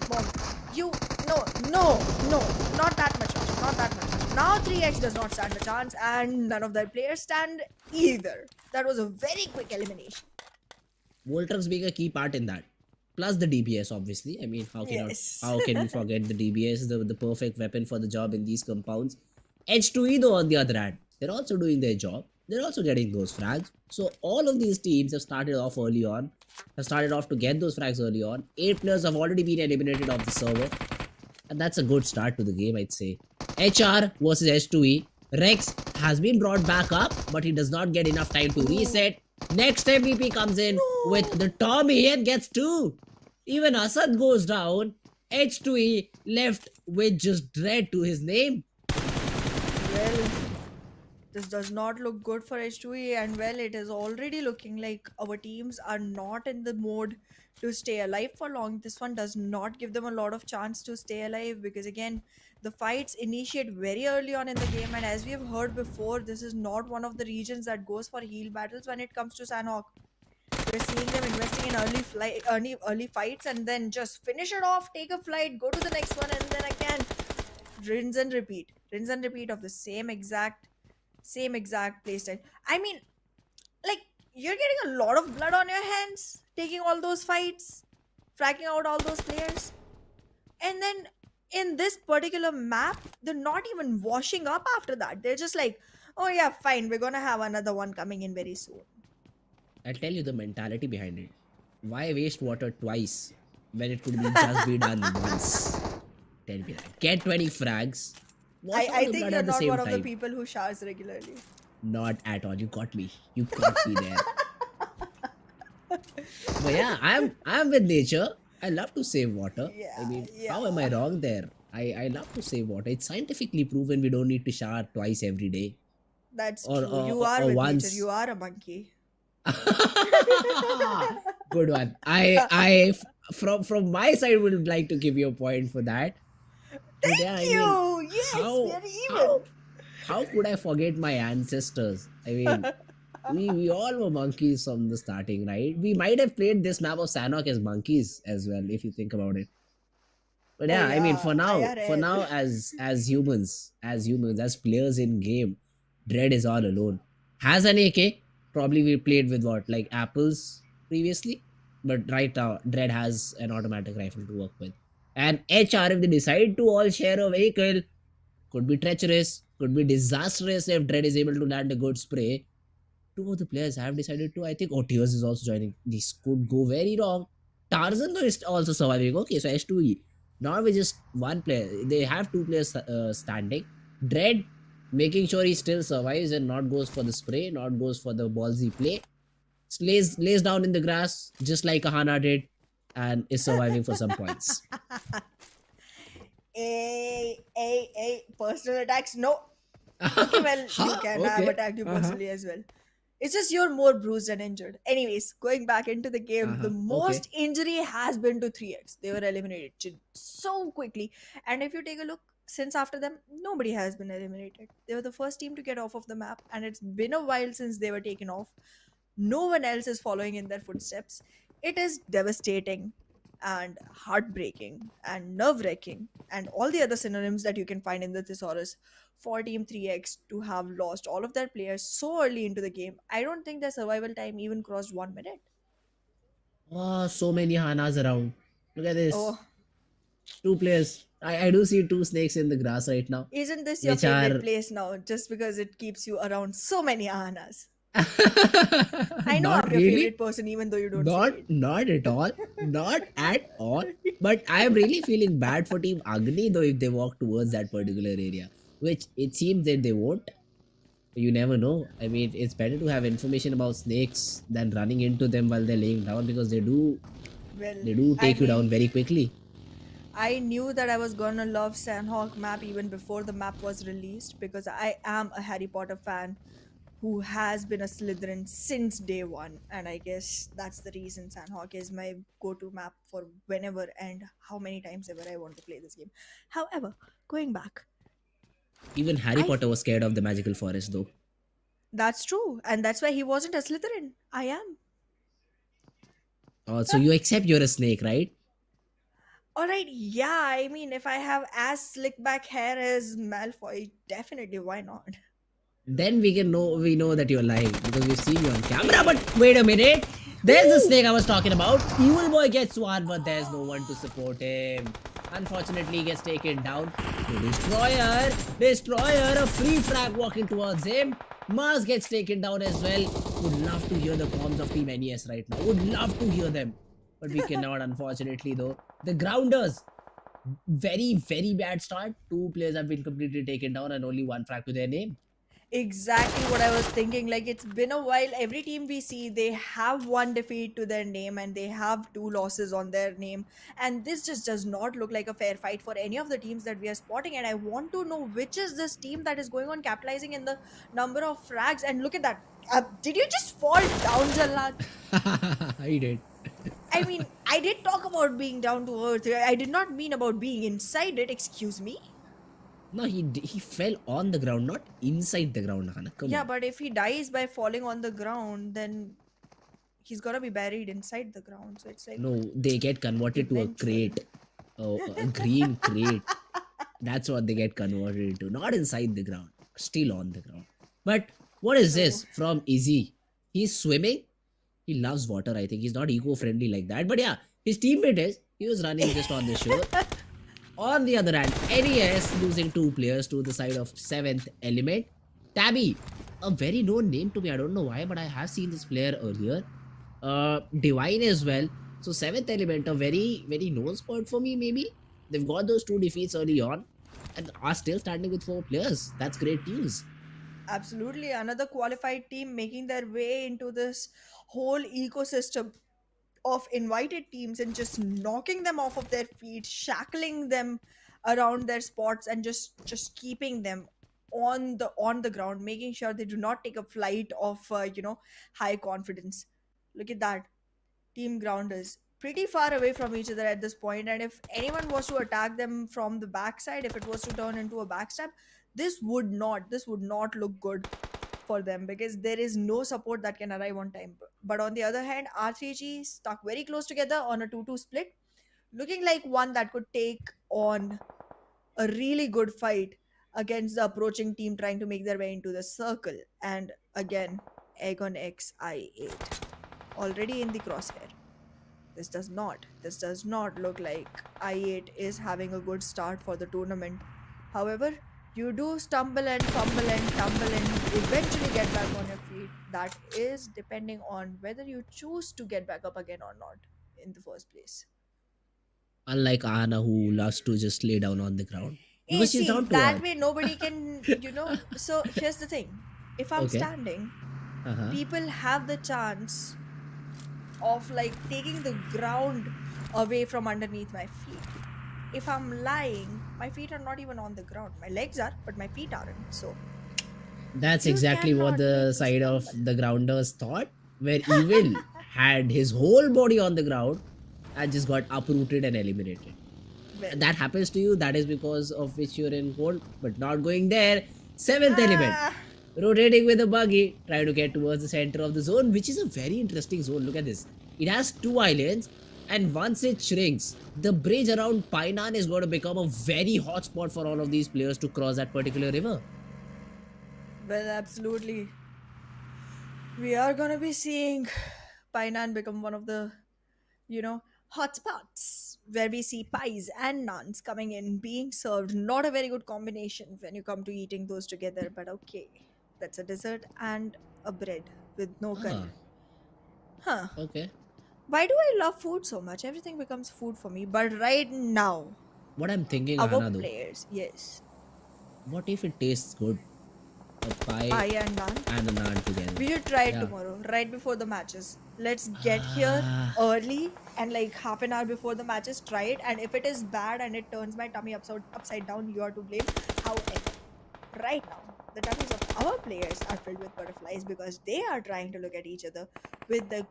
Speaker 1: Mongo. You no, no, no, not that much. Not that much. Now 3x does not stand a chance, and none of their players stand either. That was a very quick elimination.
Speaker 2: Voltrax being a key part in that. plus the DBS, obviously. I mean,
Speaker 1: Yes.
Speaker 2: how can we forget the DBS, the perfect weapon for the job in these compounds. H2E though, on the other hand, they're also doing their job. They're also getting those frags. So all of these teams have started off early on, have started off to get those frags early on. 8 players have already been eliminated off the server, and that's a good start to the game, I'd say. HR versus H2E. Rex has been brought back up, but he does not get enough time to
Speaker 1: Ooh.
Speaker 2: reset. Next MVP comes in with
Speaker 1: No.
Speaker 2: the Tommy and gets 2. Even Asad goes down. H2E left with just Dread to his name.
Speaker 1: Well, this does not look good for H2E, and well, it is already looking like our teams are not in the mode to stay alive for long. This one does not give them a lot of chance to stay alive because, again, the fights initiate very early on in the game, and as we have heard before, this is not one of the regions that goes for heal battles when it comes to Sanhok. We're seeing them investing in early fights, and then just finish it off, take a flight, go to the next one, and then again rinse and repeat of the same exact playstyle. I mean, like, you're getting a lot of blood on your hands taking all those fights, fracking out all those players, and then in this particular map, they're not even washing up after that. They're just like, oh yeah, fine, we're gonna have another one coming in very soon.
Speaker 2: I'll tell you the mentality behind it. Why waste water twice when it could be just be done once? Tell me that. Get 20 frags. Wash all
Speaker 1: I
Speaker 2: the
Speaker 1: think
Speaker 2: blood
Speaker 1: you're
Speaker 2: at the
Speaker 1: not
Speaker 2: same
Speaker 1: one of the
Speaker 2: time.
Speaker 1: people who showers regularly.
Speaker 2: Not at all. You got me. You got me there. But yeah, I'm with nature. I love to save water. I
Speaker 1: Yeah,
Speaker 2: mean, how am I
Speaker 1: yeah.
Speaker 2: wrong there? I love to save water. It's scientifically proven we don't need to shower twice every day.
Speaker 1: That's
Speaker 2: Or
Speaker 1: true.
Speaker 2: or,
Speaker 1: You
Speaker 2: or,
Speaker 1: are
Speaker 2: or
Speaker 1: with nature.
Speaker 2: once.
Speaker 1: You are a monkey.
Speaker 2: Good one. From my side would like to give you a point for that. But yeah,
Speaker 1: Thank
Speaker 2: I mean,
Speaker 1: you. Yes, we
Speaker 2: how
Speaker 1: are
Speaker 2: how
Speaker 1: even.
Speaker 2: how could I forget my ancestors? I mean, we all were monkeys from the starting, right? We might have played this map of Sanhok as monkeys as well, if you think about it. But
Speaker 1: Oh
Speaker 2: yeah, I mean,
Speaker 1: yeah,
Speaker 2: for
Speaker 1: IRL.
Speaker 2: now, as players in game, Dread is all alone. Has an AK. Probably we played with what, like apples previously, but right now Dread has an automatic rifle to work with. And HR, if they decide to all share a vehicle, could be treacherous, could be disastrous if Dread is able to land a good spray. Two of the players have decided to. I think Tears is also joining. This could go very wrong. Tarzan though is also surviving. Okay, so H2E. Now with just one player, they have two players standing. Dread making sure he still survives and not goes for the spray, not goes for the ballsy play. Lays down in the grass just like Ahana did, and is surviving for some points.
Speaker 1: Personal attacks. No. Okay, well, you
Speaker 2: Huh?
Speaker 1: can. I've
Speaker 2: Okay.
Speaker 1: attacked you
Speaker 2: Uh-huh.
Speaker 1: personally as well. It's just you're more bruised and injured. Anyways, going back into the game, the
Speaker 2: Uh-huh. Okay.
Speaker 1: most injury has been to 3x. They were eliminated so quickly. And if you take a look, since after them, nobody has been eliminated. They were the first team to get off of the map, and it's been a while since they were taken off. No one else is following in their footsteps. It is devastating and heartbreaking and nerve wracking and all the other synonyms that you can find in the thesaurus for Team 3X to have lost all of their players so early into the game. I don't think their survival time even crossed 1 minute.
Speaker 2: Oh, so many Hanas around. Look at this.
Speaker 1: Oh,
Speaker 2: Two players. I do see two snakes in the grass right now,
Speaker 1: isn't this your
Speaker 2: which
Speaker 1: favorite
Speaker 2: are
Speaker 1: place now just because it keeps you around so many Ahanas? I know
Speaker 2: not
Speaker 1: I'm your
Speaker 2: really,
Speaker 1: favorite person even though you don't say
Speaker 2: not
Speaker 1: it.
Speaker 2: not at all, not at all. But I am really feeling bad for Team Agni though if they walk towards that particular area, which it seems that they won't. You never know. I mean, it's better to have information about snakes than running into them while they're laying down because
Speaker 1: Well,
Speaker 2: they do
Speaker 1: I
Speaker 2: take you down
Speaker 1: mean,
Speaker 2: very quickly.
Speaker 1: I knew that I was gonna love Sanhok map even before the map was released because I am a Harry Potter fan who has been a Slytherin since day one, and I guess that's the reason Sanhok is my go-to map for whenever and how many times ever I want to play this game. However, going back,
Speaker 2: Even Harry
Speaker 1: I
Speaker 2: Potter was scared of the magical forest though.
Speaker 1: that's true, and that's why he wasn't a Slytherin. I am.
Speaker 2: So you accept you're a snake, right?
Speaker 1: All right, yeah. I mean, if I have as slick back hair as Malfoy, definitely why not?
Speaker 2: Then we know that you're lying because we've seen you on camera. But wait a minute. There's the
Speaker 1: Ooh!
Speaker 2: snake I was talking about. Evil Boy gets one, but there's no one to support him. Unfortunately, he gets taken down. The Destroyer. Destroyer, a free frag walking towards him. Mars gets taken down as well. Would love to hear the comms of Team NES right now. Would love to hear them. But we cannot, unfortunately, though. The Grounders. Very, very bad start. Two players have been completely taken down and only one frag to their name.
Speaker 1: Exactly what I was thinking. Like, it's been a while. Every team we see, they have one defeat to their name and they have two losses on their name. And this just does not look like a fair fight for any of the teams that we are spotting. And I want to know which is this team that is going on capitalizing in the number of frags. And look at that. Did you just fall down, Jalad?
Speaker 2: He did.
Speaker 1: I mean, I did talk about being down to earth. I did not mean about being inside it. Excuse me.
Speaker 2: No, he fell on the ground, not inside the ground, Hana. Come
Speaker 1: Yeah,
Speaker 2: on.
Speaker 1: but if he dies by falling on the ground, then he's gonna be buried inside the ground. So it's like
Speaker 2: No, they get converted to a
Speaker 1: eventual.
Speaker 2: crate, a green crate. That's what they get converted into. Not inside the ground, still on the ground. But what is
Speaker 1: True.
Speaker 2: this from Izzy? He's swimming. He loves water. I think he's not eco-friendly like that. But yeah, his teammate is. He was running just on the shore. On the other hand, NES losing two players to the side of 7th Element. Tabby, a very known name to me. I don't know why, but I have seen this player earlier. Divine as well. So 7th Element, a very, very known spot for me, maybe. They've got those two defeats early on and are still standing with 4 players. That's great news.
Speaker 1: Absolutely, another qualified team making their way into this whole ecosystem of invited teams and just knocking them off of their feet, shackling them around their spots, and just keeping them on the ground, making sure they do not take a flight of high confidence. Look at that. Team Grounders pretty far away from each other at this point, and if anyone was to attack them from the backside, if it was to turn into a backstab, this would not look good for them because there is no support that can arrive on time. But on the other hand, R3G stuck very close together on a 2-2 split, looking like one that could take on a really good fight against the approaching team trying to make their way into the circle. And again, Aegon X I8 already in the crosshair. This does not look like I8 is having a good start for the tournament. However, you do stumble and fumble and tumble and eventually get back on your feet. That is depending on whether you choose to get back up again or not in the first place.
Speaker 2: Unlike Anna, who loves to just lay down on the ground because she's
Speaker 1: See,
Speaker 2: down to
Speaker 1: that
Speaker 2: earth.
Speaker 1: way nobody can, So here's the thing: if I'm
Speaker 2: Okay.
Speaker 1: standing,
Speaker 2: Uh-huh.
Speaker 1: people have the chance of like taking the ground away from underneath my feet. If I'm lying, my feet are not even on the ground. My legs are, but my feet aren't. So
Speaker 2: That's
Speaker 1: you
Speaker 2: exactly what
Speaker 1: cannot
Speaker 2: the
Speaker 1: make me
Speaker 2: side of
Speaker 1: stumble.
Speaker 2: the grounders thought, where Evil had his whole body on the ground and just got uprooted and eliminated.
Speaker 1: Well,
Speaker 2: That happens to you, that is because of which you're in hold, but not going there. 7th element,
Speaker 1: ah,
Speaker 2: rotating with a buggy, trying to get towards the center of the zone, which is a very interesting zone. Look at this. It has 2 islands, and once it shrinks, the bridge around Painan is going to become a very hot spot for all of these players to cross that particular river.
Speaker 1: well, absolutely. We are gonna be seeing Painan become one of the, hotspots where we see pies and naans coming in, being served. Not a very good combination when you come to eating those together, but okay. That's a dessert and a bread with no
Speaker 2: Ah,
Speaker 1: curry. Huh.
Speaker 2: okay.
Speaker 1: Why do I love food so much? Everything becomes food for me. But right now,
Speaker 2: What I'm thinking,
Speaker 1: our
Speaker 2: Hana, though,
Speaker 1: players, yes,
Speaker 2: what if it tastes good? A pie
Speaker 1: pie and naan.
Speaker 2: and a naan together.
Speaker 1: We should try it
Speaker 2: Yeah.
Speaker 1: tomorrow, right before the matches. Let's get here
Speaker 2: Ah,
Speaker 1: early and like half an hour before the matches, try it. And if it is bad and it turns my tummy upside down, you are to blame. However, right now, the tummies of our players are filled with butterflies because they are trying to look at each other with the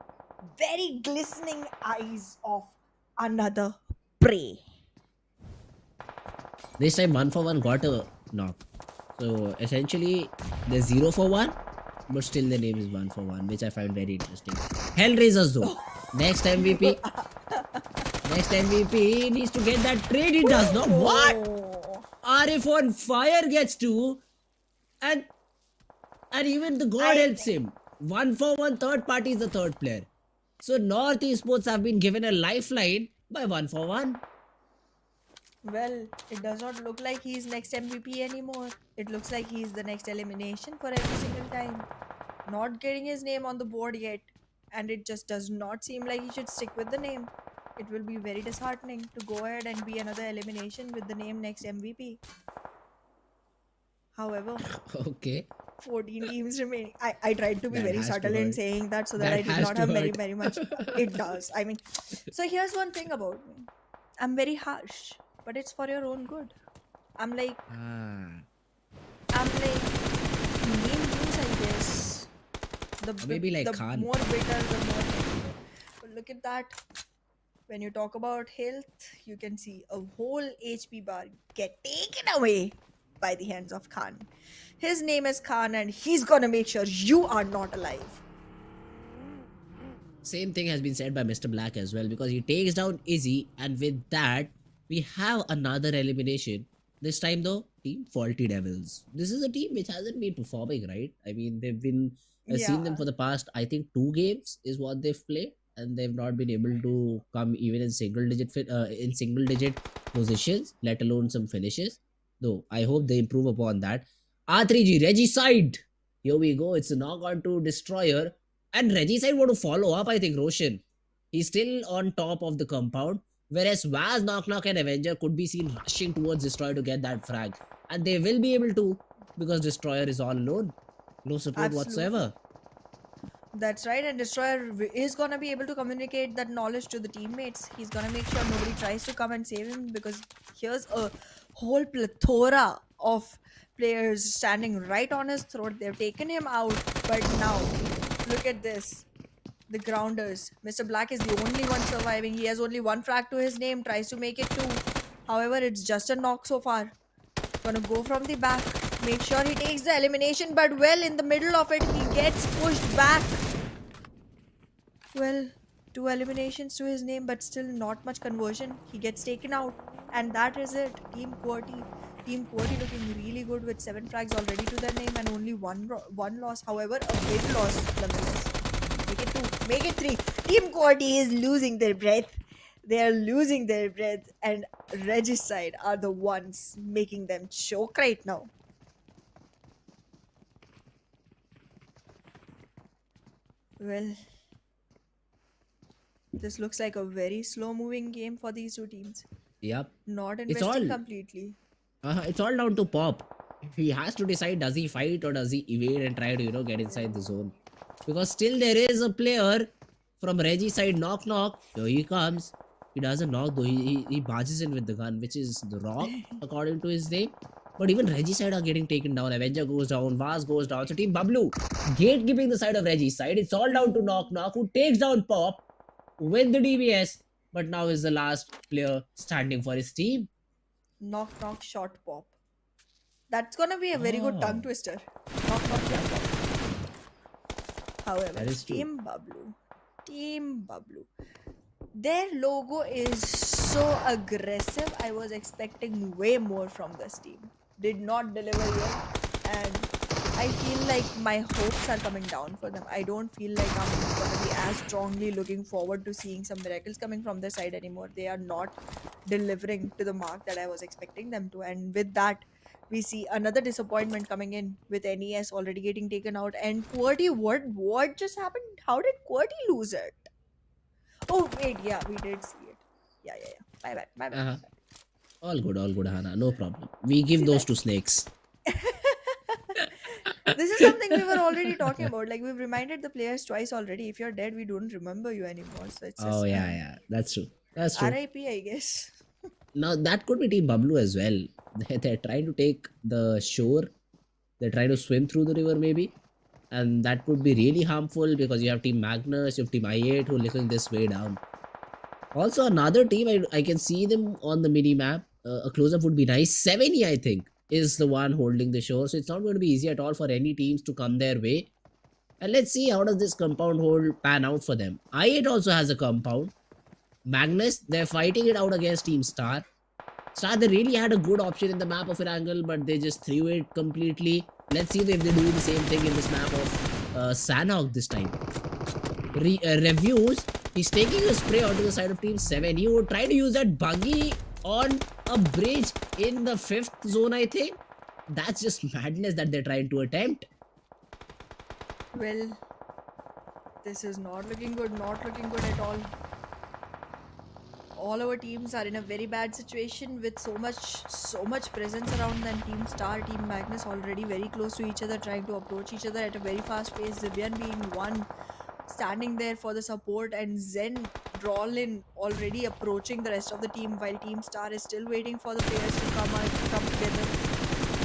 Speaker 1: very glistening eyes of another prey.
Speaker 2: this time 1 for 1 got a knock. So essentially, there's 0 for 1, but still the name is 1 for 1, which I find very interesting. HellRaisers though, next MVP, next MVP needs to get that trade. He does not. What?
Speaker 1: Oh,
Speaker 2: RF on fire gets 2, and even the god
Speaker 1: I
Speaker 2: helps him. 1 for 1, third party is the third player. So North Esports have been given a lifeline by 1 for 1.
Speaker 1: Well, it does not look like he's next MVP anymore. It looks like he's the next elimination for every single time. Not getting his name on the board yet, and it just does not seem like he should stick with the name. It will be very disheartening to go ahead and be another elimination with the name next MVP. However,
Speaker 2: Okay,
Speaker 1: 14 teams remaining. I tried to be
Speaker 2: that
Speaker 1: very
Speaker 2: has to
Speaker 1: subtle in
Speaker 2: hurt.
Speaker 1: saying that so that
Speaker 2: That
Speaker 1: I did
Speaker 2: has
Speaker 1: not
Speaker 2: to
Speaker 1: have
Speaker 2: hurt.
Speaker 1: very much. It does. I mean, so here's one thing about me. I'm very harsh, but it's for your own good. I'm like,
Speaker 2: Ah,
Speaker 1: I'm like, name use, I guess.
Speaker 2: or maybe like
Speaker 1: The
Speaker 2: Khan.
Speaker 1: more bitter, the more negative. But look at that. When you talk about health, you can see a whole HP bar get taken away by the hands of Khan. His name is Khan, and he's gonna make sure you are not alive.
Speaker 2: Same thing has been said by Mr. Black as well, because he takes down Izzy, and with that, we have another elimination. This time, though, Team Faulty Devils. This is a team which hasn't been performing, right? I mean, they've been seen them
Speaker 1: Yeah,
Speaker 2: for the past, I think, 2 games is what they've played, and they've not been able to come even in single digit positions, let alone some finishes. Though I hope they improve upon that. R3G Regicide. Here we go. It's a knock on to Destroyer. And Regicide want to follow up, I think, Roshan. He's still on top of the compound. Whereas Vaz, Knock Knock, and Avenger could be seen rushing towards Destroyer to get that frag. And they will be able to, because Destroyer is all alone. No support
Speaker 1: absolutely.
Speaker 2: whatsoever.
Speaker 1: That's right, and Destroyer is gonna be able to communicate that knowledge to the teammates. He's gonna make sure nobody tries to come and save him because here's a whole plethora of players standing right on his throat. They've taken him out, but now look at this. The grounders. Mr. Black is the only one surviving. He has only one frag to his name, tries to make it two. However, it's just a knock so far. Gonna go from the back. Make sure he takes the elimination, but well, in the middle of it, he gets pushed back. Well, 2 eliminations to his name, but still not much conversion. He gets taken out, and that is it. Team QWERTY. Team QWERTY looking really good with 7 frags already to their name and only one loss. However, a big loss nonetheless. Make it 2. Make it 3. Team QWERTY is losing their breath. They are losing their breath, and Regicide are the ones making them choke right now. Well, this looks like a very slow moving game for these two teams.
Speaker 2: Yep.
Speaker 1: Not
Speaker 2: It's
Speaker 1: investing
Speaker 2: all
Speaker 1: completely.
Speaker 2: it's all down to Pop. He has to decide, does he fight or does he evade and try to, get inside the zone. Because still there is a player from Reggie side. Knock Knock. Here he comes. He doesn't knock though. He barges in with the gun, which is wrong according to his name. But even Reggie side are getting taken down. Avenger goes down. Vaz goes down. So Team BABLU gatekeeping the side of Reggie's side. It's all down to Knock Knock, who takes down Pop with the DBS. But now is the last player standing for his team.
Speaker 1: Knock knock shot pop. That's gonna be a very good tongue
Speaker 2: Oh,
Speaker 1: twister. Knock knock shot pop. However,
Speaker 2: that is true.
Speaker 1: Team BABLU, their logo is so aggressive. I was expecting way more from this team. Did not deliver yet, and I feel like my hopes are coming down for them. I don't feel like I'm gonna be as strongly looking forward to seeing some miracles coming from their side anymore. They are not delivering to the mark that I was expecting them to, and with that, we see another disappointment coming in with NES already getting taken out. And QWERTY, what just happened? How did QWERTY lose it? Oh wait, yeah, we did see it. Yeah. My bad.
Speaker 2: Uh-huh. All good, Hana. No problem. We give
Speaker 1: See
Speaker 2: those
Speaker 1: that.
Speaker 2: to snakes.
Speaker 1: This is something we were already talking about. Like, we've reminded the players twice already. If you're dead, we don't remember you anymore. So it's
Speaker 2: Oh
Speaker 1: just
Speaker 2: yeah. That's true. That's true.
Speaker 1: RIP, I guess.
Speaker 2: Now that could be Team BABLU as well. They're trying to take the shore. They're trying to swim through the river maybe. And that could be really harmful because you have Team Magnus, you have Team I8 who are looking this way down. Also another team, I can see them on the mini map. A close-up would be nice. 70, I think, is the one holding the shore. So it's not going to be easy at all for any teams to come their way. And let's see how does this compound hold pan out for them. I8 also has a compound. Magnus, they're fighting it out against Team Star. Star, they really had a good option in the map of Erangel, but they just threw it completely. Let's see if they do the same thing in this map of Sanhok this time. Reviews, He's taking a spray onto the side of Team 7. He would try to use that buggy on a bridge in the 5th zone, I think. That's just madness that they're trying to attempt.
Speaker 1: Well, this is not looking good, not looking good at all. All our teams are in a very bad situation with so much presence around them. Team Team Magnus already very close to each other, trying to approach each other at a very fast pace. Zibian being one, standing there for the support, and Zen Drawlin already approaching the rest of the team, while Team Star is still waiting for the players to come together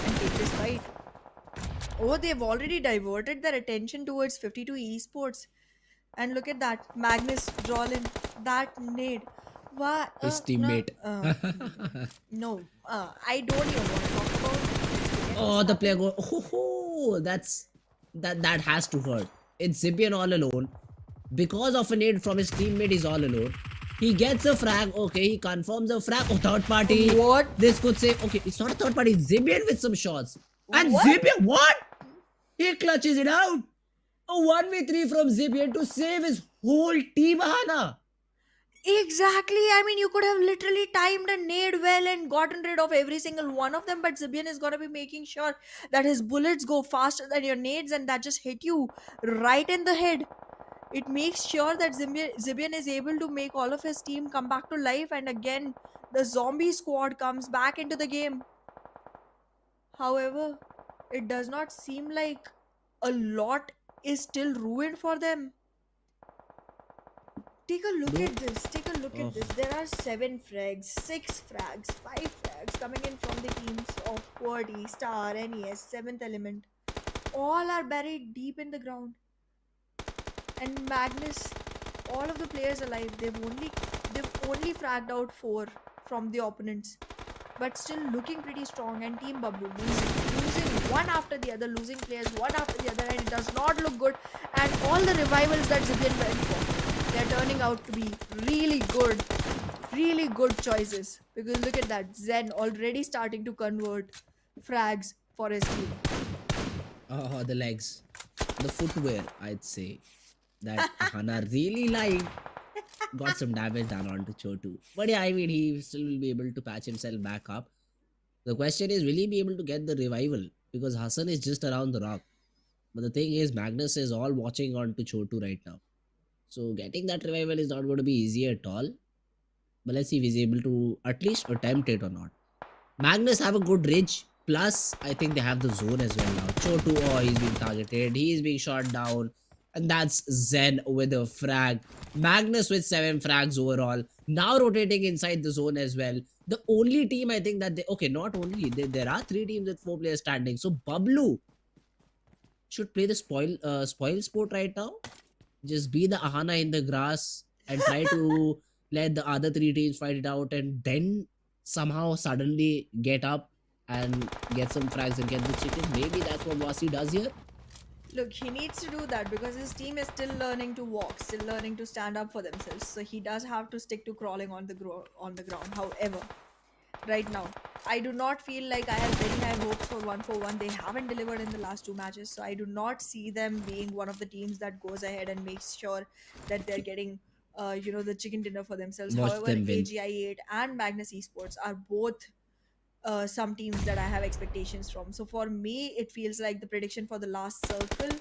Speaker 1: and take this fight. Oh, they've already diverted their attention towards 52 Esports. And look at that. Magnus Drawlin, that nade. Why?
Speaker 2: His
Speaker 1: No,
Speaker 2: teammate.
Speaker 1: no. I don't even want to talk about it.
Speaker 2: Oh, the player go. Oh, that has to hurt. It's Zibian all alone. Because of a nade from his teammate, he's all alone. He gets a frag. Okay, he confirms a frag. Oh, third party.
Speaker 1: What?
Speaker 2: This could say, okay, it's not a third party. Zibian with some shots. And
Speaker 1: What?
Speaker 2: Zibian, what? He clutches it out. A 1v3 from Zibian to save his whole team, Hana.
Speaker 1: Exactly. I mean, you could have literally timed a nade well and gotten rid of every single one of them, but Zibian is going to be making sure that his bullets go faster than your nades and that just hit you right in the head. It makes sure that Zibian is able to make all of his team come back to life, and again, the zombie squad comes back into the game. However, it does not seem like a lot is still ruined for them. Take a look
Speaker 2: No.
Speaker 1: at this. Take a look
Speaker 2: Oh.
Speaker 1: at this. There are 7 frags, 6 frags, 5 frags coming in from the teams of QWERTY, Star, NES, 7th Element. All are buried deep in the ground. And Magnus, all of the players alive, they've only fragged out 4 from the opponents, but still looking pretty strong. And Team BABLU losing one after the other, losing players one after the other, and it does not look good. And all the revivals that Zibian went for, they're turning out to be really good choices. Because look at that, Zen already starting to convert frags for his team.
Speaker 2: Oh, the legs. The footwear, I'd say. That Hana really liked. Got some damage done onto Chotu. But yeah, I mean, he still will be able to patch himself back up. The question is, will he be able to get the revival? Because Hassan is just around the rock. But the thing is, Magnus is all watching onto Chotu right now. So getting that revival is not going to be easy at all. But let's see if he's able to at least attempt it or not. Magnus have a good ridge. Plus, I think they have the zone as well now. Chotu, oh, he's being targeted. He's being shot down. And that's Zen with a frag. Magnus with 7 frags overall. Now rotating inside the zone as well. The only team I think that they... Okay, not only. There are 3 teams with 4 players standing. So BABLU should play the spoil sport right now. Just be the Ahana in the grass and try to let the other 3 teams fight it out, and then somehow suddenly get up and get some frags and get the chicken. Maybe that's what Wasi does here.
Speaker 1: Look, he needs to do that because his team is still learning to walk, still learning to stand up for themselves. So he does have to stick to crawling on the ground. However, right now, I do not feel like I have very high hopes for 1-for-1. They haven't delivered in the last 2 matches, so I do not see them being one of the teams that goes ahead and makes sure that they're getting, the chicken dinner for themselves.
Speaker 2: Watch
Speaker 1: However,
Speaker 2: them win.
Speaker 1: AGI8 and Magnus Esports are both some teams that I have expectations from. So for me, it feels like the prediction for the last circle,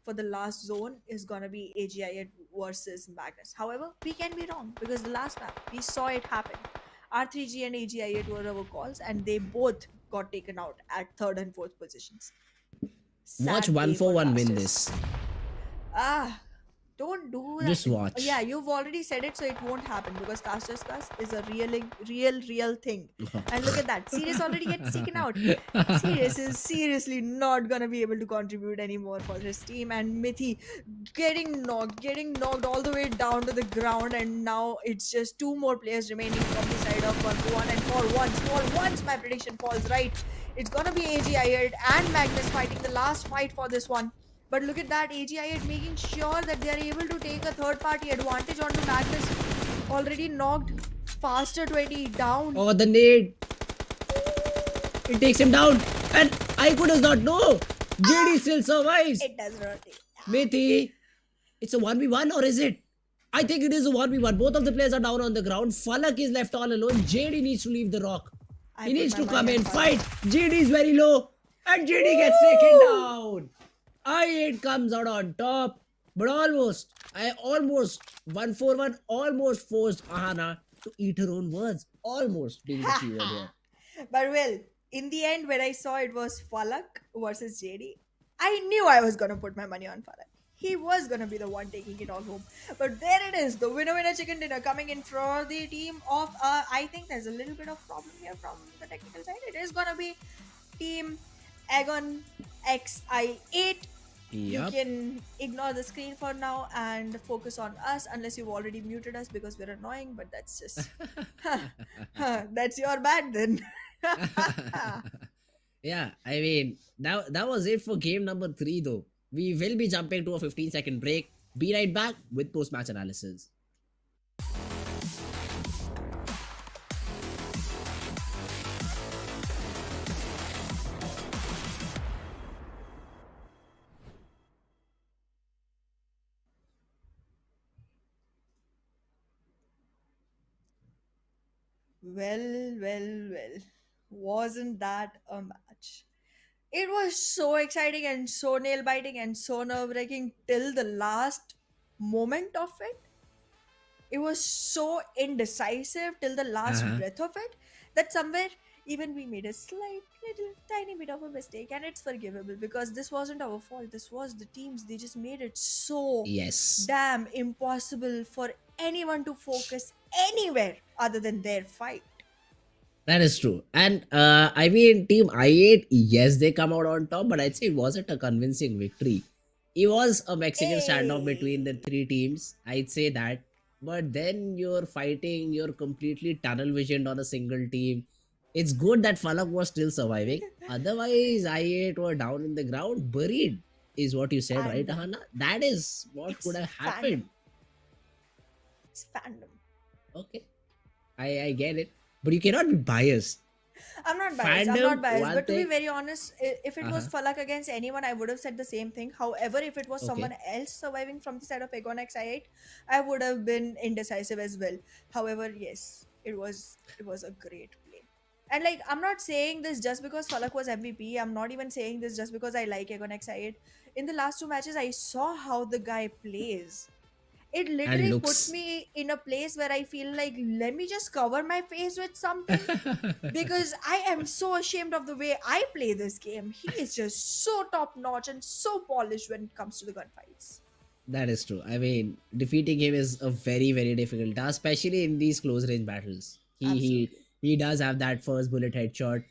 Speaker 1: for the last zone, is gonna be AGI versus Magnus. However, we can be wrong because the last map we saw it happen. R3G and AGI8 were our calls, and they both got taken out at 3rd and 4th positions.
Speaker 2: Watch
Speaker 1: Sad day for
Speaker 2: 1-for-1 win
Speaker 1: Casters.
Speaker 2: this.
Speaker 1: Don't do that.
Speaker 2: Just watch.
Speaker 1: Yeah, you've already said it, so it won't happen because Casters Cast is a real thing. And look at that. Sirius already gets taken out. Sirius is seriously not gonna be able to contribute anymore for his team. And Mithi getting knocked all the way down to the ground. And now it's just 2 more players remaining from the side of 1-1. And for once, my prediction falls right. It's gonna be AGI and Magnus fighting the last fight for this one. But look at that, AGI making sure that they are able to take a 3rd-party advantage onto Magnus. Already knocked. Faster 20 down.
Speaker 2: Oh, the nade. It takes him down. And Aiko does not know. JD still survives.
Speaker 1: It does not.
Speaker 2: Mithi. It's a 1v1 or is it? I think it is a 1v1. Both of the players are down on the ground. Falak is left all alone. JD needs to leave the rock.
Speaker 1: I
Speaker 2: He
Speaker 1: put
Speaker 2: needs
Speaker 1: my
Speaker 2: to
Speaker 1: money
Speaker 2: come
Speaker 1: on
Speaker 2: in,
Speaker 1: Falak.
Speaker 2: fight. JD is very low. And JD gets taken
Speaker 1: Woo!
Speaker 2: down. I8 comes out on top. But almost 1-4-1, almost forced Ahana to eat her own words. Almost being the keyword here.
Speaker 1: But well, in the end, when I saw it was Falak versus JD, I knew I was gonna put my money on Falak. He was gonna be the one taking it all home. But there it is, the winner chicken dinner coming in for the team of. I think there's a little bit of problem here from the technical side. It is gonna be Team Agon XI8. You
Speaker 2: Yup.
Speaker 1: can ignore the screen for now and focus on us unless you've already muted us because we're annoying, but that's just that's your bad then.
Speaker 2: Yeah, I mean that was it for game number 3 though. We will be jumping to a 15-second break. Be right back with post-match analysis.
Speaker 1: Well. Wasn't that a match? It was so exciting and so nail biting and so nerve wracking till the last moment of it. It was so indecisive till the last
Speaker 2: Uh-huh.
Speaker 1: breath of it that somewhere even we made a slight little tiny bit of a mistake, and it's forgivable because this wasn't our fault. This was the teams. They just made it so
Speaker 2: Yes.
Speaker 1: damn impossible for anyone to focus anywhere other than their fight.
Speaker 2: That is true. And I mean, Team I8, yes, they come out on top, but I'd say it wasn't a convincing victory. It was a Mexican standoff between the
Speaker 1: Hey.
Speaker 2: three teams. I'd say that. But then you're fighting, you're completely tunnel visioned on a single team. It's good that Falak was still surviving. Otherwise, I8 were down in the ground, buried, is what you said, right,
Speaker 1: Fandom.
Speaker 2: Ahana? That is what could
Speaker 1: It's
Speaker 2: have happened.
Speaker 1: fandom. It's fandom.
Speaker 2: Okay, I get it. But you cannot be biased.
Speaker 1: I'm not biased. I'm not
Speaker 2: Fandom,
Speaker 1: biased.
Speaker 2: one
Speaker 1: But to be
Speaker 2: thing.
Speaker 1: very honest, if it was
Speaker 2: Uh-huh.
Speaker 1: Falak against anyone, I would have said the same thing. However, if it was
Speaker 2: Okay.
Speaker 1: someone else surviving from the side of Aegon XI8, I would have been indecisive as well. However, yes, it was a great play. And like, I'm not saying this just because Falak was MVP. I'm not even saying this just because I like Aegon XI8. In the last two matches, I saw how the guy plays. It
Speaker 2: And
Speaker 1: literally puts
Speaker 2: looks.
Speaker 1: me in a place where I feel like, let me just cover my face with something because I am so ashamed of the way I play this game. He is just so top notch and so polished when it comes to the gunfights.
Speaker 2: That is true. I mean, defeating him is a very, very difficult task, especially in these close range battles. He he
Speaker 1: Absolutely.
Speaker 2: he does have that first bullet headshot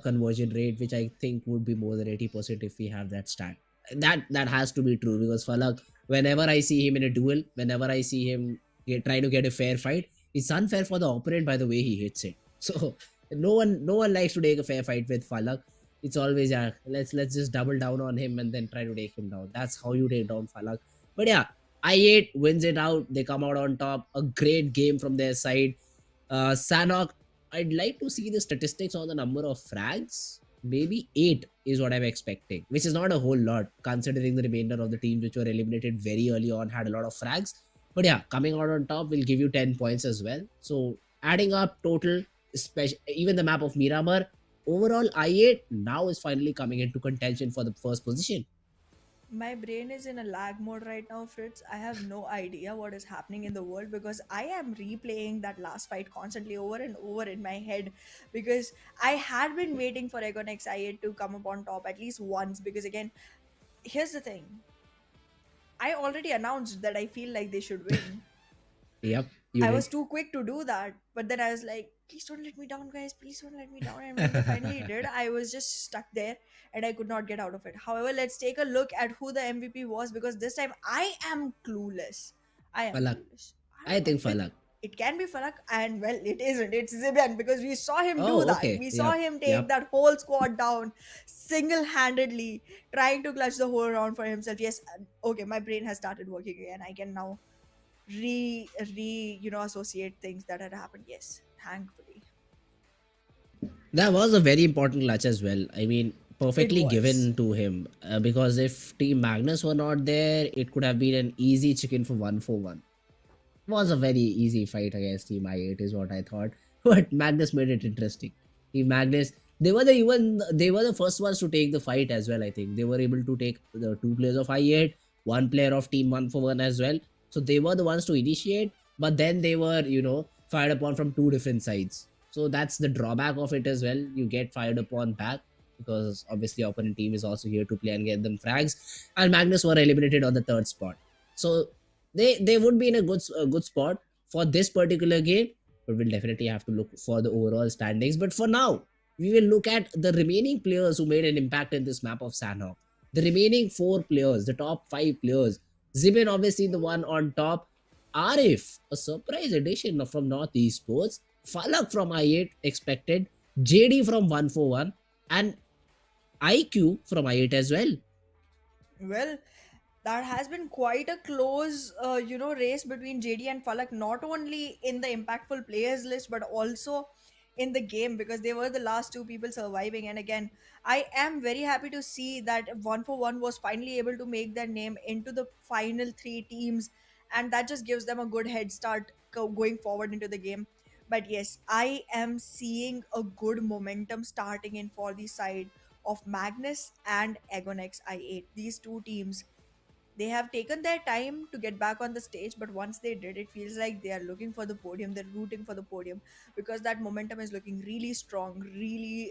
Speaker 2: conversion rate, which I think would be more than 80% if we have that stat. That has to be true because Falak, whenever I see him in a duel, whenever I see him trying to get a fair fight, it's unfair for the opponent by the way he hits it. So no one likes to take a fair fight with Falak. It's always yeah, let's just double down on him and then try to take him down. That's how you take down Falak. But yeah, I8 wins it out. They come out on top. A great game from their side. Sanhok, I'd like to see the statistics on the number of frags. Maybe 8 is what I'm expecting, which is not a whole lot considering the remainder of the teams which were eliminated very early on had a lot of frags. But yeah, coming out on top will give you 10 points as well. So adding up total, even the map of Miramar, overall I8 now is finally coming into contention for the first position.
Speaker 1: My brain is in a lag mode right now, Fritz. I have no idea what is happening in the world because I am replaying that last fight constantly over and over in my head because I had been waiting for Aegon XI8 to come up on top at least once because again, here's the thing. I already announced that I feel like they should win.
Speaker 2: Yep, you
Speaker 1: I
Speaker 2: did.
Speaker 1: was too quick to do that, but then I was like, please don't let me down, guys. Please don't let me down. And when they finally did, I was just stuck there and I could not get out of it. However, let's take a look at who the MVP was because this time I am clueless. I am
Speaker 2: Falak.
Speaker 1: clueless. I
Speaker 2: I
Speaker 1: don't know.
Speaker 2: think Falak.
Speaker 1: It can be Falak, and well, it isn't. It's Zibian because we saw him do
Speaker 2: Oh,
Speaker 1: that.
Speaker 2: okay.
Speaker 1: We saw
Speaker 2: Yep.
Speaker 1: him take
Speaker 2: Yep.
Speaker 1: that whole squad down single handedly, trying to clutch the whole round for himself. Yes, okay, my brain has started working again. I can now associate things that had happened. Yes, thankfully
Speaker 2: That was a very important clutch as well. I mean,
Speaker 1: it
Speaker 2: perfectly
Speaker 1: was.
Speaker 2: given to him because if Team Magnus were not there, it could have been an easy chicken for 1-4-1. Was a very easy fight against Team I8 is what I thought. But Magnus made it interesting. Team Magnus, they were the first ones to take the fight as well. I think they were able to take the two players of I8, one player of Team 1 for 1 as well. So they were the ones to initiate, but then they were, fired upon from two different sides. So that's the drawback of it as well. You get fired upon back because obviously opponent team is also here to play and get them frags. And Magnus were eliminated on the third spot. So they would be in a good spot for this particular game, but we'll definitely have to look for the overall standings. But for now, we will look at the remaining players who made an impact in this map of Sanhok. The remaining four players, the top five players. Zibin obviously the one on top. Arif, a surprise addition from North Esports. Falak from I8 expected. JD from 141 and IQ from I8 as well.
Speaker 1: Well, that has been quite a close, race between JD and Falak, not only in the impactful players list, but also in the game because they were the last two people surviving. And again, I am very happy to see that 141 was finally able to make their name into the final three teams, and that just gives them a good head start going forward into the game. But yes, I am seeing a good momentum starting in for the side of Magnus and Agonex I8. These two teams, they have taken their time to get back on the stage, but once they did, it feels like they are looking for the podium. They're rooting for the podium because that momentum is looking really strong, really,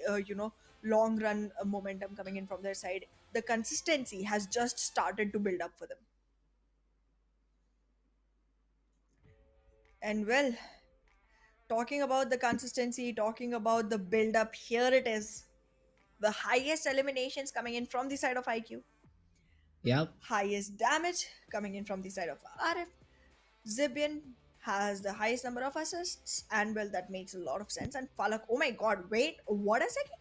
Speaker 1: long run momentum coming in from their side. The consistency has just started to build up for them. And well, talking about the consistency, talking about the build up, here it is. The highest eliminations coming in from the side of IQ,
Speaker 2: Yeah.
Speaker 1: highest damage coming in from the side of RF. Zibian has the highest number of assists, and well, that makes a lot of sense. And Falak, oh my god, wait, what a second.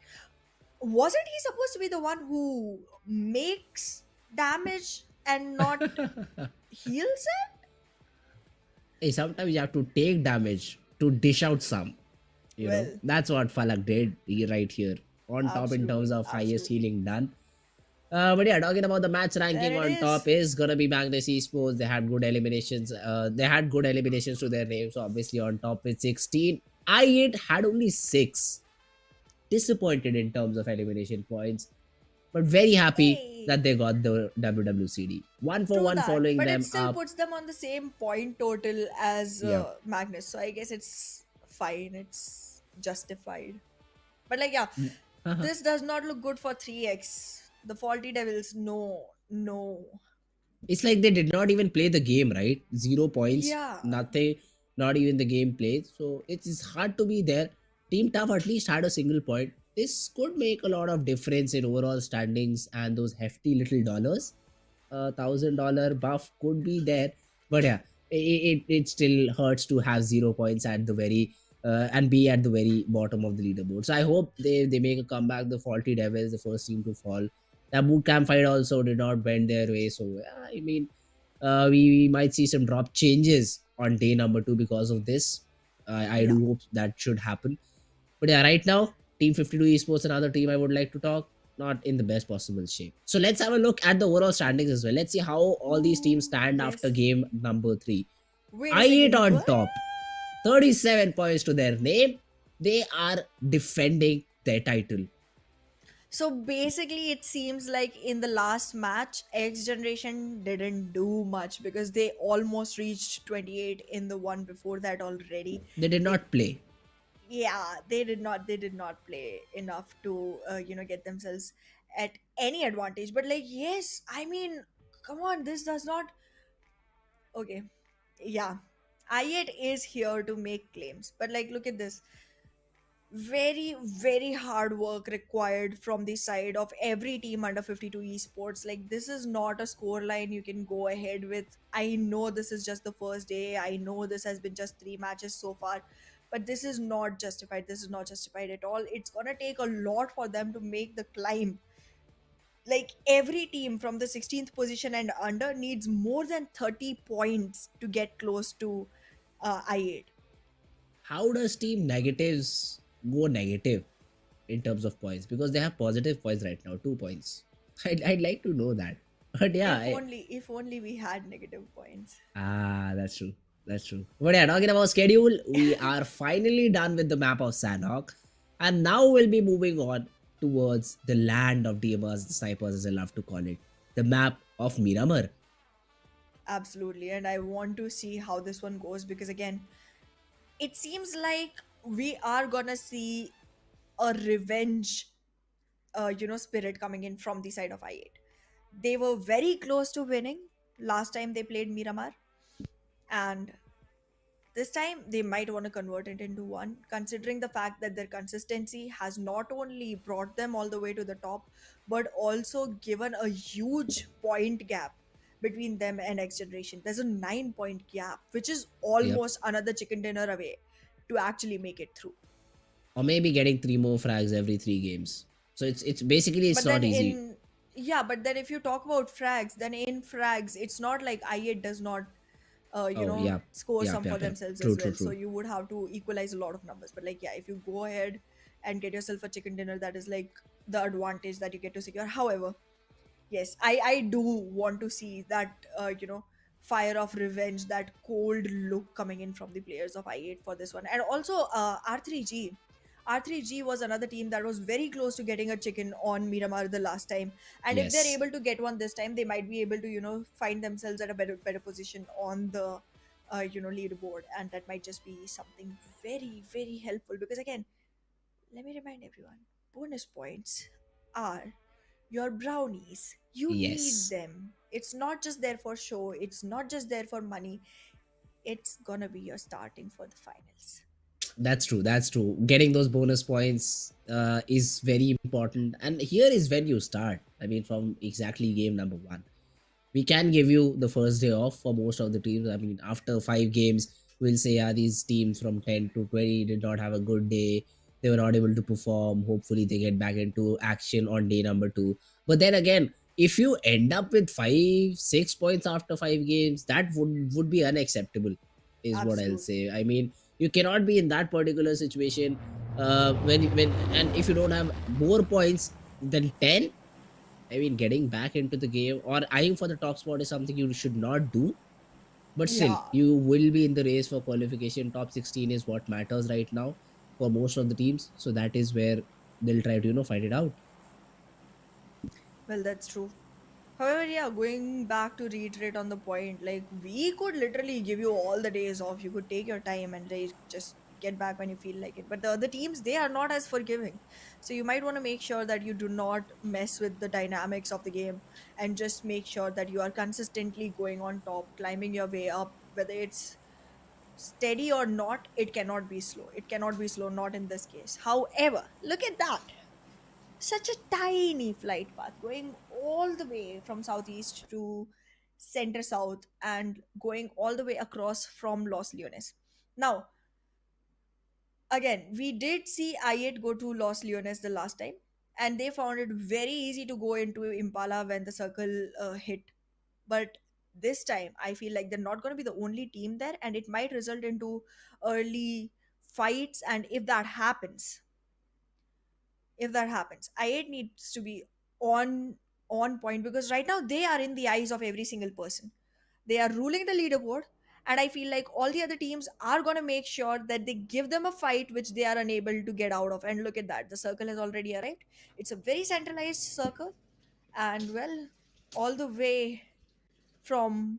Speaker 1: Wasn't he supposed to be the one who makes damage and not heals it?
Speaker 2: Hey, sometimes you have to take damage to dish out some.
Speaker 1: Well,
Speaker 2: That's what Falak did right here. On top in terms
Speaker 1: absolutely,
Speaker 2: of highest
Speaker 1: absolutely.
Speaker 2: healing done. But yeah, talking about the match
Speaker 1: There
Speaker 2: ranking
Speaker 1: it
Speaker 2: on top
Speaker 1: is.
Speaker 2: is gonna be Magnus Esports. They had good eliminations. They had good eliminations to their name. So obviously on top with 16. I8 had only 6. Disappointed in terms of elimination points, but very happy
Speaker 1: Hey,
Speaker 2: that they got the WWCD. One for
Speaker 1: true
Speaker 2: one
Speaker 1: that,
Speaker 2: following
Speaker 1: but it
Speaker 2: them
Speaker 1: still
Speaker 2: up.
Speaker 1: puts them on the same point total as
Speaker 2: Yeah.
Speaker 1: Magnus, so I guess it's fine, it's justified. But like, yeah,
Speaker 2: Mm. Uh-huh.
Speaker 1: this does not look good for 3x. The Faulty Devils, no, no.
Speaker 2: It's like they did not even play the game, right? 0 points,
Speaker 1: Yeah,
Speaker 2: nothing, not even the game played. So it's hard to be there. Team Tough at least had a single point. This could make a lot of difference in overall standings and those hefty little dollars. $1,000 buff could be there, but yeah, it still hurts to have 0 points at the very and be at the very bottom of the leaderboard. So I hope they make a comeback. The Faulty Devils, the first team to fall. That boot camp fight also did not bend their way. So yeah, I mean, we might see some drop changes on day number 2 because of this. I
Speaker 1: yeah.
Speaker 2: do hope that should happen. But yeah, right now, Team 52 Esports, another team I would like to talk, not in the best possible shape. So let's have a look at the overall standings as well. Let's see how all these teams
Speaker 1: Ooh,
Speaker 2: stand after
Speaker 1: yes.
Speaker 2: game number 3.
Speaker 1: Wait a
Speaker 2: I8
Speaker 1: second.
Speaker 2: on
Speaker 1: What?
Speaker 2: top, 37 points to their name. They are defending their title.
Speaker 1: So basically, it seems like in the last match, X Generation didn't do much because they almost reached 28 in the one before that already.
Speaker 2: They did
Speaker 1: They,
Speaker 2: not play.
Speaker 1: yeah, they did not play enough to, get themselves at any advantage. But like, yes, I mean, come on, this does not. Okay, yeah, I8 is here to make claims, but like, look at this. Very, very hard work required from the side of every team under 52 esports. Like, this is not a score line you can go ahead with. I know this is just the first day, I know this has been just 3 matches so far, but this is not justified. This is not justified at all. It's gonna take a lot for them to make the climb. Like, every team from the 16th position and under needs more than 30 points to get close to I8.
Speaker 2: How does Team Negatives go negative in terms of points? Because they have positive points right now, 2 points. I'd like to know that. But yeah,
Speaker 1: If only we had negative points.
Speaker 2: that's true. That's true. But yeah, talking about schedule, we are finally done with the map of Sanhok. And now we'll be moving on towards the land of DMRs, the snipers as I love to call it. The map of Miramar.
Speaker 1: Absolutely. And I want to see how this one goes because, again, it seems like we are gonna see a revenge, spirit coming in from the side of I8. They were very close to winning last time they played Miramar, and this time they might want to convert it into one, considering the fact that their consistency has not only brought them all the way to the top, but also given a huge point gap between them and X Generation. There's a 9 point gap, which is
Speaker 2: Yep.
Speaker 1: almost another chicken dinner away to actually make it through.
Speaker 2: Or maybe getting 3 more frags every 3 games. So it's basically it's
Speaker 1: But
Speaker 2: not
Speaker 1: then
Speaker 2: easy.
Speaker 1: in yeah, but then if you talk about frags, then in frags, it's not like I8 does not
Speaker 2: Oh yeah.
Speaker 1: score
Speaker 2: Yeah,
Speaker 1: some
Speaker 2: yeah,
Speaker 1: for
Speaker 2: yeah.
Speaker 1: themselves
Speaker 2: True,
Speaker 1: as
Speaker 2: true,
Speaker 1: well. So
Speaker 2: true.
Speaker 1: you would have to equalize a lot of numbers. But like, yeah, if you go ahead and get yourself a chicken dinner, that is like the advantage that you get to secure. However, yes, I do want to see that fire of revenge, that cold look coming in from the players of I8 for this one. And also R3G was another team that was very close to getting a chicken on Miramar the last time, and if they're
Speaker 2: Yes.
Speaker 1: able to get one this time, they might be able to find themselves at a better position on the leaderboard, and that might just be something very very helpful because, again, let me remind everyone, bonus points are your brownies. You need
Speaker 2: Yes.
Speaker 1: them. It's not just there for show, it's not just there for money. It's gonna be your starting for the finals.
Speaker 2: That's true. That's true. Getting those bonus points is very important. And here is when you start. I mean, from exactly game number one. We can give you the first day off for most of the teams. I mean, after 5 games, we'll say, yeah, these teams from 10 to 20 did not have a good day. They were not able to perform. Hopefully, they get back into action on day number 2. But then again, if you end up with 5, 6 points after 5 games, that would be unacceptable, is what I'll
Speaker 1: Absolutely.
Speaker 2: say. I mean, you cannot be in that particular situation when and if you don't have more points than 10. I mean, getting back into the game or eyeing for the top spot is something you should not do. But still,
Speaker 1: Yeah.
Speaker 2: you will be in the race for qualification. Top 16 is what matters right now for most of the teams. So that is where they'll try to, fight it out.
Speaker 1: Well, that's true. However, yeah, going back to reiterate on the point, like, we could literally give you all the days off. You could take your time and like, just get back when you feel like it. But the other teams, they are not as forgiving. So you might want to make sure that you do not mess with the dynamics of the game and just make sure that you are consistently going on top, climbing your way up, whether it's steady or not. It cannot be slow. It cannot be slow, not in this case. However, look at that, such a tiny flight path going all the way from southeast to center south and going all the way across from Los Leones. Now, again, we did see I8 go to Los Leones the last time, and they found it very easy to go into Impala when the circle hit. But this time, I feel like they're not going to be the only team there, and it might result into early fights. And if that happens, I8 needs to be on on point because right now they are in the eyes of every single person. They are ruling the leaderboard, and I feel like all the other teams are going to make sure that they give them a fight which they are unable to get out of. And look at that, the circle has already arrived. It's a very centralized circle, and well, all the way from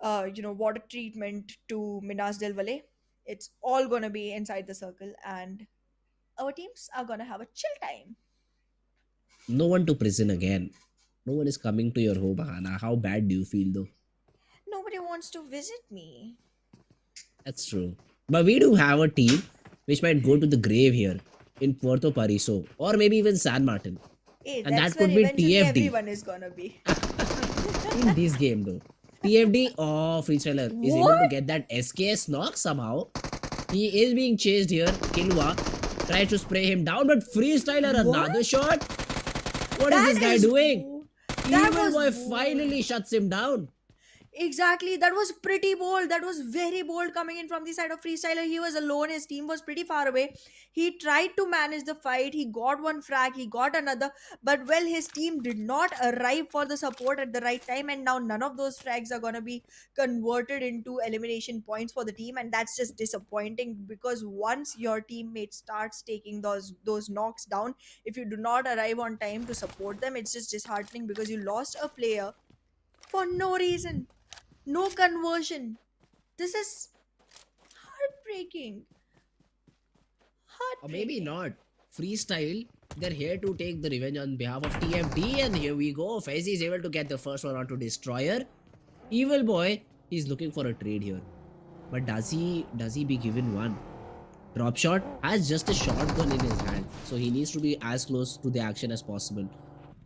Speaker 1: water treatment to Minas del Valle, it's all going to be inside the circle, and our teams are going to have a chill time.
Speaker 2: No one to prison again. No one is coming to your home, Hana. How bad do you feel though?
Speaker 1: Nobody wants to visit me.
Speaker 2: That's true. But we do have a team which might go to the grave here in Puerto Pariso or maybe even San Martin.
Speaker 1: Hey,
Speaker 2: And
Speaker 1: that's
Speaker 2: that
Speaker 1: where
Speaker 2: could be
Speaker 1: eventually
Speaker 2: TFD.
Speaker 1: everyone is gonna be.
Speaker 2: In this game though. TFD or Freestyler is able to
Speaker 1: What?
Speaker 2: get that SKS knock somehow. He is being chased here. Killua tries to spray him down, but Freestyler
Speaker 1: What?
Speaker 2: another shot. What is
Speaker 1: That
Speaker 2: this guy
Speaker 1: is.
Speaker 2: doing?
Speaker 1: That
Speaker 2: Evil
Speaker 1: was.
Speaker 2: Boy finally shuts him down.
Speaker 1: Exactly. That was pretty bold. That was very bold coming in from the side of Freestyler. He was alone. His team was pretty far away. He tried to manage the fight. He got one frag. He got another. But well, his team did not arrive for the support at the right time. And now none of those frags are going to be converted into elimination points for the team. And that's just disappointing because once your teammate starts taking those knocks down, if you do not arrive on time to support them, it's just disheartening because you lost a player for no reason, no conversion. This is heartbreaking.
Speaker 2: Or maybe
Speaker 1: Heartbreaking.
Speaker 2: not. Freestyle, they're here to take the revenge on behalf of TFD, and here we go. Fezzi is able to get the first one onto Destroyer. Evil Boy, he's looking for a trade here. But does he be given one? Drop Shot has just a shotgun in his hand, so he needs to be as close to the action as possible.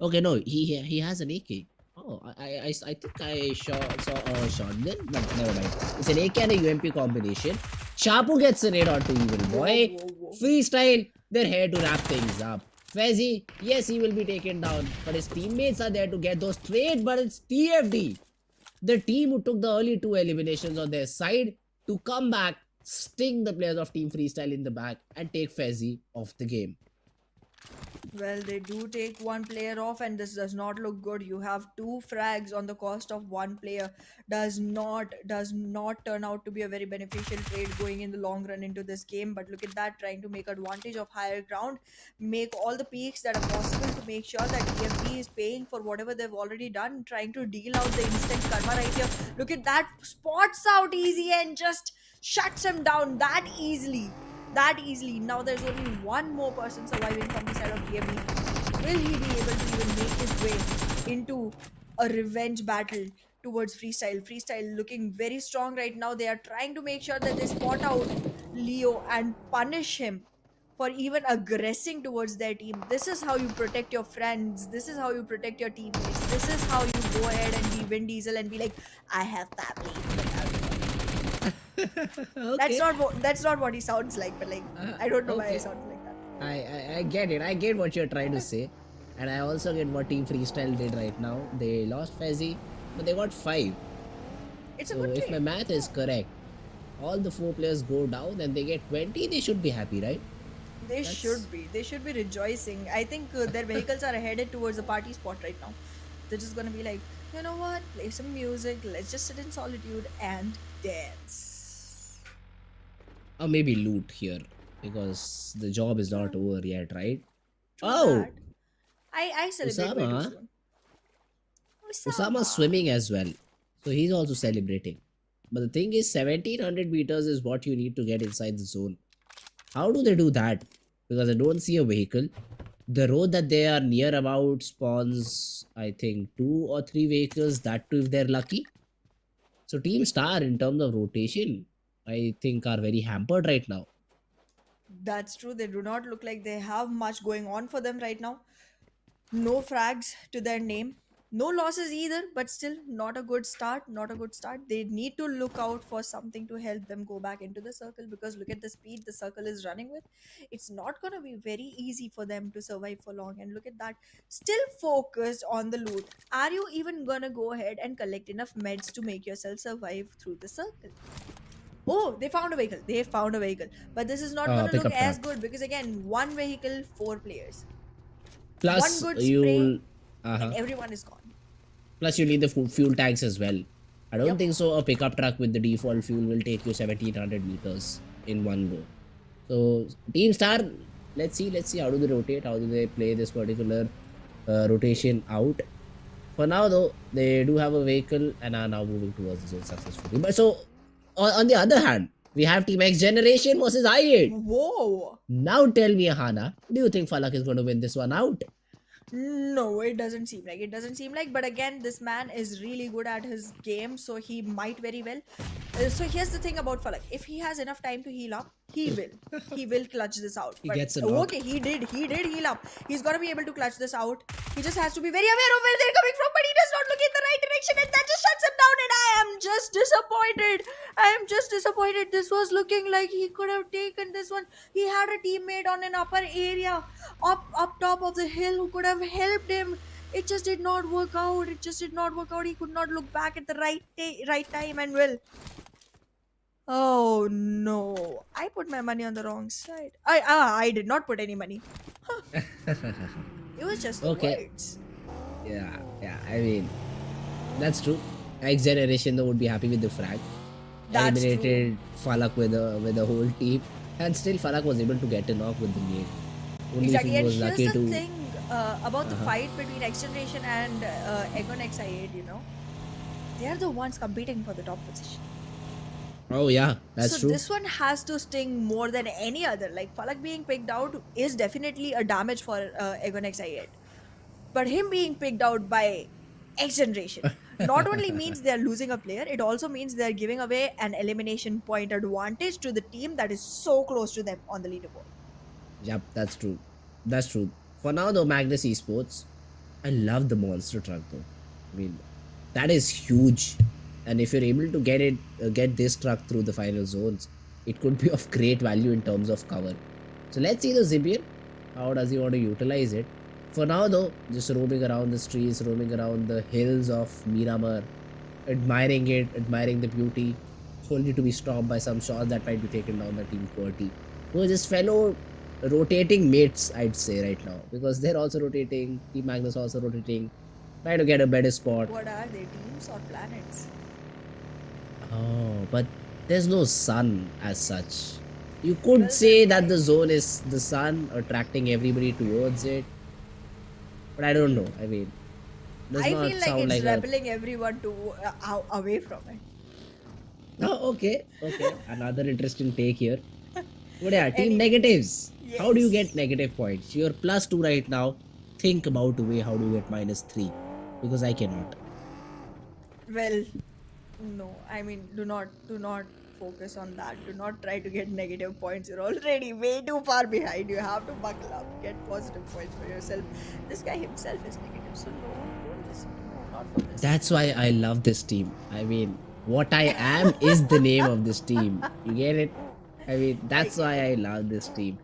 Speaker 2: Okay, no, he has an AK. Oh, I think I saw a shotgun, but never mind. It's an AK and a UMP combination. Chapu gets a raid onto Evil
Speaker 1: Whoa,
Speaker 2: Boy.
Speaker 1: whoa, whoa.
Speaker 2: Freestyle, they're here to wrap things up. Fezzi, yes, he will be taken down, but his teammates are there to get those trades. But it's TFD, the team who took the early two eliminations on their side, to come back, sting the players of Team Freestyle in the back, and take Fezzi off the game.
Speaker 1: Well, they do take one player off, and this does not look good. You have two frags on the cost of one player. Does not turn out to be a very beneficial trade going in the long run into this game. But look at that, trying to make advantage of higher ground, make all the peaks that are possible to make sure that TFD is paying for whatever they've already done, trying to deal out the instant karma right here. Look at that, spots out easy and just shuts him down that easily. That easily. Now there's only one more person surviving from the side of DME. Will he be able to even make his way into a revenge battle towards Freestyle? Freestyle looking very strong right now. They are trying to make sure that they spot out Leo and punish him for even aggressing towards their team. This is how you protect your friends. This is how you protect your teammates. This is how you go ahead and be Vin Diesel and be like, I have family. Look out for me.
Speaker 2: Okay.
Speaker 1: That's not what he sounds like, but like I don't know why he
Speaker 2: Okay.
Speaker 1: sounds like that.
Speaker 2: I get it. I get what you're trying to say. And I also get what Team Freestyle did right now. They lost Fezzi, but they got 5.
Speaker 1: It's a
Speaker 2: So
Speaker 1: good
Speaker 2: if my
Speaker 1: trade.
Speaker 2: math is correct, all the 4 players go down and they get 20, they should be happy, right?
Speaker 1: They
Speaker 2: That's
Speaker 1: should be. They should be rejoicing. I think their vehicles are headed towards the party spot right now. They're just gonna be like, you know what? Play some music. Let's just sit in solitude and dance.
Speaker 2: or maybe loot here because the job is
Speaker 1: True,
Speaker 2: not over yet, right?
Speaker 1: true
Speaker 2: Oh,
Speaker 1: that. I celebrate way too
Speaker 2: Usama.
Speaker 1: soon.
Speaker 2: Usama's
Speaker 1: Osama.
Speaker 2: swimming as well. So he's also celebrating. But the thing is, 1700 meters is what you need to get inside the zone. How do they do that? Because I don't see a vehicle. The road that they are near about spawns, I think, 2 or 3 vehicles, that too if they're lucky. So Team Star, in terms of rotation, I think are very hampered right now.
Speaker 1: That's true. They do not look like they have much going on for them right now. No frags to their name. No losses either, but still not a good start. Not a good start. They need to look out for something to help them go back into the circle because look at the speed the circle is running with. It's not going to be very easy for them to survive for long. And look at that. Still focused on the loot. Are you even going to go ahead and collect enough meds to make yourself survive through the circle? Oh, they found a vehicle. They found a vehicle. But this is not going to look
Speaker 2: Pickup
Speaker 1: as
Speaker 2: truck.
Speaker 1: good because, again, one vehicle, four players. One
Speaker 2: Plus,
Speaker 1: good spray,
Speaker 2: you'll. Uh
Speaker 1: and
Speaker 2: huh.
Speaker 1: everyone is gone.
Speaker 2: Plus, you need the fuel tanks as well. I don't
Speaker 1: Yep,
Speaker 2: think so. A pickup truck with the default fuel will take you 1700 meters in one go. So, Team Star, let's see how do they rotate, how do they play this particular rotation out. For now, though, they do have a vehicle and are now moving towards the zone successfully. But so, on the other hand, we have Team XGeneration versus I8.
Speaker 1: whoa.
Speaker 2: Now tell me, Hana, do you think Falak is going to win this one out?
Speaker 1: No, it doesn't seem like. It doesn't seem like. But again, this man is really good at his game, so he might very well. So here's the thing about Falak. If he has enough time to heal up, he will. He will clutch this out.
Speaker 2: He
Speaker 1: But
Speaker 2: gets a knock.
Speaker 1: okay, he did. He did heal up. He's gonna be able to clutch this out. He just has to be very aware of where they're coming from, but he does not look in the right direction, and that just shuts him down. And I am just disappointed. I am just disappointed. This was looking like he could have taken this one. He had a teammate on an upper area, up top of the hill, who could have helped him It just did not work out. It just did not work out. He could not look back at the right time, and well, oh no! I put my money on the wrong side. I did not put any money. Huh, it was just the
Speaker 2: Okay.
Speaker 1: words.
Speaker 2: Yeah. I mean, that's true. XGeneration though would be happy with the frag.
Speaker 1: That's true.
Speaker 2: Eliminated Falak with the whole team, and still Falak was able to get a knock with the nade. Only if he
Speaker 1: Exactly. And
Speaker 2: was
Speaker 1: here's
Speaker 2: lucky
Speaker 1: the
Speaker 2: to.
Speaker 1: thing about the
Speaker 2: Uh-huh.
Speaker 1: fight between XGeneration and Egon X8, they are the ones competing for the top position.
Speaker 2: Oh yeah,
Speaker 1: So
Speaker 2: that's true.
Speaker 1: this one has to sting more than any other. Like Falak being picked out is definitely a damage for Egon X8. But him being picked out by X Generation not only means they're losing a player, it also means they're giving away an elimination point advantage to the team that is so close to them on the leaderboard.
Speaker 2: Yep, that's true. That's true. For now though, Magnus Esports, I love the monster truck though. I mean, that is huge. And if you're able to get this truck through the final zones, it could be of great value in terms of cover. So let's see the Zibian. How does he want to utilize it? For now though, just roaming around the streets, roaming around the hills of Miramar, admiring it, admiring the beauty, only to be stopped by some shots that might be taken down by Team QWERTY. Who is his fellow rotating mates, I'd say right now, because they're also rotating. Team Magnus also rotating, trying to get a better spot.
Speaker 1: What are they, teams or planets?
Speaker 2: Oh, but there's no sun as such. You could
Speaker 1: Well, then
Speaker 2: say that
Speaker 1: why?
Speaker 2: the zone is the sun attracting everybody towards it, but I don't know. I mean, does
Speaker 1: I
Speaker 2: not
Speaker 1: feel like
Speaker 2: sound
Speaker 1: it's
Speaker 2: like a.
Speaker 1: repelling everyone to away from it.
Speaker 2: Oh, okay. Another interesting take here. But yeah, team
Speaker 1: Anyways,
Speaker 2: negatives. How do you get
Speaker 1: yes.
Speaker 2: negative points? You're +2 right now. Think about a way how do you get -3? Because I cannot.
Speaker 1: Well, no. I mean, do not focus on that. Do not try to get negative points. You're already way too far behind. You have to buckle up. Get positive points for yourself. This guy himself is negative, so no, don't listen. No, not for this.
Speaker 2: That's why I love this team. I mean, what I am is the name of this team. You get it? I mean,
Speaker 1: I
Speaker 2: that's
Speaker 1: get
Speaker 2: why
Speaker 1: it.
Speaker 2: I love this team.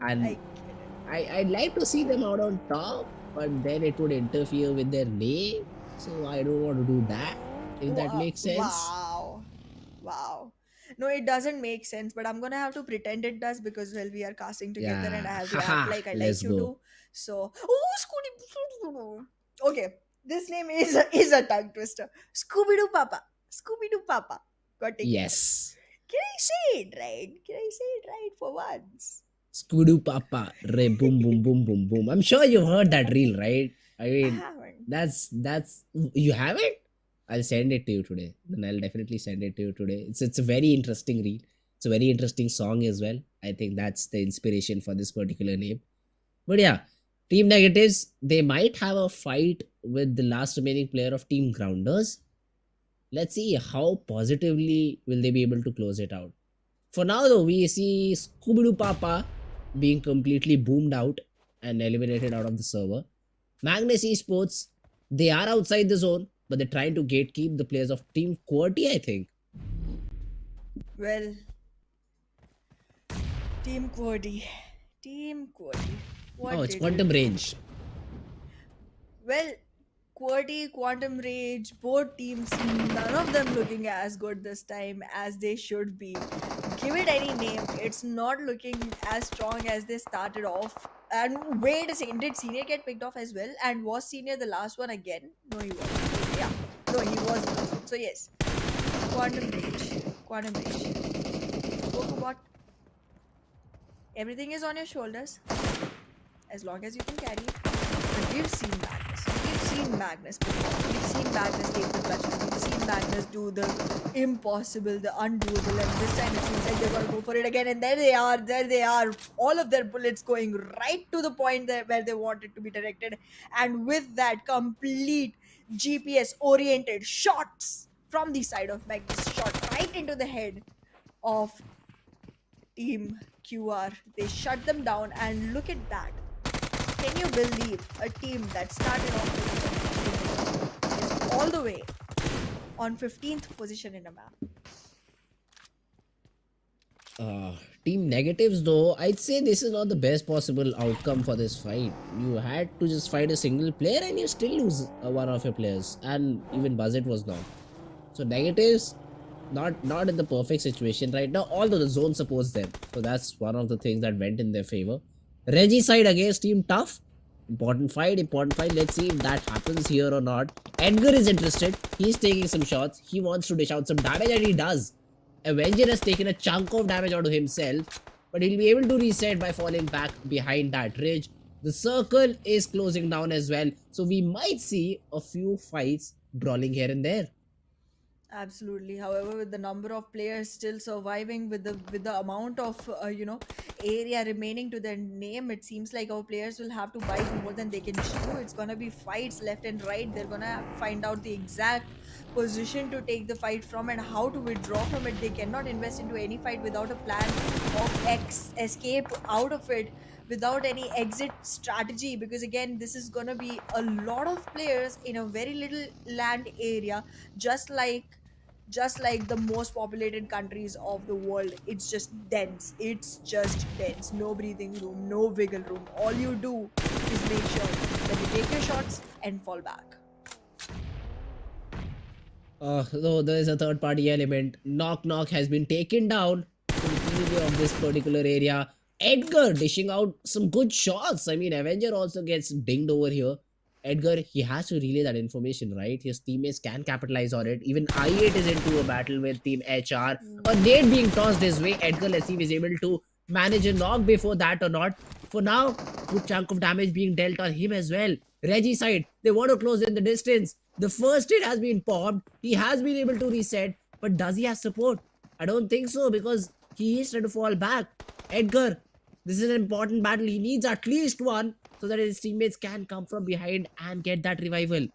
Speaker 2: And
Speaker 1: I get it.
Speaker 2: I'd like to see them out on top, but then it would interfere with their name. So I don't want to do that, if that
Speaker 1: Wow.
Speaker 2: makes sense.
Speaker 1: Wow. Wow. No, it doesn't make sense, but I'm gonna have to pretend it does because well, we are casting together and
Speaker 2: Yeah,
Speaker 1: I have to act
Speaker 2: haha,
Speaker 1: like I
Speaker 2: let's
Speaker 1: like you
Speaker 2: go.
Speaker 1: too. So, oh, Scooby. Okay, this name is a tongue twister. Scooby Doo Papa. Scooby Doo Papa. Got together.
Speaker 2: Yes.
Speaker 1: Can I say it right? Can I say it right for once?
Speaker 2: Scooby Papa, re boom boom boom boom boom. I'm sure you've heard that reel, right? I
Speaker 1: I
Speaker 2: mean,
Speaker 1: haven't.
Speaker 2: that's you haven't. I'll send it to you today. Then I'll definitely send it to you today. It's a very interesting reel. It's a very interesting song as well. I think that's the inspiration for this particular name. But yeah, team negatives. They might have a fight with the last remaining player of Team Grounders. Let's see how positively will they be able to close it out. For now, though, we see Scooby Doo Papa being completely boomed out and eliminated out of the server. Magnus Esports, they are outside the zone, but they're trying to gatekeep the players of Team QWERTY, I think.
Speaker 1: Well, Team QWERTY. Team QWERTY.
Speaker 2: Oh,
Speaker 1: What
Speaker 2: it's
Speaker 1: did you
Speaker 2: Quantum
Speaker 1: do?
Speaker 2: Range.
Speaker 1: Well, QWERTY, Quantum Rage, both teams, none of them looking as good this time as they should be. Give it any name, it's not looking as strong as they started off. And wait a second, did Senior get picked off as well? And was Senior the last one again? No, he wasn't. Yeah, no, he was the last one. So, yes, Quantum Rage. Quantum Rage. Pokebot, everything is on your shoulders as long as you can carry it. But we've seen Magnus. We've seen Magnus before. We've seen Magnus take the clutches. We've seen Magnus do the impossible, the undoable, and this time it seems like they're gonna go for it again. And there they are, there they are. All of their bullets going right to the point there where they want it to be directed. And with that complete GPS oriented shots from the side of Magnus, shot right into the head of Team QR. They shut them down, and look at that. Can you believe a team that started off with is all the way on 15th position in a map?
Speaker 2: Uh, Team negatives, though, I'd say this is not the best possible outcome for this fight. You had to just fight a single player and you still lose one of your players, and even Buzzet was knocked. So negatives, not in the perfect situation right now, although the zone supports them. So that's one of the things that went in their favor. Reggie side against Team Tough. Important fight, important fight. Let's see if that happens here or not. Edgar is interested. He's taking some shots. He wants to dish out some damage, and he does. Avenger has taken a chunk of damage out of himself, but he'll be able to reset by falling back behind that ridge. The circle is closing down as well, so we might see a few fights brawling here and there.
Speaker 1: Absolutely. However, with the number of players still surviving, with the amount of area remaining to their name, it seems like our players will have to bite more than they can chew. It's gonna be fights left and right. They're gonna have to find out the exact position to take the fight from and how to withdraw from it. They cannot invest into any fight without a plan of escape out of it, without any exit strategy, because again, this is gonna be a lot of players in a very little land area, just like the most populated countries of the world. It's just dense, it's just dense, no breathing room, no wiggle room. All you do is make sure that you take your shots and fall back.
Speaker 2: Though there is a third party element, Knock Knock has been taken down completely of this particular area. Edgar dishing out some good shots. I mean, Avenger also gets dinged over here. Edgar, he has to relay that information, right? His teammates can capitalize on it. Even I8 is into a battle with Team HR. A nade being tossed his way. Edgar, let's see if he's able to manage a knock before that or not. For now, good chunk of damage being dealt on him as well. Reggie side, they want to close in the distance. The first hit has been popped. He has been able to reset, but does he have support? I don't think so, because he is trying to fall back. Edgar, this is an important battle. He needs at least one so that his teammates can come from behind and get that revival.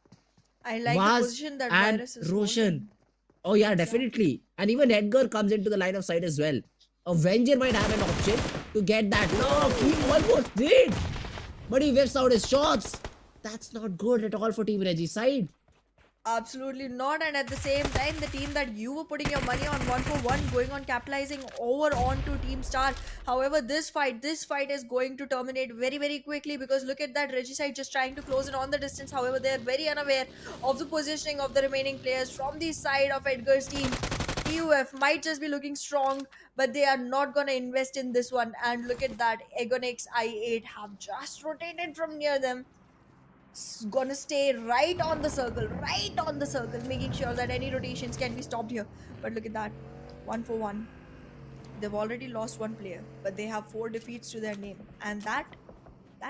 Speaker 1: I like the
Speaker 2: Vaz
Speaker 1: position that
Speaker 2: and
Speaker 1: Virus is
Speaker 2: Roshan.
Speaker 1: holding.
Speaker 2: Oh yeah,
Speaker 1: Exactly.
Speaker 2: definitely. And even Edgar comes into the line of sight as well. Avenger might have an option to get that knock. He almost did, but he whips out his shots. That's not good at all for Team Reggie's side.
Speaker 1: Absolutely not. And at the same time, the team that you were putting your money on, one for one, going on capitalizing over onto Team Star. However, this fight is going to terminate very, very quickly, because look at that Regicide just trying to close it on the distance. However, they are very unaware of the positioning of the remaining players from the side of Edgar's team. PUF might just be looking strong, but they are not gonna invest in this one. And look at that, Egonix I8 have just rotated from near them, gonna stay right on the circle, making sure that any rotations can be stopped here. But look at that, one for one. They've already lost one player, but they have four defeats to their name, and that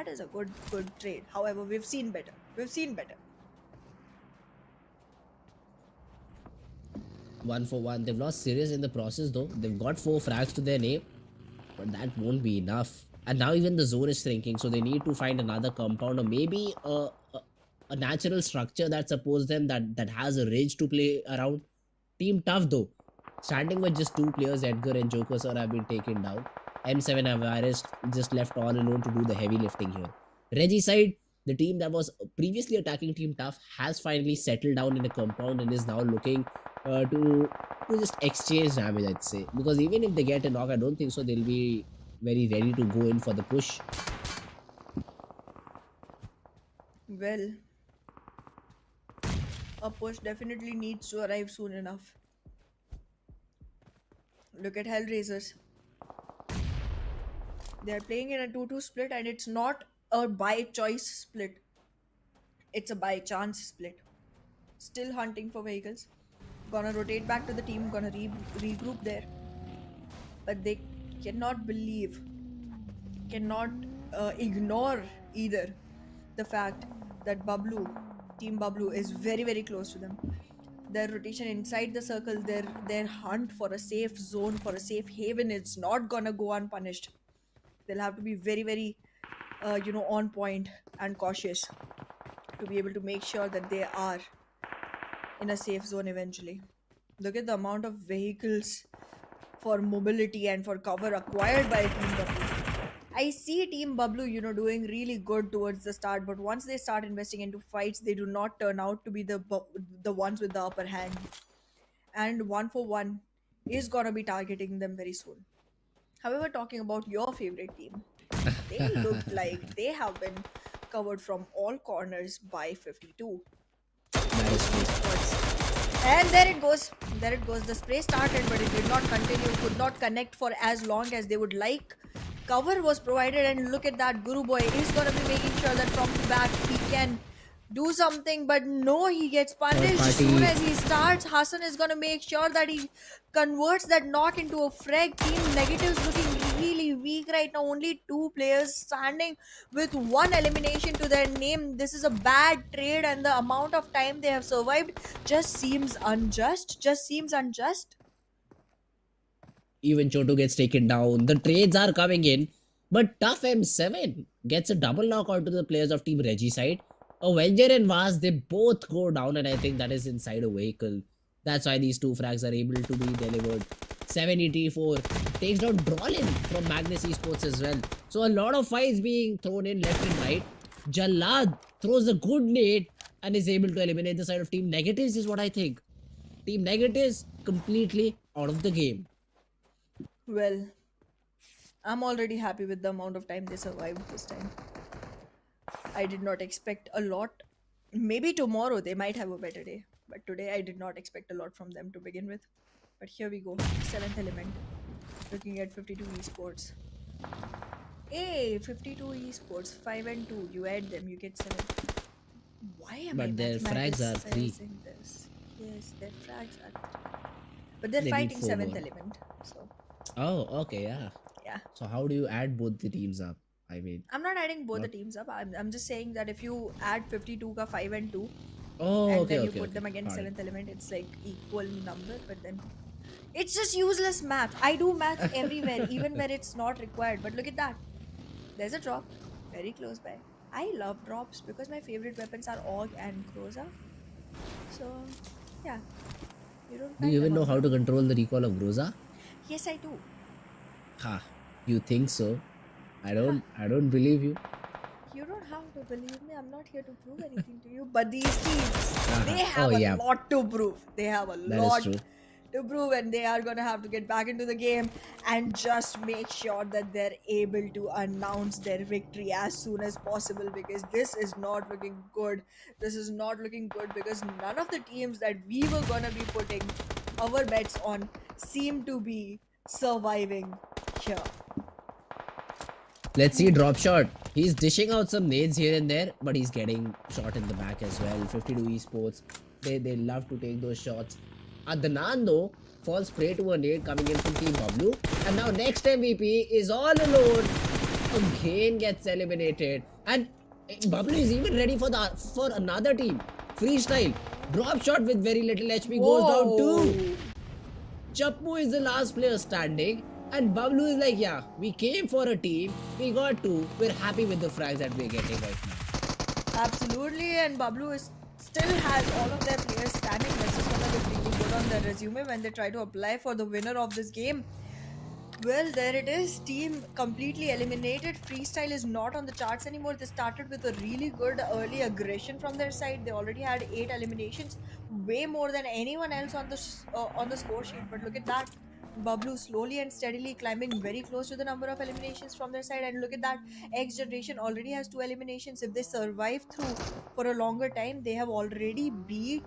Speaker 1: is a good trade. However, we've seen better. We've seen better.
Speaker 2: 1 for 1. They've lost Sirius in the process though. They've got 4 frags to their name, but that won't be enough. And now even the zone is shrinking, so they need to find another compound or maybe a natural structure that supports them, that has a ridge to play around. Team Tough though, standing with just 2 players, Edgar and Joker Sir have been taken down. M7 Avaris just left all alone to do the heavy lifting here. Reggie side, the team that was previously attacking Team Tough has finally settled down in a compound and is now looking to just exchange damage, I'd say. Because even if they get a knock, I don't think so they'll be very ready to go in for the push.
Speaker 1: Well, a push definitely needs to arrive soon enough. Look at HellRaisers. They're playing in a 2-2 split, and it's not a by choice split, it's a by chance split. Still hunting for vehicles. Gonna rotate back to the team, gonna regroup there. But they cannot believe, cannot ignore either the fact that Team Bablu is very, very close to them. Their rotation inside the circle, their hunt for a safe zone, for a safe haven, it's not gonna go unpunished. They'll have to be very, very on point and cautious to be able to make sure that they are in a safe zone eventually. Look at the amount of vehicles for mobility and for cover acquired by Team W. I see Team Bablu, doing really good towards the start, but once they start investing into fights, they do not turn out to be the ones with the upper hand. And one for one is gonna be targeting them very soon. However, talking about your favorite team, they looked like they have been covered from all corners by 52.
Speaker 2: That is
Speaker 1: A+B
Speaker 2: true.
Speaker 1: Sports. And there it goes. There it goes. The spray started, but it did not continue, could not connect for as long as they would like. Cover was provided, and look at that. Guru Boy is going to be making sure that from the back he can do something, but no, he gets
Speaker 2: Third
Speaker 1: punished. Soon
Speaker 2: party.
Speaker 1: as he starts, Hassan is going to make sure that he converts that knock into a frag. Team Negatives looking really weak right now. Only two players standing with one elimination to their name. This is a bad trade, and the amount of time they have survived just seems unjust. Just seems unjust.
Speaker 2: Even Chotu gets taken down. The trades are coming in, but Tough M7 gets a double knockout to the players of Team Reggie side. Avenger and Vaz, they both go down, and I think that is inside a vehicle. That's why these two frags are able to be delivered. 784 takes down Drolin from Magnus Esports as well. So a lot of fights being thrown in left and right. Jalad throws a good nade and is able to eliminate the side of Team Negatives, is what I think. Team Negatives completely out of the game.
Speaker 1: Well, I'm already happy with the amount of time they survived this time. I did not expect a lot. Maybe tomorrow they might have a better day. But today I did not expect a lot from them to begin with. But here we go. Seventh element. Looking at 52 esports. Hey, 52 esports. 5 and 2. You add them, you get 7. Why am I
Speaker 2: But their frags are 3.
Speaker 1: mathematicizing this? Yes, their frags are 3. But they're
Speaker 2: They need
Speaker 1: fighting
Speaker 2: 4
Speaker 1: 7th
Speaker 2: more.
Speaker 1: element. So,
Speaker 2: Oh, okay, yeah.
Speaker 1: yeah.
Speaker 2: So how do you add both the teams up? I mean,
Speaker 1: I'm not adding both the
Speaker 2: not.
Speaker 1: teams up. I'm just saying that if you add 52 ka 5 and 2,
Speaker 2: Oh,
Speaker 1: and
Speaker 2: okay,
Speaker 1: then you
Speaker 2: okay,
Speaker 1: put
Speaker 2: okay.
Speaker 1: them against
Speaker 2: Got it.
Speaker 1: 7th element, it's like equal number, but then it's just useless math. I do math everywhere, even where it's not required. But look at that. There's a drop very close by. I love drops because my favorite weapons are Og and Croza. So, yeah, you don't
Speaker 2: Do you
Speaker 1: find them
Speaker 2: even
Speaker 1: on
Speaker 2: know
Speaker 1: a
Speaker 2: how
Speaker 1: drop.
Speaker 2: to control the recall of Groza?
Speaker 1: Yes, I do.
Speaker 2: Ha, you think so? I
Speaker 1: Ha,
Speaker 2: don't. I don't believe you.
Speaker 1: you don't have to believe me. I'm not here to prove anything to you. But these teams, they
Speaker 2: Oh
Speaker 1: have a
Speaker 2: yeah,
Speaker 1: lot to prove. They have a
Speaker 2: that is
Speaker 1: lot
Speaker 2: true.
Speaker 1: to prove, and they are gonna have to get back into the game and just make sure that they're able to announce their victory as soon as possible, because this is not looking good. This is not looking good because none of the teams that we were gonna be putting our bets on seem to be surviving here.
Speaker 2: Let's see drop shot. He's dishing out some nades here and there, but he's getting shot in the back as well. 52 esports. They love to take those shots. Adnan though falls prey to a nade coming in from Team BABLU. And now next MVP is all alone. Again gets eliminated. And BABLU is even ready for another team. Freestyle. Drop shot with very little HP goes down
Speaker 1: Whoa!
Speaker 2: too. Chappu is the last player standing, and Bablu is like, yeah, we came for a team, we got two, we're happy with the frags that we're getting right now.
Speaker 1: Absolutely, and Bablu is still has all of their players standing. This is gonna look really good on their resume when they try to apply for the winner of this game. Well, there it is. Team completely eliminated. Freestyle is not on the charts anymore. They started with a really good early aggression from their side. They already had 8 eliminations, way more than anyone else on the score sheet. But look at that. Bablu slowly and steadily climbing very close to the number of eliminations from their side. And look at that. X Generation already has 2 eliminations. If they survive through for a longer time, they have already beat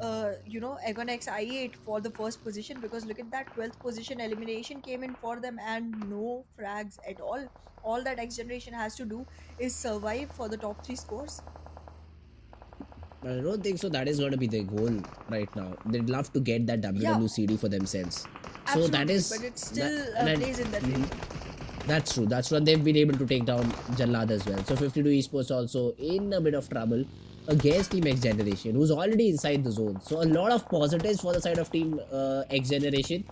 Speaker 1: Egon X I8 for the first position, because look at that, 12th position elimination came in for them and no frags at all. All that X Generation has to do is survive for the top 3 scores.
Speaker 2: But I don't think so that is going to be their goal right now. They'd love to get that
Speaker 1: Yeah,
Speaker 2: WWCD for themselves. So that
Speaker 1: absolutely, but
Speaker 2: is,
Speaker 1: it
Speaker 2: that,
Speaker 1: still
Speaker 2: and then,
Speaker 1: plays in their
Speaker 2: mhm.
Speaker 1: favor.
Speaker 2: That's true. That's when they've been able to take down Jallad as well. So 52 esports also in a bit of trouble against Team X Generation, who's already inside the zone. So a lot of positives for the side of Team X Generation.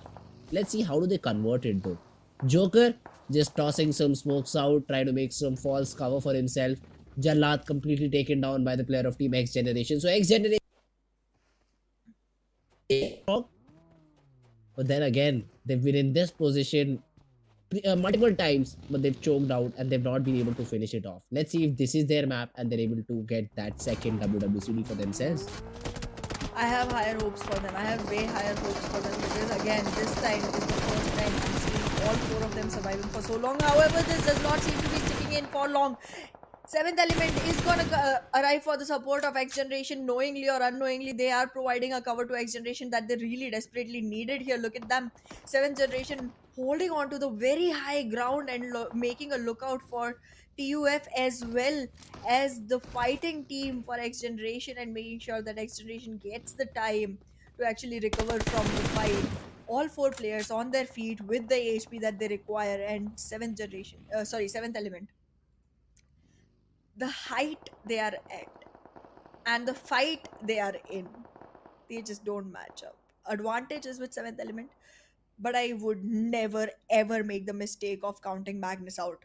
Speaker 2: Let's see how do they convert it though. Joker just tossing some smokes out, trying to make some false cover for himself. Jallad completely taken down by the player of Team X Generation. So X Generation, but then again, they've been in this position multiple times, but they've choked out and they've not been able to finish it off. Let's see if this is their map and they're able to get that second WWCD for themselves.
Speaker 1: I have higher hopes for them. I have way higher hopes for them because again, this time is the first time I'm seeing all four of them surviving for so long. However, this does not seem to be sticking in for long. Seventh element is gonna arrive for the support of X Generation, knowingly or unknowingly. They are providing a cover to X Generation that they really desperately needed here. Look at them, seventh generation holding on to the very high ground and making a lookout for TUF as well as the fighting team for X Generation and making sure that X Generation gets the time to actually recover from the fight. All four players on their feet with the HP that they require, and seventh element, the height they are at and the fight they are in, they just don't match up. Advantage is with seventh element, but I would never ever make the mistake of counting Magnus out.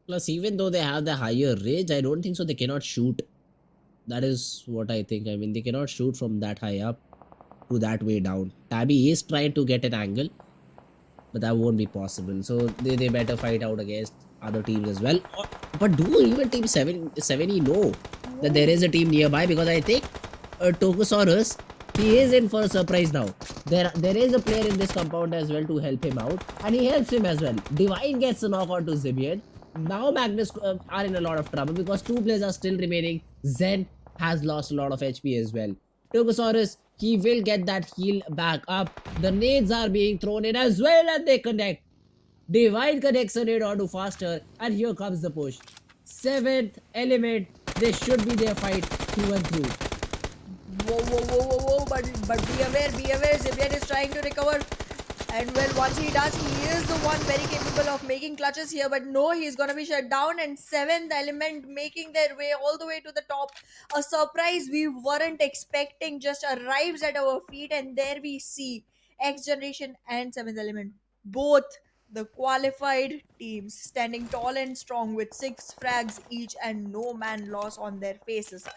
Speaker 2: Plus, even though they have the higher range, I don't think so. They cannot shoot. That is what I think. I mean, they cannot shoot from that high up to that way down. Tabby is trying to get an angle, but that won't be possible. So they better fight out against other teams as well. But do even team 70 know that there
Speaker 1: Ooh.
Speaker 2: is a team nearby? Because I think Tokusaurus, he is in for a surprise now. There is a player in this compound as well to help him out, and he helps him as well. Divine gets a knock onto Zibian. Now Magnus are in a lot of trouble because two players are still remaining. Zen has lost a lot of HP as well. Tokusaurus, he will get that heal back up. The nades are being thrown in as well and they connect. Divine connects a nade onto faster and here comes the push. Seventh element, they should be their fight through and through.
Speaker 1: Whoa, whoa, whoa, whoa, whoa! But be aware, be aware. Zibian is trying to recover, and well, once he does, he is the one very capable of making clutches here. But no, he's gonna be shut down. And seventh element making their way all the way to the top. A surprise we weren't expecting just arrives at our feet, and there we see X Generation and seventh element, both the qualified teams standing tall and strong with 6 frags each and no man loss on their faces.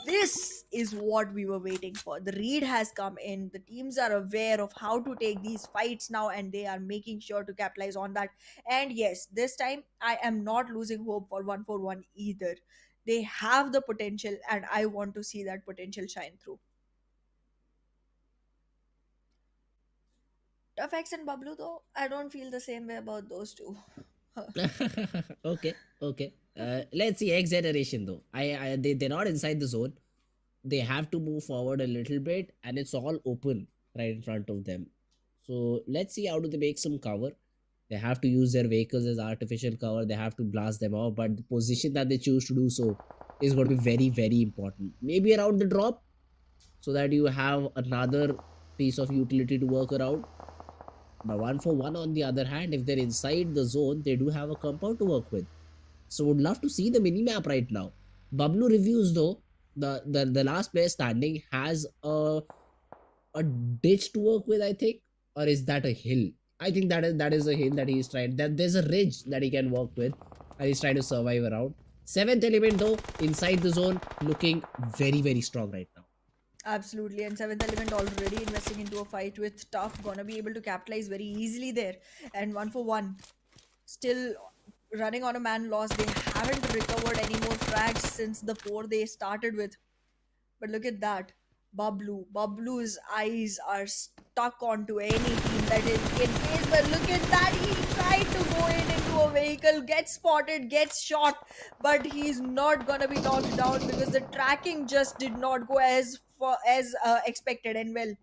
Speaker 1: This is what we were waiting for. The read has come in. The teams are aware of how to take these fights now, and they are making sure to capitalize on that. And yes, this time I am not losing hope for 141 either. They have the potential, and I want to see that potential shine through. Tough X and Bablu, though, I don't feel the same way about those two.
Speaker 2: Okay, okay. Let's see X generation though. They're not inside the zone. They have to move forward a little bit, and it's all open right in front of them. So let's see how do they make some cover. They have to use their vehicles as artificial cover. They have to blast them off, but the position that they choose to do so is going to be very, very important. Maybe around the drop, so that you have another piece of utility to work around. But 141 on the other hand, if they're inside the zone, they do have a compound to work with. So would love to see the mini map right now. BABLU reviews though, the last player standing has a ditch to work with, I think, or is that a hill? I think that is a hill that he's trying. That there's a ridge that he can work with, and he's trying to survive around. Seventh element though, inside the zone, looking very, very strong right now.
Speaker 1: Absolutely, and seventh element already investing into a fight with Tough, gonna be able to capitalize very easily there. And 141, still running on a man loss. They haven't recovered any more frags since the 4 they started with. But look at that. Bablu's eyes are stuck onto any team that is in phase. But look at that. He tried to go in into a vehicle, gets spotted, gets shot, but he's not gonna be knocked down because the tracking just did not go as expected. And well,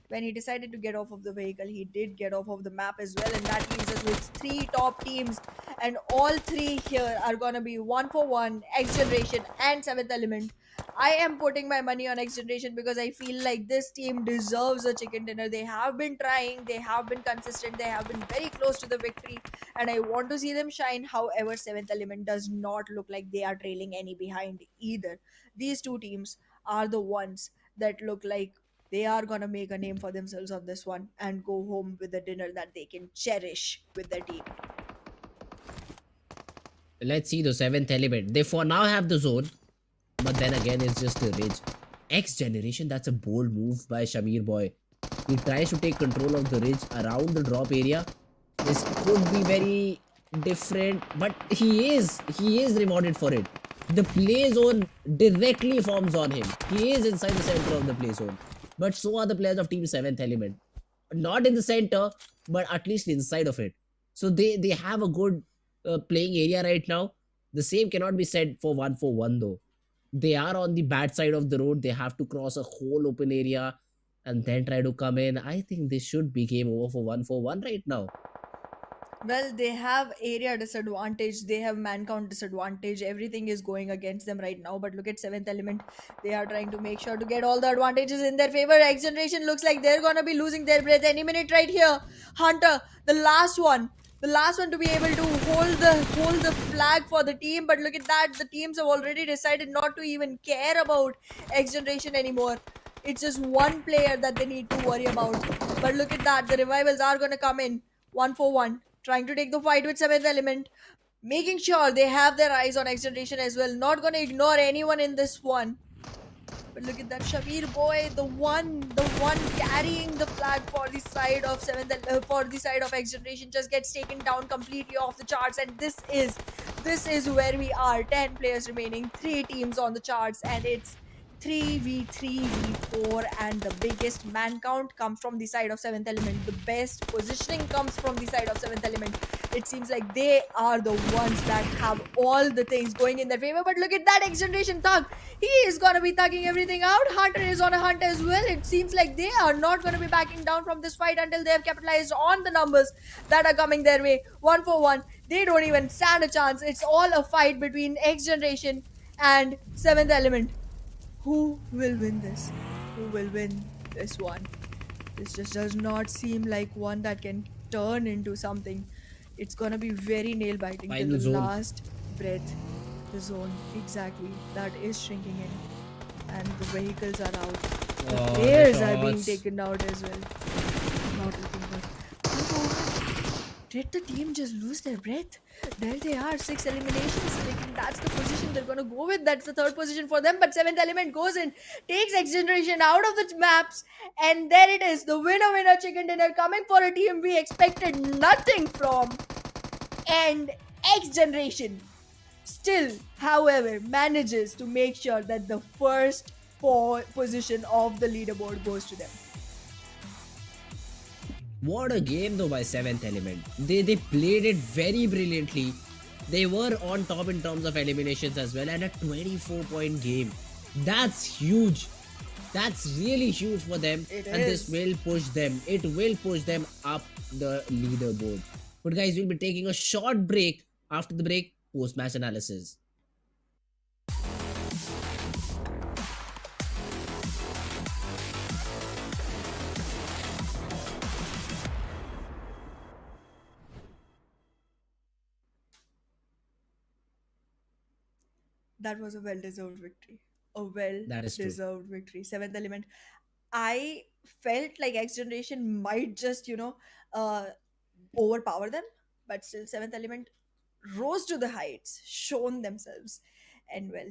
Speaker 1: when he decided to get off of the vehicle, he did get off of the map as well, and that leaves us with 3 top teams, and all 3 here are gonna be 141, X Generation, and Seventh Element. I am putting my money on X Generation because I feel like this team deserves a chicken dinner. They have been trying, they have been consistent, they have been very close to the victory, and I want to see them shine. However, Seventh Element does not look like they are trailing any behind either. These two teams are the ones that look like they are gonna make a name for themselves on this one and go home with a dinner that they can cherish with their team.
Speaker 2: Let's see the seventh element. They for now have the zone, but then again it's just a ridge. X generation, that's a bold move by Shamir boy. He tries to take control of the ridge around the drop area. This could be very different, but he is rewarded for it. The play zone directly forms on him. He is inside the center of the play zone. But so are the players of Team 7th Element. Not in the center, but at least inside of it. So they have a good playing area right now. The same cannot be said for 1 though. They are on the bad side of the road. They have to cross a whole open area and then try to come in. I think this should be game over for 1 right now.
Speaker 1: Well, they have area disadvantage, they have man count disadvantage, everything is going against them right now. But look at seventh element, they are trying to make sure to get all the advantages in their favor. X generation looks like they're gonna be losing their breath any minute right here. Hunter, the last one to be able to hold the flag for the team. But look at that, the teams have already decided not to even care about X generation anymore. It's just one player that they need to worry about. But look at that, the revivals are gonna come in 1 for 1, trying to take the fight with seventh element, making sure they have their eyes on X generation as well. Not gonna ignore anyone in this one. But look at that Shabir boy, the one carrying the flag for the side of for the side of X generation, just gets taken down completely off the charts. And this is where we are. 10 players remaining, 3 teams on the charts, and it's 3v3v4, and the biggest man count comes from the side of seventh element. The best positioning comes from the side of seventh element. It seems like they are the ones that have all the things going in their favor. But look at that X generation thug, he is gonna be thugging everything out. Hunter is on a hunt as well. It seems like they are not gonna be backing down from this fight until they have capitalized on the numbers that are coming their way. 1 for 1, they don't even stand a chance. It's all a fight between X generation and seventh element. Who will win this? Who will win this one? This just does not seem like one that can turn into something. It's gonna be very nail biting till
Speaker 2: Final
Speaker 1: the
Speaker 2: zone.
Speaker 1: last breath. The zone, exactly, that is shrinking in, and the vehicles are out. The
Speaker 2: Oh, the
Speaker 1: players are being
Speaker 2: shots.
Speaker 1: taken out as well. Not looking good. Did the team just lose their breath? There they are, 6 eliminations. Thinking that's the position they're gonna go with. That's the third position for them. But seventh element goes in, takes X generation out of the maps, and there it is. The winner chicken dinner coming for a team we expected nothing from. And X generation still, however, manages to make sure that the first position of the leaderboard goes to them.
Speaker 2: What a game though by 7th Element. They played it very brilliantly. They were on top in terms of eliminations as well, and a 24-point game. That's huge. That's really huge for them,
Speaker 1: It
Speaker 2: and this
Speaker 1: is.
Speaker 2: will push them. It will push them up the leaderboard. But guys, we'll be taking a short break. After the break, post-match analysis.
Speaker 1: That was a well deserved victory. A well
Speaker 2: That is true.
Speaker 1: deserved victory. Seventh element. I felt like X Generation might just, uh, overpower them, but still, seventh element rose to the heights, shown themselves. And well,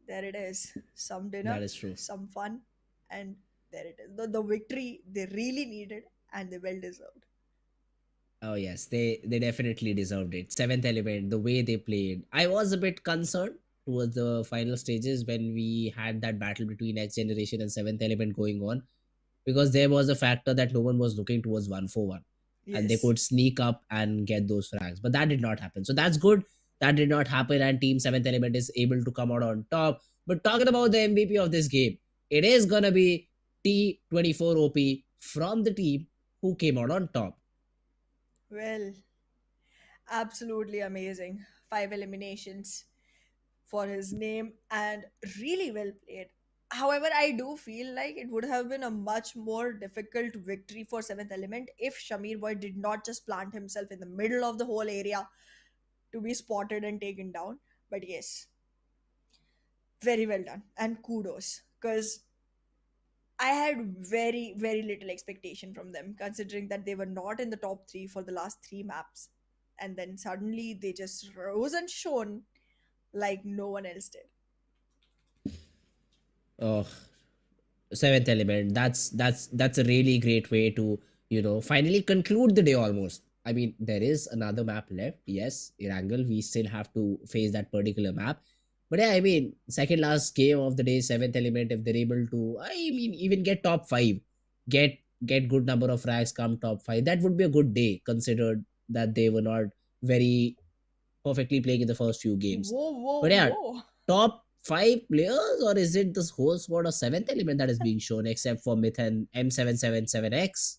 Speaker 1: there it is. Some
Speaker 2: That
Speaker 1: dinner,
Speaker 2: is true.
Speaker 1: some fun, and there it is. The victory they really needed, and they well deserved.
Speaker 2: Oh yes, they definitely deserved it. 7th Element, the way they played, I was a bit concerned towards the final stages when we had that battle between X Generation and 7th Element going on, because there was a factor that no one was looking towards 1 for 1, and they
Speaker 1: Yes.
Speaker 2: could sneak up and get those frags. But that did not happen. So that's good. That did not happen, and Team 7th Element is able to come out on top. But talking about the MVP of this game, it is gonna be T24 OP from the team who came out on top.
Speaker 1: Well, absolutely amazing. 5 eliminations for his name, and really well played. However, I do feel like it would have been a much more difficult victory for seventh element if Shamir Boy did not just plant himself in the middle of the whole area to be spotted and taken down. But yes, very well done, and kudos, because I had very, very little expectation from them, considering that they were not in the top three for the last 3 maps. And then suddenly they just rose and shone like no one else did.
Speaker 2: Oh, 7th Element. That's a really great way to finally conclude the day almost. I mean, there is another map left. Yes, Erangel. We still have to face that particular map. But yeah, I mean, second last game of the day, seventh element, if they're able to, I mean, even get top five, get get good number of racks, come top five, that would be a good day considered that they were not very perfectly playing in the first few games.
Speaker 1: Whoa, whoa,
Speaker 2: But yeah,
Speaker 1: whoa.
Speaker 2: top five players, or is it this whole squad of seventh element that is being shown, except for Myth and M777X?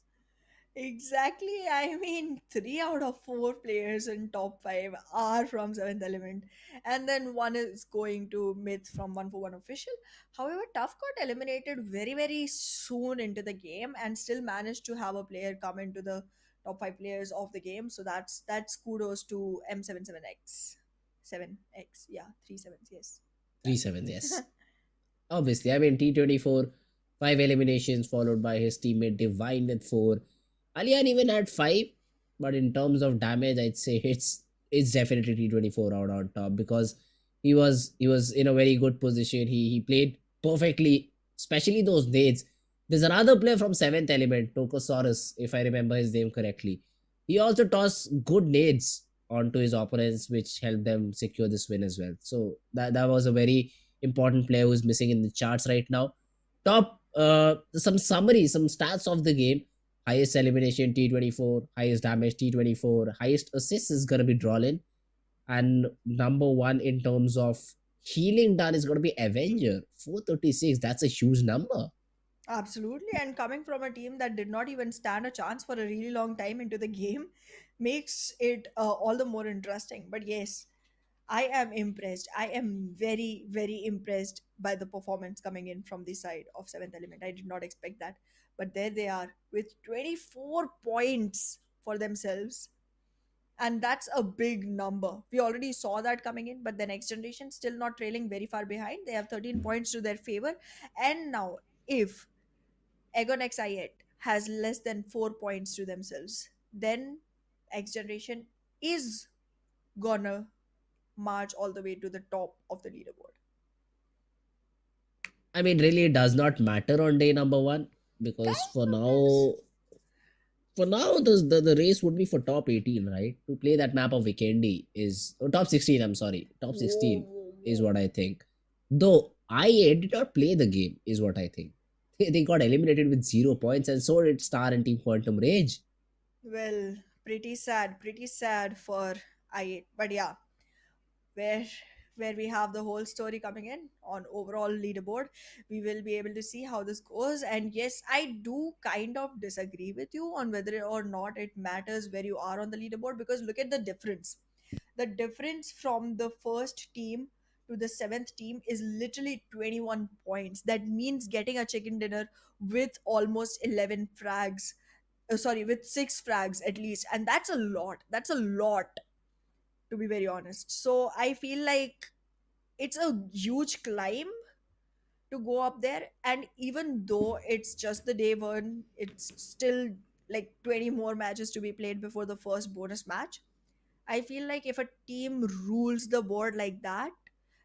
Speaker 1: Exactly. I mean, three out of four players in top five are from Seventh Element, and then one is going to Myth from One for One official. However, Tough got eliminated very, very soon into the game, and still managed to have a player come into the top five players of the game. So that's kudos to M77X, 7X. Yeah, three sevens. Yes,
Speaker 2: Three
Speaker 1: that.
Speaker 2: sevens, yes. Obviously, I mean, T24, five eliminations followed by his teammate Divine with four. Alian even had five, but in terms of damage, I'd say it's definitely T24 out on top, because he was in a very good position. He played perfectly, especially those nades. There's another player from seventh element, Tokosaurus, if I remember his name correctly. He also tossed good nades onto his opponents, which helped them secure this win as well. So that was a very important player who's missing in the charts right now. Top some summary, some stats of the game. Highest elimination T24, highest damage T24, highest assists is gonna be Drolin, and number one in terms of healing done is gonna be Avenger 436. That's a huge number.
Speaker 1: Absolutely, and coming from a team that did not even stand a chance for a really long time into the game makes it all the more interesting. But yes, I am impressed. I am very, very impressed by the performance coming in from the side of Seventh Element. I did not expect that. But there they are with 24 points for themselves. And that's a big number. We already saw that coming in, but the next generation still not trailing very far behind. They have 13 points to their favor. And now, if Aegon XI8 has less than 4 points to themselves, then X Generation is gonna march all the way to the top of the leaderboard.
Speaker 2: I mean, really, it does not matter on day number one,
Speaker 1: Kind
Speaker 2: because
Speaker 1: of does.
Speaker 2: for now, the race would be for top 18, right? To play that map of Vikendi is top 16. I'm sorry, top
Speaker 1: Whoa,
Speaker 2: 16
Speaker 1: whoa,
Speaker 2: is
Speaker 1: whoa.
Speaker 2: what I think. Though IA did not play the game, is what I think. They got eliminated with 0 points, and so did Star and Team Quantum Rage.
Speaker 1: Well, pretty sad for I8. But yeah, where where we have the whole story coming in on overall leaderboard, we will be able to see how this goes. And yes, I do kind of disagree with you on whether or not it matters where you are on the leaderboard, because look at the difference. The difference from the first team to the seventh team is literally 21 points. That means getting a chicken dinner with almost 11 frags. Sorry, with 6 frags at least. And that's a lot. That's a lot, to be very honest. So I feel like it's a huge climb to go up there. And even though it's just the day one, it's still like 20 more matches to be played before the first bonus match. I feel like if a team rules the board like that,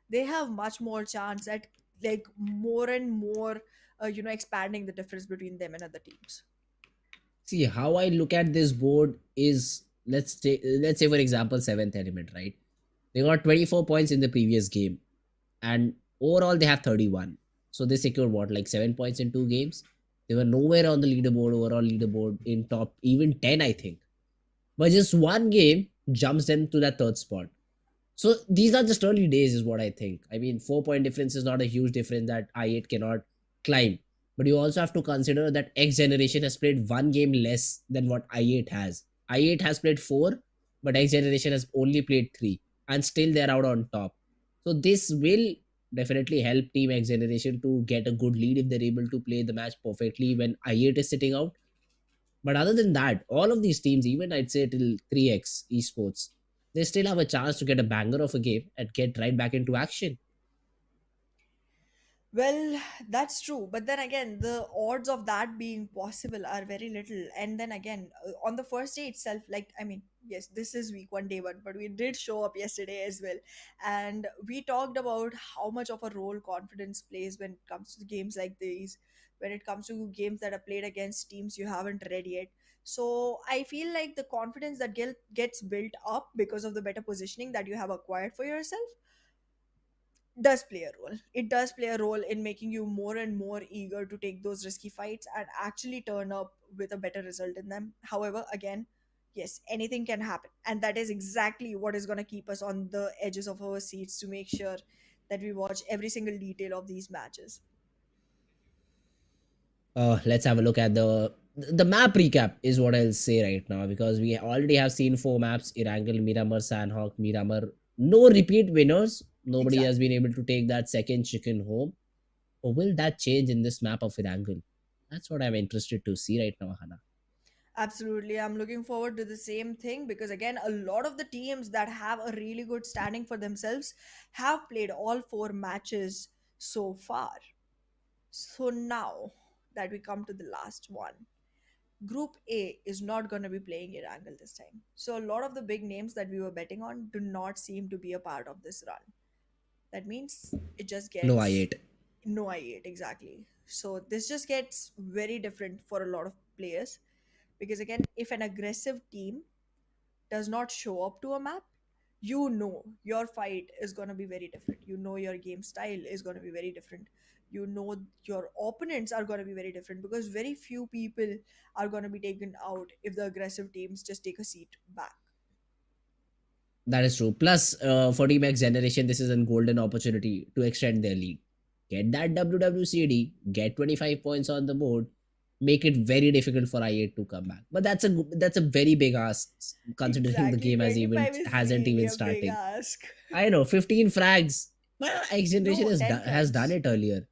Speaker 1: they have much more chance at like more and more, expanding the difference between them and other teams.
Speaker 2: See, how I look at this board is, let's say for example, seventh element, right? They got 24 points in the previous game, and overall they have 31. So they secured what, like 7 points in 2 games. They were nowhere on the leaderboard, overall leaderboard in top even 10, I think. But just one game jumps them to that third spot. So these are just early days, is what I think. I mean, 4 point difference is not a huge difference that I8 cannot climb. But you also have to consider that X Generation has played one game less than what I8 has. I8 has played four, but X Generation has only played three, and still they're out on top. So this will definitely help Team X Generation to get a good lead if they're able to play the match perfectly when I8 is sitting out. But other than that, all of these teams, even I'd say till 3x esports, they still have a chance to get a banger of a game and get right back into action.
Speaker 1: Well, that's true. But then again, the odds of that being possible are very little. And then again, on the first day itself, like, I mean, yes, this is week one, day one, but we did show up yesterday as well. And we talked about how much of a role confidence plays when it comes to games like these, when it comes to games that are played against teams you haven't read yet. So I feel like the confidence that gets built up because of the better positioning that you have acquired for yourself, does play a role. It does play a role in making you more and more eager to take those risky fights and actually turn up with a better result in them. However, again, yes, anything can happen. And that is exactly what is going to keep us on the edges of our seats to make sure that we watch every single detail of these matches.
Speaker 2: Let's have a look at the map recap is what I'll say right now, because we already have seen 4 maps: Erangel, Miramar, Sanhok, Miramar. No repeat winners. Nobody has been
Speaker 1: Exactly.
Speaker 2: able to take that second chicken home. Or will that change in this map of Erangel? That's what I'm interested to see right now, Hannah.
Speaker 1: Absolutely. I'm looking forward to the same thing because, again, a lot of the teams that have a really good standing for themselves have played all four matches so far. So now that we come to the last one, Group A is not going to be playing Erangel this time. So a lot of the big names that we were betting on do not seem to be a part of this run. That means it just
Speaker 2: No,
Speaker 1: gets
Speaker 2: I8.
Speaker 1: no I8 exactly. So this just gets very different for a lot of players because, again, if an aggressive team does not show up to a map, you know your fight is going to be very different. You know your game style is going to be very different. You know your opponents are going to be very different because very few people are going to be taken out if the aggressive teams just take a seat back.
Speaker 2: That is true. Plus, for Team XGeneration, this is a golden opportunity to extend their lead. Get that WWCD, get 25 points on the board, make it very difficult for I8 to come back. But that's a very big ask, considering the
Speaker 1: Exactly.
Speaker 2: game has even
Speaker 1: 25 is
Speaker 2: hasn't
Speaker 1: really
Speaker 2: even
Speaker 1: a big
Speaker 2: started.
Speaker 1: ask.
Speaker 2: I know 15 frags. Well, XGeneration
Speaker 1: No, 10
Speaker 2: has done
Speaker 1: frags.
Speaker 2: it earlier.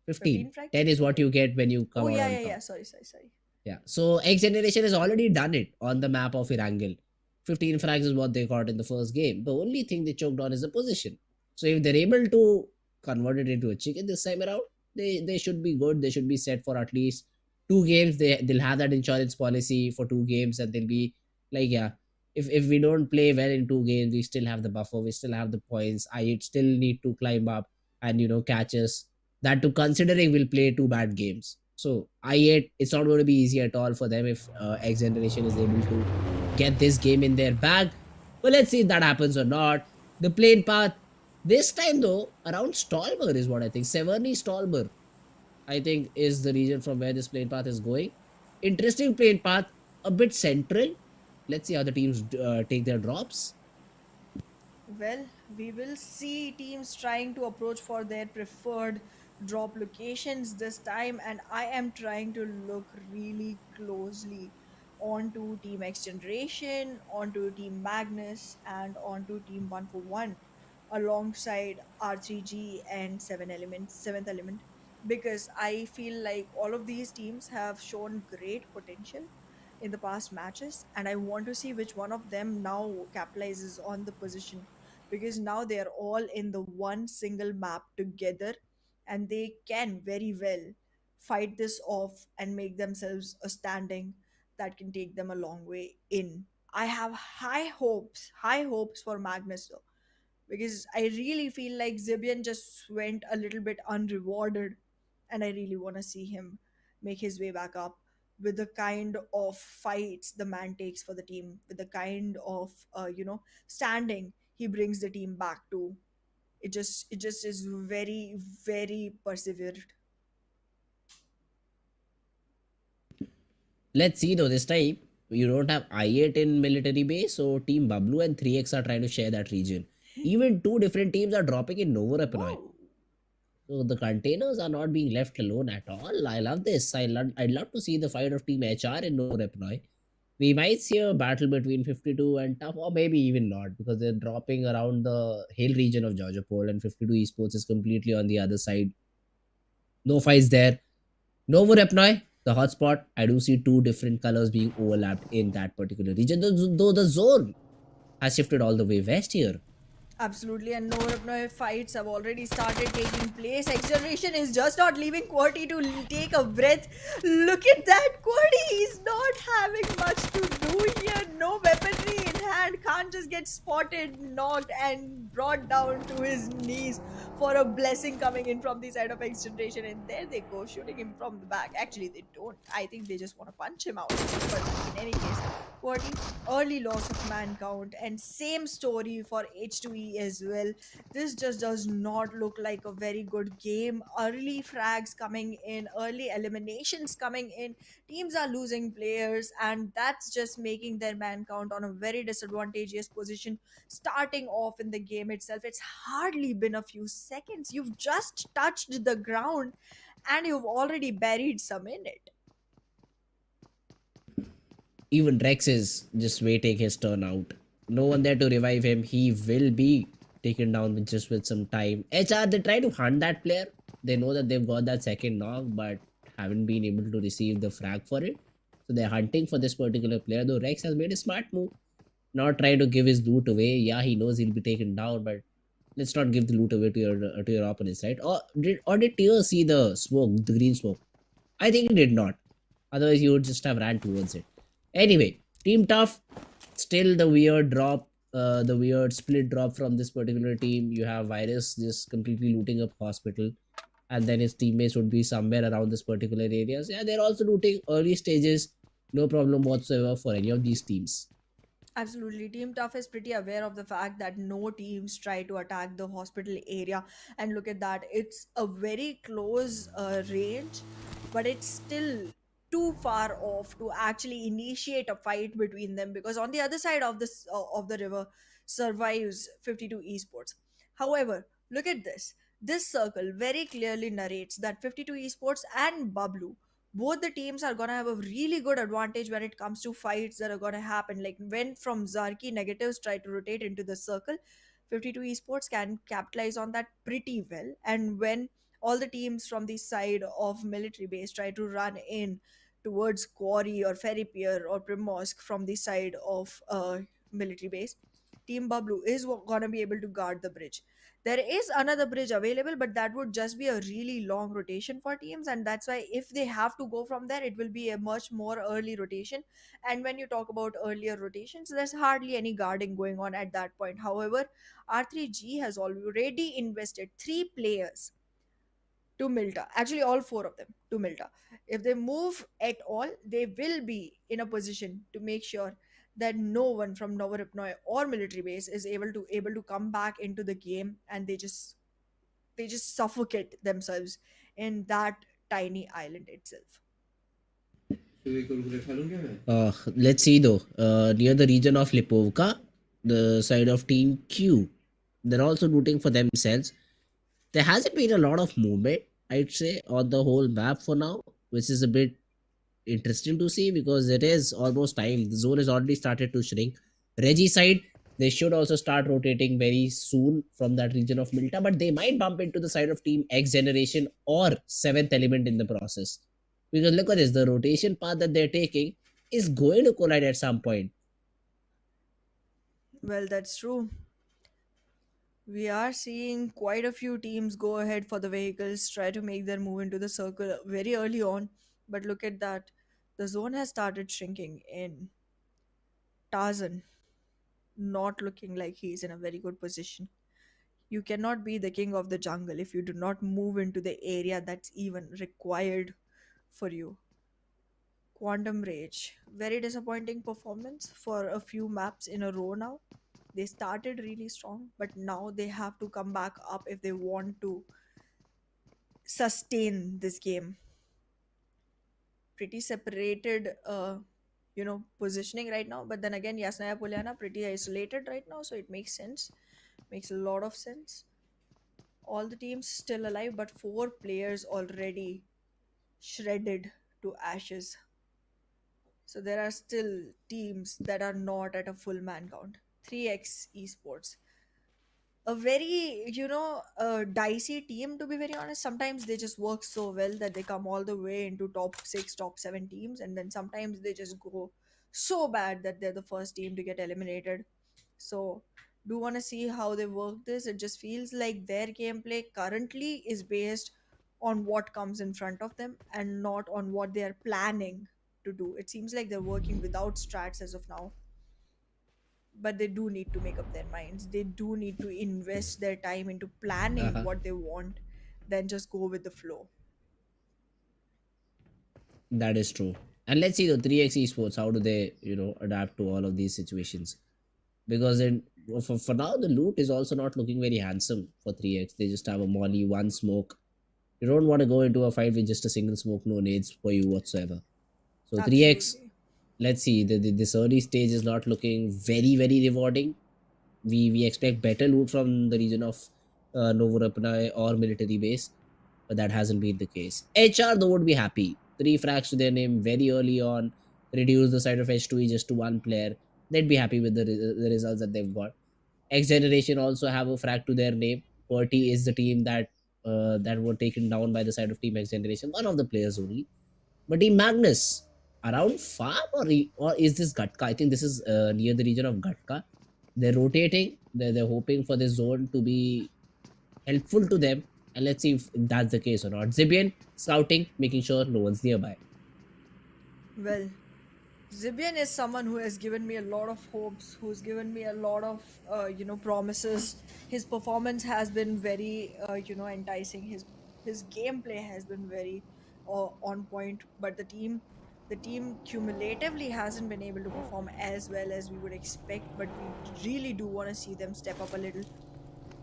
Speaker 2: 15.
Speaker 1: 15 frags?
Speaker 2: 10 is what
Speaker 1: Okay.
Speaker 2: you get when you
Speaker 1: Oh,
Speaker 2: come out
Speaker 1: yeah,
Speaker 2: on
Speaker 1: yeah, yeah.
Speaker 2: top.
Speaker 1: Sorry, sorry, sorry.
Speaker 2: Yeah. So X Generation has already done it on the map of Erangel. 15 frags is what they got in the first game. The only thing they choked on is the position. So if they're able to convert it into a chicken this time around, they should be good. They should be set for at least 2 games. They'll have that insurance policy for 2 games, and they'll be like, yeah, if we don't play well in 2 games, we still have the buffer, we still have the points. I still need to climb up and catch us. That to considering we'll play 2 bad games. So I8, it's not going to be easy at all for them if X Generation is able to get this game in their bag. But let's see if that happens or not. The plane path this time though around Stolber is what I think. Severny Stolber, I think, is the region from where this plane path is going. Interesting plane path, a bit central. Let's see how the teams take their drops.
Speaker 1: Well, we will see teams trying to approach for their preferred drop locations this time, and I am trying to look really closely onto Team X Generation, onto Team Magnus, and onto Team 141 alongside R3G and Seventh Element, because I feel like all of these teams have shown great potential in the past matches, and I want to see which one of them now capitalizes on the position because now they are all in the one single map together and they can very well fight this off and make themselves a standing that can take them a long way in. I have high hopes for Magnus though, because I really feel like Zibian just went a little bit unrewarded, and I really want to see him make his way back up with the kind of fights the man takes for the team, with the kind of standing he brings the team back to. It just is very very persevered.
Speaker 2: Let's see though, this time you don't have I8 in military base, so Team BABLU and 3X are trying to share that region. Even two different teams are dropping in Novo Repnoi.
Speaker 1: Whoa.
Speaker 2: So the containers are not being left alone at all. I love this. I'd love to see the fight of Team HR in Novo Repnoi. We might see a battle between 52 and Tough, or maybe even not, because they're dropping around the hill region of Georgiapol, and 52 Esports is completely on the other side. No fights there. Novo Repnoi, the hotspot, I do see two different colors being overlapped in that particular region, though the zone has shifted all the way west here.
Speaker 1: Absolutely, and no fights have already started taking place. X Generation is just not leaving QWERTY to take a breath. Look at that, QWERTY is not having much to do here. No weaponry in hand, can't just get gets spotted, knocked, and brought down to his knees for a blessing coming in from the side of X Generation. And there they go, shooting him from the back. Actually, they don't. I think they just want to punch him out. But in any case, QWERTY, early loss of man count, and same story for H2E as well. This just does not look like a very good game. Early frags coming in, early eliminations coming in, teams are losing players, and that's just making their man count on a very disadvantageous position starting off in the game itself. It's hardly been a few seconds. You've just touched the ground and you've already buried some in it.
Speaker 2: Even Rex is just waiting his turn out. No one there to revive him. He will be taken down with just with some time. HR, they try to hunt that player. They know that they've got that second knock, but haven't been able to receive the frag for it. So they're hunting for this particular player. Though Rex has made a smart move, not trying to give his loot away. Yeah, he knows he'll be taken down, but let's not give the loot away to your opponents, right? Or did Tio see the smoke, the green smoke? I think he did not. Otherwise, you would just have ran towards it. Anyway, Team Tough, still the weird drop, the weird split drop from this particular team. You have Virus just completely looting up hospital, and then his teammates would be somewhere around this particular area. So yeah, they're also looting early stages. No problem whatsoever for any of these teams.
Speaker 1: Absolutely. Team Tough is pretty aware of the fact that no teams try to attack the hospital area. And look at that. It's a very close range, but it's still too far off to actually initiate a fight between them, because on the other side of this of the river survives 52 esports. However, look at this. This circle very clearly narrates that 52 esports and Bablu, both the teams are going to have a really good advantage when it comes to fights that are going to happen. Like when from Zarki negatives try to rotate into the circle, 52 esports can capitalize on that pretty well. And when all the teams from the side of military base try to run in towards Quarry or Ferry Pier or Primorsk from the side of military base, Team Bablu is going to be able to guard the bridge. There is another bridge available, but that would just be a really long rotation for teams, and that's why if they have to go from there, it will be a much more early rotation. And when you talk about earlier rotations, there's hardly any guarding going on at that point. However, R3G has already invested 3 players to Milta. Actually, all 4 of them to Milta. If they move at all, they will be in a position to make sure that no one from Novoripnoi or military base is able to come back into the game, and they just suffocate themselves in that tiny island itself.
Speaker 2: Let's see though. Near the region of Lipovka, the side of Team Q, they're also rooting for themselves. There hasn't been a lot of movement, I'd say, on the whole map for now, which is a bit interesting to see because it is almost time. The zone has already started to shrink. Reggie side, they should also start rotating very soon from that region of Milta, but they might bump into the side of Team X Generation or Seventh Element in the process. Because look at this, the rotation path that they're taking is going to collide at some point.
Speaker 1: Well, that's true. We are seeing quite a few teams go ahead for the vehicles, try to make their move into the circle very early on. But look at that. The zone has started shrinking in Tarzan, not looking like he's in a very good position. You cannot be the king of the jungle if you do not move into the area that's even required for you. Quantum Rage, very disappointing performance for a few maps in a row now. They started really strong, but now they have to come back up if they want to sustain this game. Pretty separated, positioning right now. But then again, Yasnaya Polyana pretty isolated right now, so it makes sense. Makes a lot of sense. All the teams still alive, but 4 players already shredded to ashes. So there are still teams that are not at a full man count. 3x esports, a very dicey team, to be very honest. Sometimes they just work so well that they come all the way into top 6 top 7 teams, and then sometimes they just go so bad that they're the first team to get eliminated. So do want to see how they work this. It just feels like their gameplay currently is based on what comes in front of them and not on what they are planning to do. It seems like they're working without strats as of now. but they do need to make up their minds. They do need to invest their time into planning
Speaker 2: Uh-huh.
Speaker 1: what they want, then just go with the flow.
Speaker 2: That is true. And let's see the 3x esports, how do they, adapt to all of these situations? Because for now, the loot is also not looking very handsome for 3x. They just have a molly, one smoke. You don't want to go into a fight with just a single smoke, no nades for you whatsoever. So 3x,
Speaker 1: Absolutely.
Speaker 2: let's see, this early stage is not looking very, very rewarding. We expect better loot from the region of Novorapnaya or military base, but that hasn't been the case. HR though would be happy. 3 frags to their name very early on, reduce the side of H2E just to one player. They'd be happy with the results that they've got. XGeneration also have a frag to their name. QWERTY is the team that were taken down by the side of Team XGeneration. One of the players only. But Team Magnus, around farm or is this Gatka? I think this is near the region of Gatka. They're rotating. They're hoping for this zone to be helpful to them. And let's see if that's the case or not. Zibian scouting, making sure no one's nearby.
Speaker 1: Well, Zibian is someone who has given me a lot of hopes, who's given me a lot of promises. His performance has been very enticing. His gameplay has been very on point, but the team cumulatively hasn't been able to perform as well as we would expect. But we really do want to see them step up a little.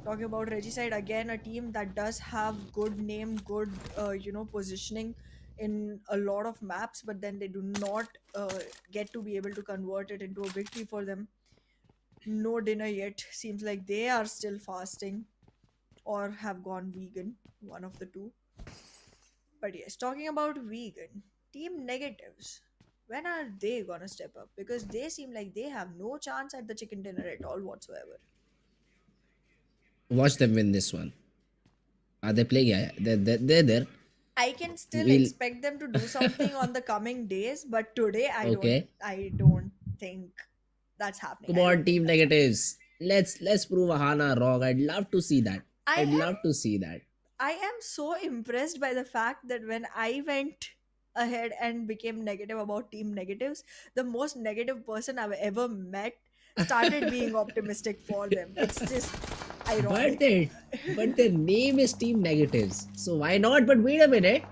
Speaker 1: Talking about Regicide again, a team that does have good name, good positioning in a lot of maps, but then they do not get to be able to convert it into a victory for them. No dinner yet. Seems like they are still fasting or have gone vegan, one of the two. But yes, talking about vegan, team negatives. When are they gonna step up? Because they seem like they have no chance at the chicken dinner at all whatsoever.
Speaker 2: Watch them win this one. Are they playing? Yeah, they're there.
Speaker 1: I can still
Speaker 2: We'll
Speaker 1: expect them to do something on the coming days, but today
Speaker 2: okay.
Speaker 1: I don't think that's happening.
Speaker 2: Come
Speaker 1: I don't
Speaker 2: on,
Speaker 1: think
Speaker 2: team
Speaker 1: that's happening.
Speaker 2: negatives. Let's prove Ahana wrong. I'd love to see that.
Speaker 1: I
Speaker 2: I'd
Speaker 1: am
Speaker 2: love to see that.
Speaker 1: I am so impressed by the fact that when I went ahead and became negative about team negatives, the most negative person I've ever met started being optimistic for them. It's just
Speaker 2: but
Speaker 1: ironic.
Speaker 2: their but their name is Team Negatives. So why not? But wait a minute.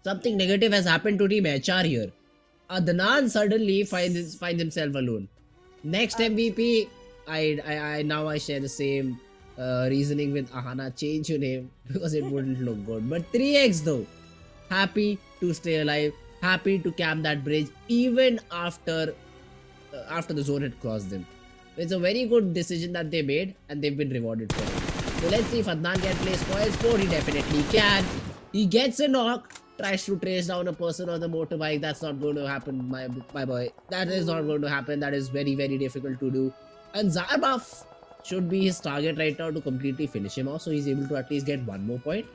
Speaker 2: Something negative has happened to Team HR here. Adnan suddenly finds himself alone. Next
Speaker 1: Absolutely.
Speaker 2: MVP, I now I share the same reasoning with Ahana. Change your name because it wouldn't look good. But 3x though, happy to stay alive, happy to camp that bridge even after the zone had crossed them. It's a very good decision that they made, and they've been rewarded for it. So let's see if Adnan can play spoil sport. He definitely can. He gets a knock, tries to trace down a person on the motorbike. That's not going to happen, my boy. That is not
Speaker 1: Ooh.
Speaker 2: going to happen. That is very, very difficult to do. And Zarbuff should be his target right now to completely finish him off, so he's able to at least get one more point.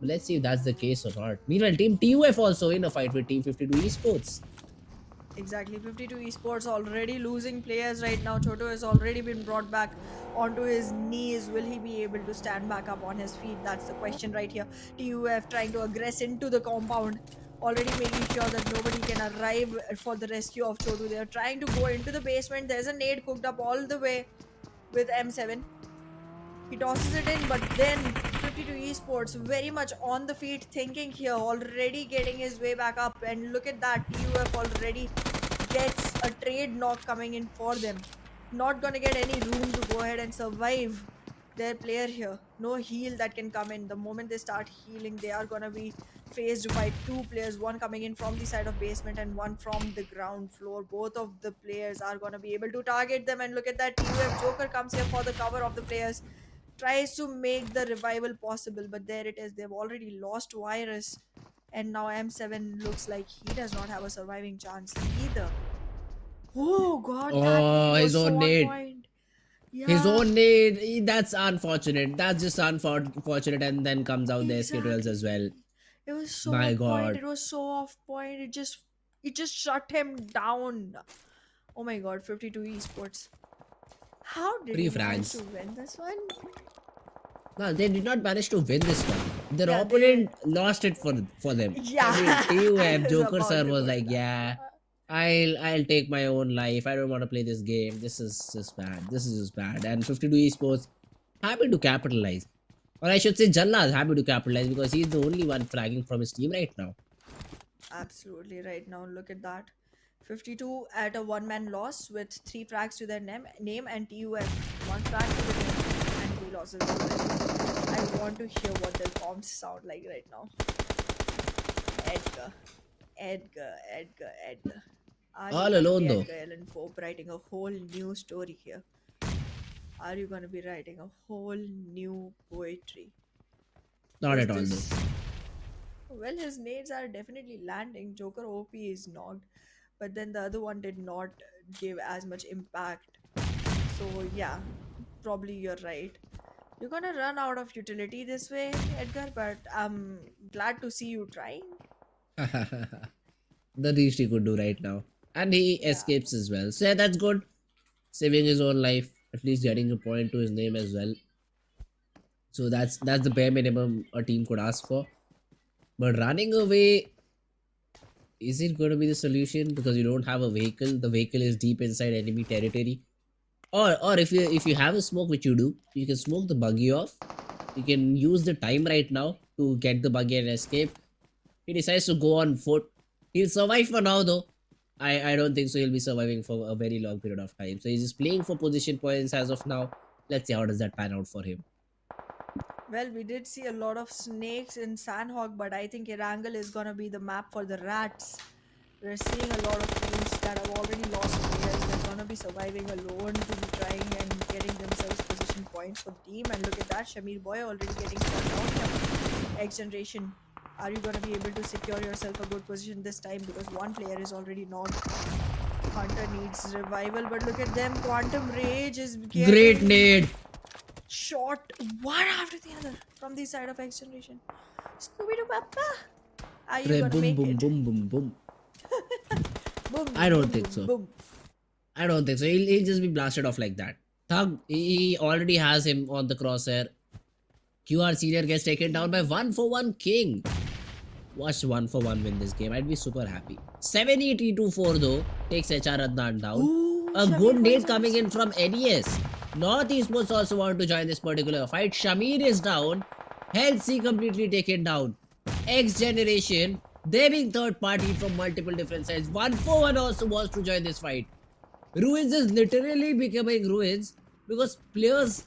Speaker 2: But let's see if that's the case or not. Meanwhile, Team TUF also in a fight with Team 52 Esports.
Speaker 1: Exactly. 52 Esports already losing players right now. Choto has already been brought back onto his knees. Will he be able to stand back up on his feet? That's the question right here. TUF trying to aggress into the compound. Already making sure that nobody can arrive for the rescue of Chotu. They are trying to go into the basement. There's a nade cooked up all the way with M7. He tosses it in, but then 52 Esports very much on the feet, thinking here, already getting his way back up. And look at that, TUF already gets a trade knock coming in for them. Not gonna get any room to go ahead and survive their player here. No heal that can come in. The moment they start healing, they are gonna be faced by two players, one coming in from the side of basement and one from the ground floor. Both of the players are gonna be able to target them, and look at that, TUF Joker comes here for the cover of the players, tries to make the revival possible, but there it is. They've already lost Virus, and now M7 looks like he does not have a surviving chance either. Oh god, that
Speaker 2: Oh,
Speaker 1: nade
Speaker 2: his
Speaker 1: was so
Speaker 2: own
Speaker 1: on
Speaker 2: nade.
Speaker 1: point.
Speaker 2: His
Speaker 1: Yeah,
Speaker 2: own nade. That's unfortunate. That's just unfortunate. And then comes out the SK Trails as well.
Speaker 1: exactly. It was so
Speaker 2: My
Speaker 1: on point.
Speaker 2: god.
Speaker 1: It was so off point. It just shut him down. Oh my god, 52 Esports. How did
Speaker 2: Three
Speaker 1: he manage
Speaker 2: frags.
Speaker 1: to win this one?
Speaker 2: No, they did not manage to win this one. Their
Speaker 1: Yeah, they
Speaker 2: opponent lost it for them. I mean,
Speaker 1: yeah, I
Speaker 2: TUF
Speaker 1: was
Speaker 2: Joker
Speaker 1: about
Speaker 2: sir
Speaker 1: to
Speaker 2: was
Speaker 1: go to
Speaker 2: like,
Speaker 1: that.
Speaker 2: yeah, I'll take my own life. I don't want to play this game. This is just bad. This is just bad. And 52 Esports happy to capitalize. Or I should say Jalla is happy to capitalize because he's the only one flagging from his team right now.
Speaker 1: Absolutely right now. Look at that. 52 at a one-man loss with 3 frags to their name and TUF. 1 frag to the name and 3 losses. I want to hear what their comms sound like right now. Edgar. Edgar. Are you
Speaker 2: All
Speaker 1: gonna
Speaker 2: alone
Speaker 1: be
Speaker 2: though.
Speaker 1: Edgar Allan Pope writing a whole new story here? Are you gonna be writing a whole new poetry?
Speaker 2: Not
Speaker 1: Is
Speaker 2: at all though.
Speaker 1: this well, his nades are definitely landing. Joker OP is knocked, but then the other one did not give as much impact. So yeah, probably you're right. You're gonna run out of utility this way, Edgar, but I'm glad to see you trying.
Speaker 2: The least he could do right now. And he
Speaker 1: Yeah.
Speaker 2: escapes as well. So yeah, that's good. Saving his own life. At least getting a point to his name as well. So that's the bare minimum a team could ask for. But running away, is it going to be the solution? Because you don't have a vehicle. The vehicle is deep inside enemy territory. Or if you have a smoke, which you do, you can smoke the buggy off. You can use the time right now to get the buggy and escape. He decides to go on foot. He'll survive for now though. I don't think so he'll be surviving for a very long period of time. So he's just playing for position points as of now. Let's see how does that pan out for him.
Speaker 1: Well, we did see a lot of snakes in Sanhok, but I think Erangel is gonna be the map for the rats. We're seeing a lot of teams that have already lost players. They're gonna be surviving alone to be trying and getting themselves position points for the team. And look at that, Shamir Boy already getting shut down here. XGeneration, are you gonna be able to secure yourself a good position this time? Because one player is already knocked. Hunter needs revival, but look at them. Quantum Rage is
Speaker 2: Great
Speaker 1: getting
Speaker 2: nade.
Speaker 1: shot one after the other from the side of XGeneration. Scooby Doo Papa, are you gonna
Speaker 2: Boom
Speaker 1: make
Speaker 2: boom
Speaker 1: it?
Speaker 2: boom boom boom.
Speaker 1: Boom,
Speaker 2: I
Speaker 1: boom,
Speaker 2: don't
Speaker 1: boom,
Speaker 2: think
Speaker 1: boom,
Speaker 2: so.
Speaker 1: boom.
Speaker 2: I don't think so. He'll just be blasted off like that. Thug, he already has him on the crosshair. QR Senior gets taken down by 1-for-1 King. Watch 1-for-1 win this game. I'd be super happy. 780-4 though takes HR Adnan down.
Speaker 1: Ooh,
Speaker 2: A good
Speaker 1: Shamir Boy is
Speaker 2: nade
Speaker 1: on the
Speaker 2: coming in
Speaker 1: scene.
Speaker 2: from NES. North Esports also want to join this particular fight. Shamir is down. C completely taken down. XGeneration, they being third party from multiple different sides. 1-for-1 also wants to join this fight. Ruins is literally becoming ruins because players'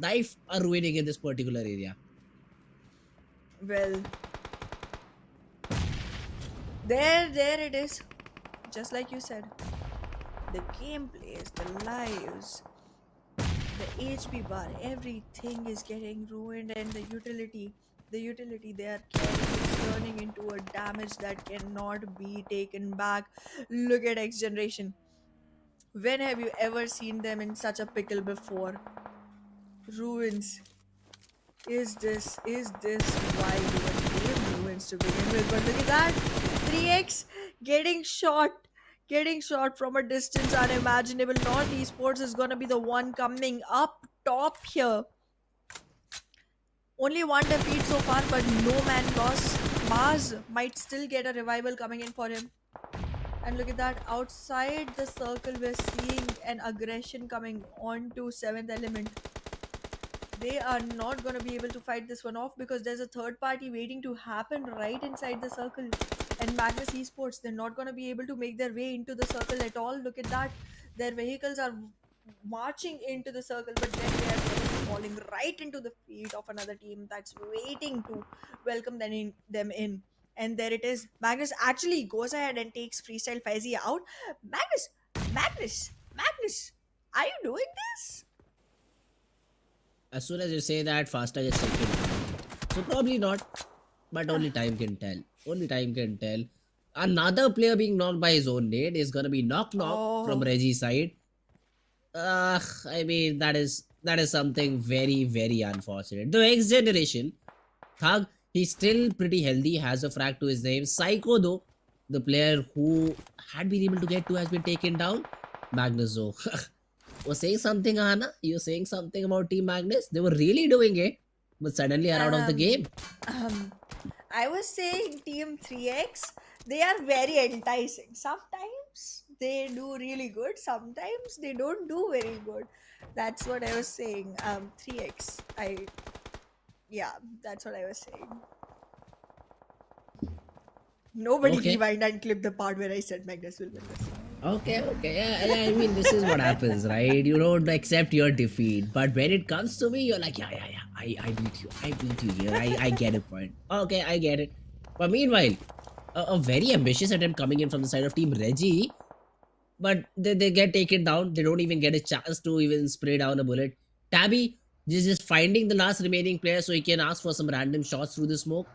Speaker 2: life are ruining in this particular area.
Speaker 1: Well, there it is. Just like you said. The gameplays, the lives, the HP bar, everything is getting ruined, and the utility they are carrying is turning into a damage that cannot be taken back. Look at X Generation. When have you ever seen them in such a pickle before? Ruins. Is this why you were named Ruins to begin with? But look at that. 3x getting shot. Getting shot from a distance unimaginable. North Esports is gonna be the one coming up top here. Only one defeat so far, but no man loss. Mars might still get a revival coming in for him. And look at that. Outside the circle, we're seeing an aggression coming on to 7th element. They are not going to be able to fight this one off because there's a third party waiting to happen right inside the circle. And Magnus Esports, they're not going to be able to make their way into the circle at all. Look at that. Their vehicles are marching into the circle, but then they are falling right into the feet of another team that's waiting to welcome them in. And there it is. Magnus actually goes ahead and takes Freestyle Fizzy out. Magnus, Magnus, are you doing this?
Speaker 2: As soon as you say that, faster gets taken down. So probably not, but only time can tell. Only time can tell. Another player being knocked by his own nade is gonna be knock from
Speaker 1: Oh,
Speaker 2: Reggie's side. I mean that is something very very unfortunate. The X generation Thug, he's still pretty healthy, has a frag to his name. Psycho though, the player who had been able to get to has been taken down. Magnus though was saying something, Anna. You're saying something about Team Magnus. They were really doing it, but suddenly are out of the
Speaker 1: um,
Speaker 2: game.
Speaker 1: um, I was saying Team 3X. They are very enticing. Sometimes they do really good, sometimes they don't do very good. That's what I was saying. 3x. Yeah, that's what I was saying. Nobody
Speaker 2: Okay.
Speaker 1: rewind and clip the part where I said Magnus will win this.
Speaker 2: Okay, okay. Yeah, yeah, I mean, this is what happens, right? You don't accept your defeat. But when it comes to me, you're like, yeah, yeah, yeah. I beat you. I beat you here. I get a point. Okay, I get it. But meanwhile, a very ambitious attempt coming in from the side of Team Reggie, but they get taken down. They don't even get a chance to even spray down a bullet. Tabby is just finding the last remaining player so he can ask for some random shots through the smoke.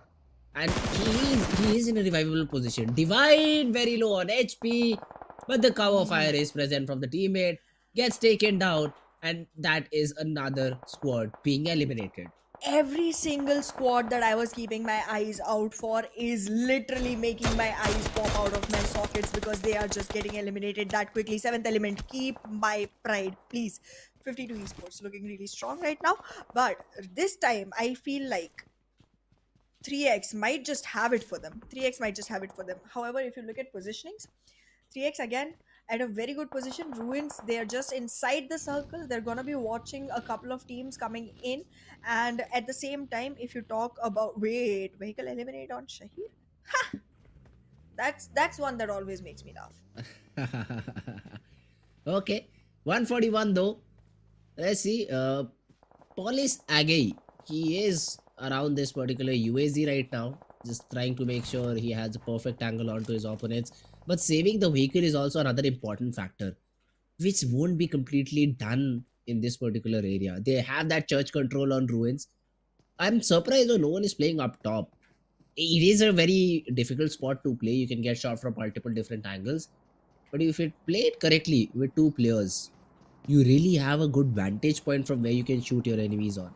Speaker 2: And he is in a revivable position. Divide very low on HP, but the cover fire is present from the teammate, gets taken down, and that is another squad being eliminated.
Speaker 1: Every single squad that I was keeping my eyes out for is literally making my eyes pop out of my sockets because they are just getting eliminated that quickly. Seventh element, keep my pride, please. 52 esports looking really strong right now, but this time I feel like 3x might just have it for them. 3x might just have it for them. However, if you look at positionings, 3x again at a very good position. Ruins, they are just inside the circle. They're gonna be watching a couple of teams coming in, and at the same time, if you talk about wait, vehicle eliminate on Shahir, that's one that always makes me laugh.
Speaker 2: Okay, 141 though. Let's see. Police Agay, he is around this particular UAZ right now, just trying to make sure he has a perfect angle onto his opponents. But saving the vehicle is also another important factor, which won't be completely done in this particular area. They have that church control on ruins. I'm surprised though no one is playing up top. It is a very difficult spot to play. You can get shot from multiple different angles. But if you play it correctly with two players, you really have a good vantage point from where you can shoot your enemies on.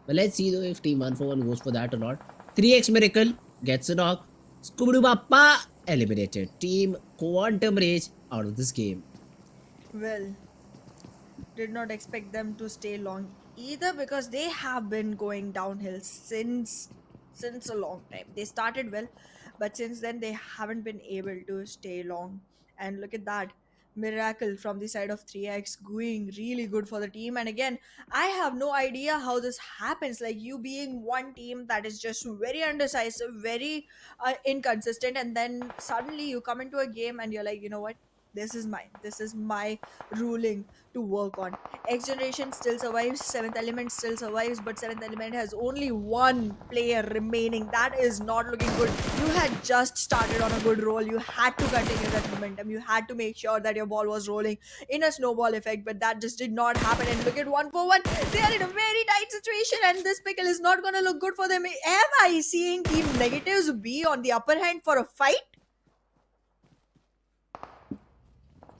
Speaker 2: But let's see though if Team 141 goes for that or not. 3x Miracle gets a knock. Scooby Papa eliminated. Team Quantum Rage out of this game.
Speaker 1: Well, did not expect them to stay long either because they have been going downhill since a long time. They started well, but since then they haven't been able to stay long. And look at that miracle from the side of 3x going really good for the team. And again, I have no idea how this happens, like you being one team that is just very undecisive, very inconsistent, and then suddenly you come into a game and you're like, you know what, this is mine, this is my ruling to work on. X generation still survives, seventh element still survives, but seventh element has only one player remaining. That is not looking good. You had just started on a good roll. You had to continue that momentum. You had to make sure that your ball was rolling in a snowball effect, but that just did not happen. And look at 1-for-1. They are in a very tight situation, and this pickle is not gonna look good for them. Am I seeing team negatives be on the upper hand for a fight?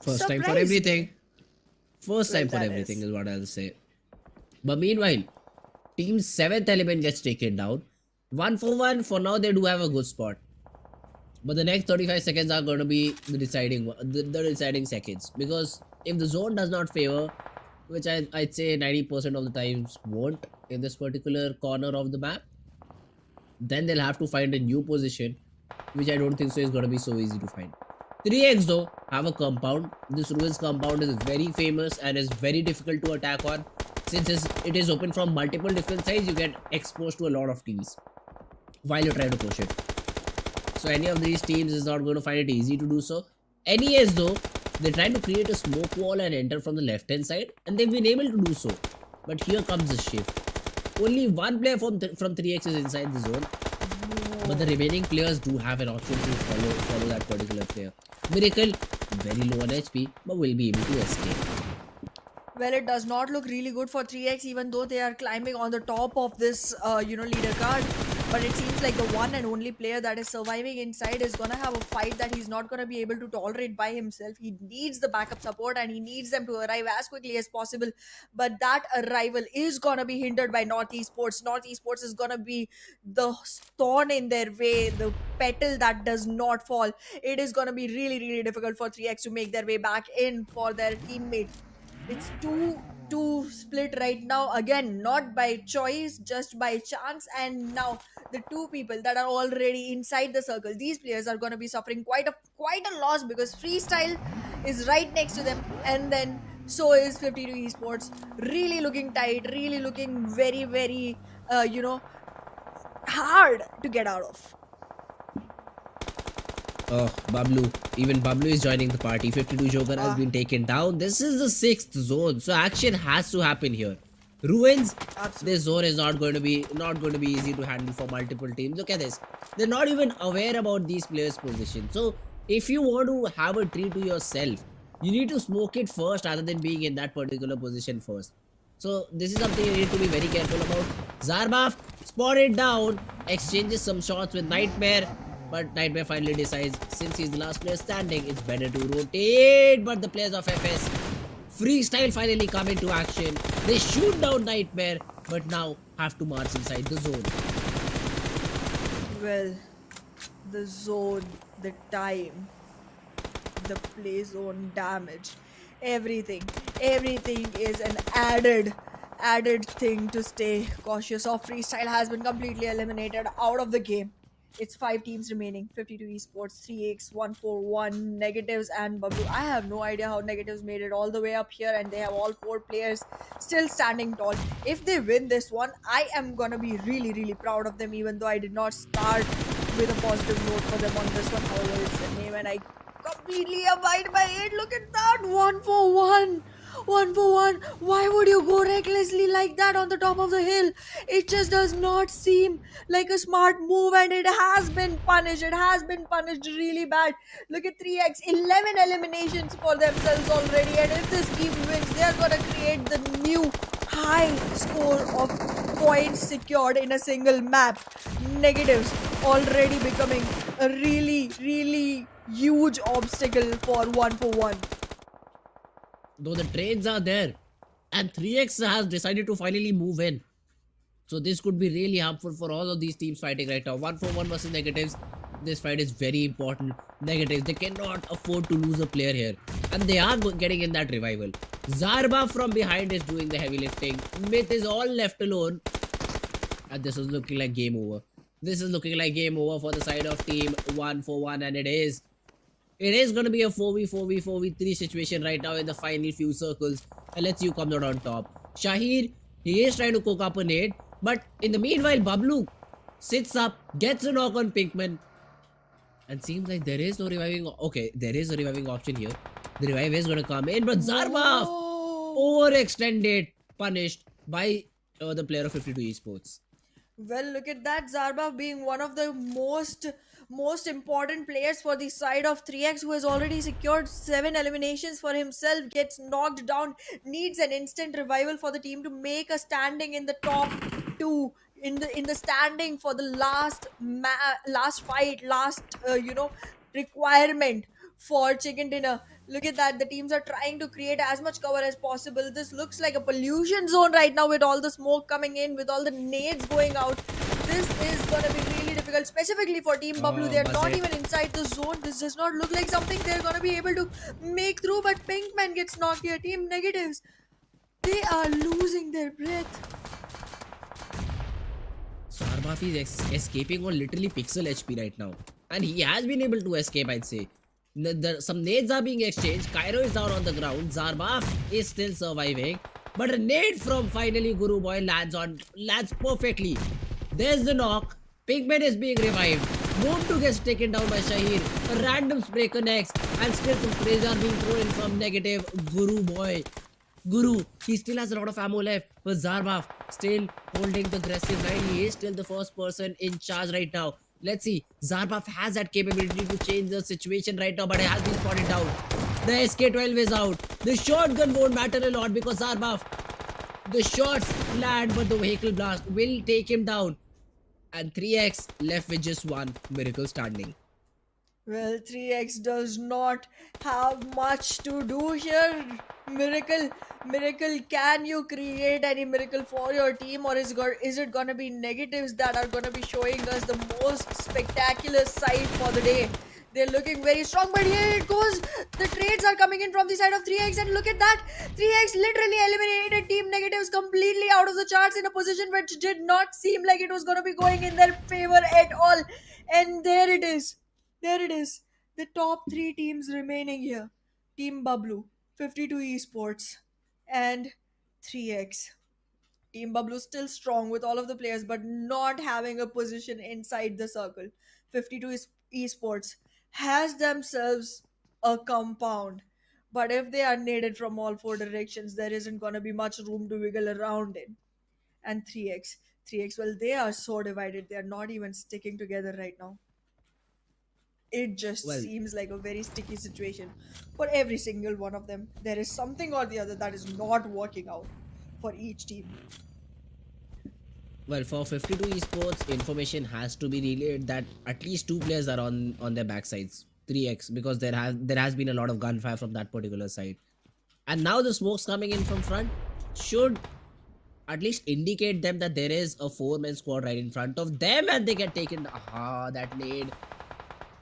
Speaker 2: First time for
Speaker 1: Surprised
Speaker 2: everything.
Speaker 1: me.
Speaker 2: First
Speaker 1: Well,
Speaker 2: time for
Speaker 1: that
Speaker 2: everything
Speaker 1: is.
Speaker 2: is what I'll say. But meanwhile, Team 7th element gets taken down. 1-for-1, for now they do have a good spot. But the next 35 seconds are going to be the the deciding seconds. Because if the zone does not favor, which I'd say 90% of the times won't in this particular corner of the map, then they'll have to find a new position, which I don't think so is going to be so easy to find. 3x though have a compound. This ruins compound is very famous and is very difficult to attack on. Since it is open from multiple different sides, you get exposed to a lot of teams while you try to push it. So any of these teams is not going to find it easy to do so. NES though, they try to create a smoke wall and enter from the left hand side, and they've been able to do so. But here comes the shift. Only one player from 3x is inside the zone, but the remaining players do have an option to follow that particular player. Miracle, very low on HP, but will be able to escape.
Speaker 1: Well, it does not look really good for 3x, even though they are climbing on the top of this, leader card. But it seems like the one and only player that is surviving inside is gonna have a fight that he's not gonna be able to tolerate by himself. He needs the backup support and he needs them to arrive as quickly as possible. But that arrival is gonna be hindered by North Esports. North Esports is gonna be the thorn in their way, the petal that does not fall. It is gonna be really, really difficult for 3x to make their way back in for their teammate. It's too two split right now, again not by choice, just by chance. And now the two people that are already inside the circle, these players are going to be suffering quite a loss, because freestyle is right next to them, and then so is 52 esports. Really looking tight, really looking very hard to get out of.
Speaker 2: Oh, BABLU. Even BABLU is joining the party. 52 Joker has
Speaker 1: Ah,
Speaker 2: been taken down. This is the 6th zone, so action has to happen here. Ruins. This
Speaker 1: absolutely.
Speaker 2: zone is not going to be easy to handle for multiple teams. Look at this. They're not even aware about these players' position. So if you want to have a tree to yourself, you need to smoke it first rather than being in that particular position first. So this is something you need to be very careful about. Zarbaf spotted down, exchanges some shots with Nightmare. But Nightmare finally decides, since he's the last player standing, it's better to rotate. But the players of FS Freestyle finally come into action. They shoot down Nightmare, but now have to march inside the zone.
Speaker 1: Well, the zone, the time, the play zone damage, everything, everything is an added thing to stay cautious of. Freestyle has been completely eliminated out of the game. It's five teams remaining: 52 esports, 3x, 141, negatives, and bablue. I have no idea how negatives made it all the way up here, and they have all four players still standing tall. If they win this one, I am gonna be really proud of them, even though I did not start with a positive note for them on this one. However, it's the name, and I completely abide by it. Look at that. One for one. One for one. Why would you go recklessly like that on the top of the hill? It just does not seem like a smart move, and it has been punished. It has been punished really bad. Look at 3x, 11 eliminations for themselves already. And if this team wins, they are going to create the new high score of points secured in a single map. Negatives already becoming a really huge obstacle for one for one.
Speaker 2: Though the trades are there, and 3x has decided to finally move in. So this could be really harmful for all of these teams fighting right now. 1-for-1 versus negatives. This fight is very important. Negatives, they cannot afford to lose a player here. And they are getting in that revival. Zarba from behind is doing the heavy lifting. Myth is all left alone. And this is looking like game over. This is looking like game over for the side of team 1-for-1, and it is. It is going to be a 4v3 situation right now in the final few circles. And let's see who comes out on top. Shahir, he is trying to cook up a nade. But in the meanwhile, BABLU sits up, gets a knock on Pinkman. And seems like there is no reviving. Okay, there is a reviving option here. The revive is going to come in. But Zarba
Speaker 1: Whoa.
Speaker 2: overextended, punished by the player of 52 esports.
Speaker 1: Well, look at that. Zarbav being one of the most important players for the side of 3x, who has already secured 7 eliminations for himself, gets knocked down, needs an instant revival for the team to make a standing in the top 2, in the standing for the last fight, last requirement for chicken dinner. Look at that. The teams are trying to create as much cover as possible. This looks like a pollution zone right now, with all the smoke coming in, with all the nades going out. This is going to be really difficult, specifically for Team Bablu. They're
Speaker 2: Was
Speaker 1: not
Speaker 2: it?
Speaker 1: even inside the zone. This does not look like something they're going to be able to make through. But Pinkman gets knocked here. Team Negatives, they are losing their breath.
Speaker 2: Zarba is escaping on literally pixel HP right now. And he has been able to escape, I'd say. Some nades are being exchanged. Cairo is down on the ground. Zarbaf is still surviving. But a nade from finally Guru Boy lands perfectly. There's the knock. Pigman is being revived. Montu gets taken down by Shahir. A random spray connects. And still some sprays are being thrown in from negative Guru Boy. Guru, he still has a lot of ammo left, but Zarbaf still holding the aggressive line. He is still the first person in charge right now. Let's see. Zarbaf has that capability to change the situation right now, but it has been spotted down. The SK-12 is out. The shotgun won't matter a lot because Zarbaf, the shots land, but the vehicle blast will take him down. And 3x left with just one miracle standing.
Speaker 1: Well, 3x does not have much to do here. Miracle, can you create any miracle for your team, or is it gonna be negatives that are gonna be showing us the most spectacular side for the day? They're looking very strong, but here it goes. The trades are coming in from the side of 3x, and look at that. 3x literally eliminated Team Negatives completely out of the charts in a position which did not seem like it was going to be going in their favor at all. And there it is. There it is. The top three teams remaining here: Team BABLU, 52 Esports, and 3x. Team BABLU still strong with all of the players, but not having a position inside the circle. 52 Esports has themselves a compound, but if they are needed from all four directions, there isn't going to be much room to wiggle around in. And 3x, well, they are so divided, they are not even sticking together right now. It just
Speaker 2: Well,
Speaker 1: seems like a very sticky situation for every single one of them. There is something or the other that is not working out for each team.
Speaker 2: well, for 52 esports, information has to be relayed that at least two players are on their backsides, 3x, because there has been a lot of gunfire from that particular side, and now the smokes coming in from front should at least indicate them that there is a four-man squad right in front of them, and they get taken. Aha, that nade.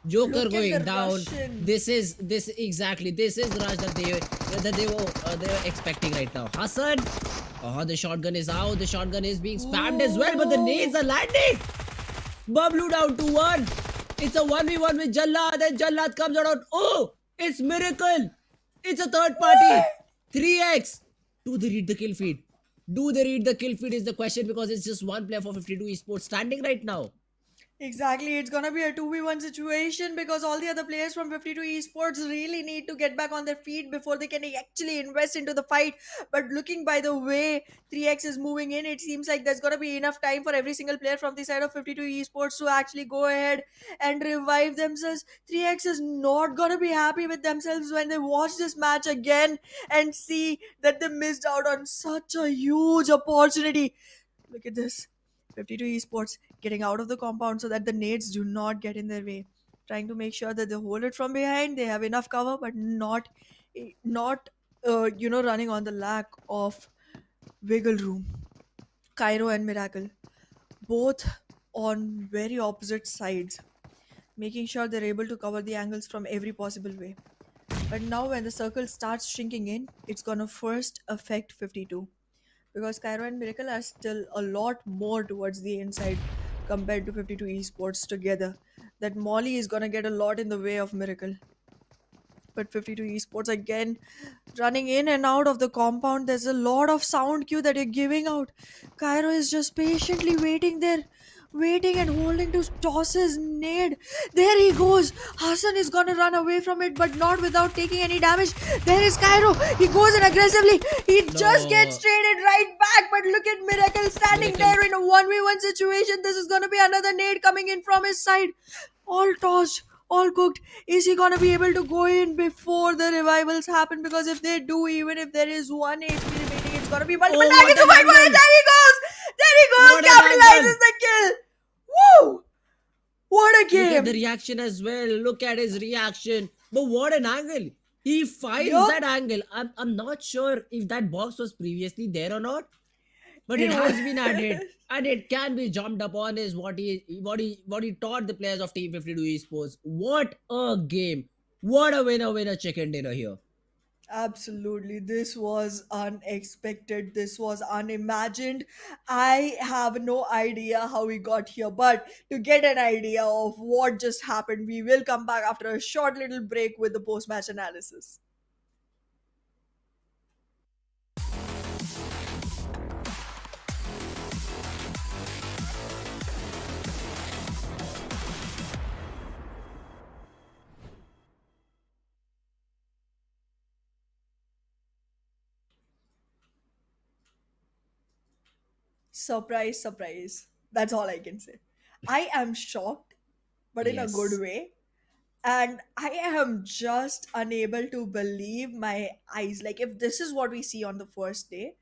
Speaker 2: Joker
Speaker 1: Look at
Speaker 2: going
Speaker 1: the
Speaker 2: down.
Speaker 1: Russian.
Speaker 2: This exactly. This is the rush that they were expecting right now. Hassan. Oh, the shotgun is out. The shotgun is being spammed as well, but the nades are landing. BABLU down to 1. It's a 1v1 with Jallad, and Jallad comes out. Oh, it's Miracle. It's a third party. 3x. Do they read the kill feed? Do they read the kill feed is the question, because it's just one player for 52 esports standing right now.
Speaker 1: Exactly, it's gonna be a 2v1 situation because all the other players from 52 esports really need to get back on their feet before they can actually invest into the fight. But looking by the way 3x is moving in, it seems like there's gonna be enough time for every single player from the side of 52 esports to actually go ahead and revive themselves. 3x is not gonna be happy with themselves when they watch this match again and see that they missed out on such a huge opportunity. Look at this. 52 esports getting out of the compound so that the nades do not get in their way. Trying to make sure that they hold it from behind. They have enough cover, but not running on the lack of wiggle room. Cairo and Miracle, both on very opposite sides, making sure they're able to cover the angles from every possible way. But now, when the circle starts shrinking in, it's gonna first affect 52 because Cairo and Miracle are still a lot more towards the inside compared to 52 esports together. That Molly is gonna get a lot in the way of Miracle. But 52 esports again running in and out of the compound. There's a lot of sound cue that you're giving out. Cairo is just patiently waiting there, waiting and holding to toss his nade. There he goes. Hassan is gonna run away from it, but not without taking any damage. There is Cairo. He goes in aggressively. He just gets
Speaker 2: No,
Speaker 1: traded right back. But look at Miracle standing
Speaker 2: Miracle.
Speaker 1: there in a 1v1 situation. This is gonna be another nade coming in from his side. All tossed, all cooked. Is he gonna be able to go in before the revivals happen? Because if they do, even if there is one HP remaining, it's gonna be multiple
Speaker 2: Oh, what
Speaker 1: targets to
Speaker 2: an
Speaker 1: fight for it.
Speaker 2: angle!
Speaker 1: There he goes! There he goes!
Speaker 2: What an
Speaker 1: Capitalizes
Speaker 2: angle!
Speaker 1: the kill! Woo! What a
Speaker 2: Look at the
Speaker 1: game!
Speaker 2: reaction as well. Look at his reaction. But what an angle! He finds
Speaker 1: Yup.
Speaker 2: that angle. I'm not sure if that box was previously there or not, but
Speaker 1: It
Speaker 2: it
Speaker 1: was.
Speaker 2: has been added, and it can be jumped upon is what he taught the players of Team 52 Esports. What a game! What a winner chicken dinner here.
Speaker 1: Absolutely. This was unexpected. This was unimagined. I have no idea how we got here, but to get an idea of what just happened, we will come back after a short little break with the post match analysis. Surprise, surprise. That's all I can say. I am shocked, but in a good
Speaker 2: Yes.
Speaker 1: way. And I am just unable to believe my eyes. Like, if this is what we see on the first day,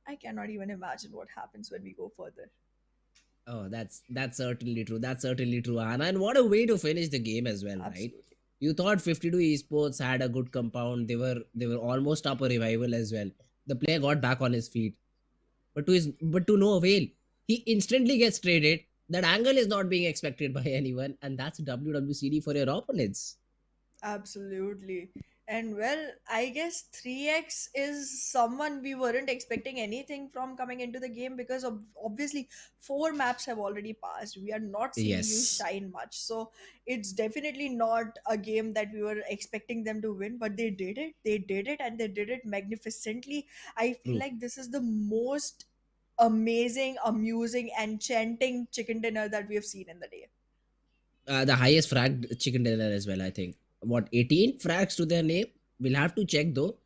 Speaker 1: I cannot even imagine what happens when we go further.
Speaker 2: Oh, that's certainly true. That's certainly true, Anna. And what a way to finish the game as well, right?
Speaker 1: Absolutely.
Speaker 2: You thought 52 Esports had a good compound. They were almost up a revival as well. The player got back on his feet, but to no avail. He instantly gets traded. That angle is not being expected by anyone, and that's WWCD for your opponents.
Speaker 1: Absolutely. And well, I guess 3x is someone we weren't expecting anything from coming into the game because of obviously four maps have already passed. We are not seeing you
Speaker 2: Yes,
Speaker 1: shine much. So it's definitely not a game that we were expecting them to win, but they did it. They did it and they did it magnificently. I feel
Speaker 2: true.
Speaker 1: like this is the most amazing, amusing, enchanting chicken dinner that we have seen in the day.
Speaker 2: The highest fragged chicken dinner as well, I think. What, 18 frags to their name? We'll have to check though.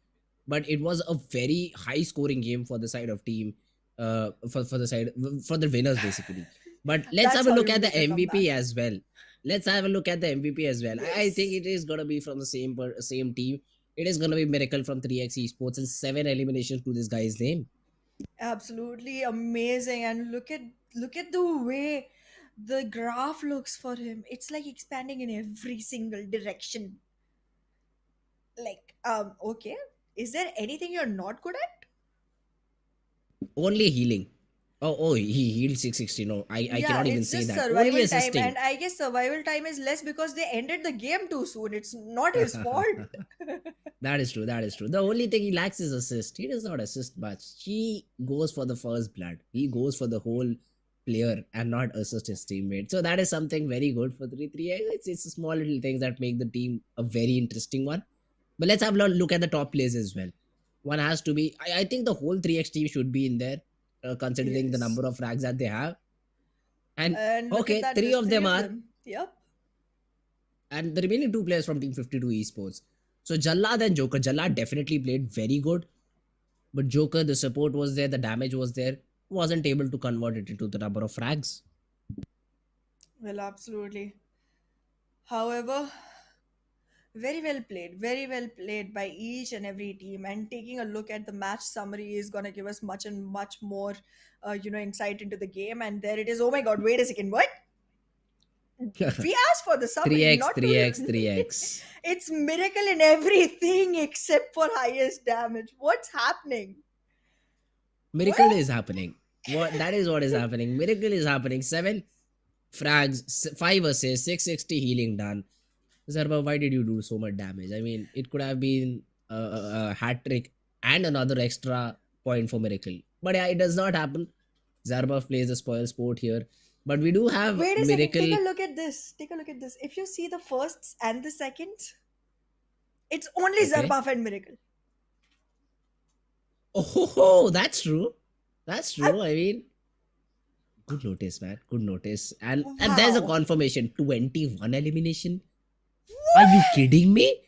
Speaker 2: But it was a very high scoring game for the side of team, for the side, for the winners basically. But let's
Speaker 1: That's
Speaker 2: have a
Speaker 1: how
Speaker 2: look
Speaker 1: you
Speaker 2: at the
Speaker 1: make a comeback.
Speaker 2: MVP as well. Let's have a look at the MVP as well. I think
Speaker 1: Yes.
Speaker 2: it is gonna be from the same team. It is gonna be Miracle from 3x Esports and 7 eliminations to this guy's name.
Speaker 1: Absolutely amazing. And look at the way the graph looks for him. It's like expanding in every single direction. Like, okay. Is there anything you're not good at?
Speaker 2: Only healing. Oh, he healed 660. No, I
Speaker 1: Yeah,
Speaker 2: cannot even
Speaker 1: it's
Speaker 2: say
Speaker 1: just
Speaker 2: that. Only
Speaker 1: survival time,
Speaker 2: assisting.
Speaker 1: and I guess survival time is less because they ended the game too soon. It's not his fault.
Speaker 2: That is true. That is true. The only thing he lacks is assist. He does not assist much. He goes for the first blood. He goes for the whole player and not assist his teammate. So that is something very good for 3-3. It's small little things that make the team a very interesting one. But let's have a look at the top players as well. One has to be. I think the whole 3x team should be in there, considering the
Speaker 1: Yes.
Speaker 2: number of frags that they have. And
Speaker 1: And look at
Speaker 2: okay,
Speaker 1: that,
Speaker 2: three
Speaker 1: there's
Speaker 2: of
Speaker 1: three
Speaker 2: them
Speaker 1: of
Speaker 2: are,
Speaker 1: them. Yep.
Speaker 2: and the remaining two players from Team 52 Esports. So Jallad and Joker. Jallad definitely played very good. But Joker, the support was there, the damage was there, wasn't able to convert it into the number of frags.
Speaker 1: Well, absolutely. However, very well played by each and every team. And taking a look at the match summary is going to give us much and much more, insight into the game. And there it is. Oh my God! Wait a second. What? We asked for the summary,
Speaker 2: 3x,
Speaker 1: not
Speaker 2: 3x,
Speaker 1: to.
Speaker 2: 3x.
Speaker 1: It's miracle in everything except for highest damage. What's happening?
Speaker 2: Miracle
Speaker 1: What?
Speaker 2: is happening. What that is what is happening. Miracle is happening. 7 frags, 5 assists, 660 healing done. Zarba, why did you do so much damage? I mean, it could have been a hat trick and another extra point for Miracle. But yeah, it does not happen. Zarba plays the spoil sport here. But we do have
Speaker 1: Wait a second. Take
Speaker 2: Miracle.
Speaker 1: a look at this. Take a look at this. If you see the firsts and the seconds, it's only
Speaker 2: Okay.
Speaker 1: Zarbaf and Miracle.
Speaker 2: Oh, that's true. That's
Speaker 1: I,
Speaker 2: true. I mean, good notice, man. Good notice. And there's a
Speaker 1: wow.
Speaker 2: confirmation. 21 elimination. Are you
Speaker 1: What?
Speaker 2: kidding me?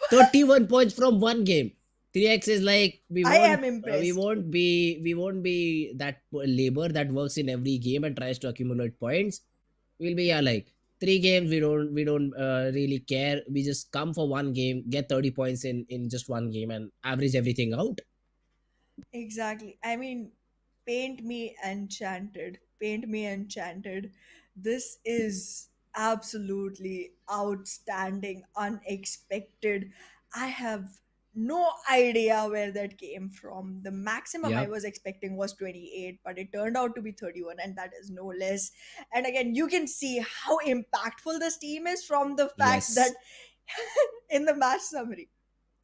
Speaker 2: 31 points from one game. 3x is like
Speaker 1: I am impressed.
Speaker 2: we won't be that labor that works in every game and tries to accumulate points. We'll be, yeah, like 3 games. We don't really care. We just come for one game, get 30 points in just one game, and average everything out.
Speaker 1: Exactly. I mean, paint me enchanted. Paint me enchanted. This is absolutely outstanding, unexpected. I have no idea where that came from. The maximum I
Speaker 2: Yeah.
Speaker 1: was expecting was 28, but it turned out to be 31, and that is no less. And again, you can see how impactful this team is from the fact that
Speaker 2: Yes.
Speaker 1: in the match summary,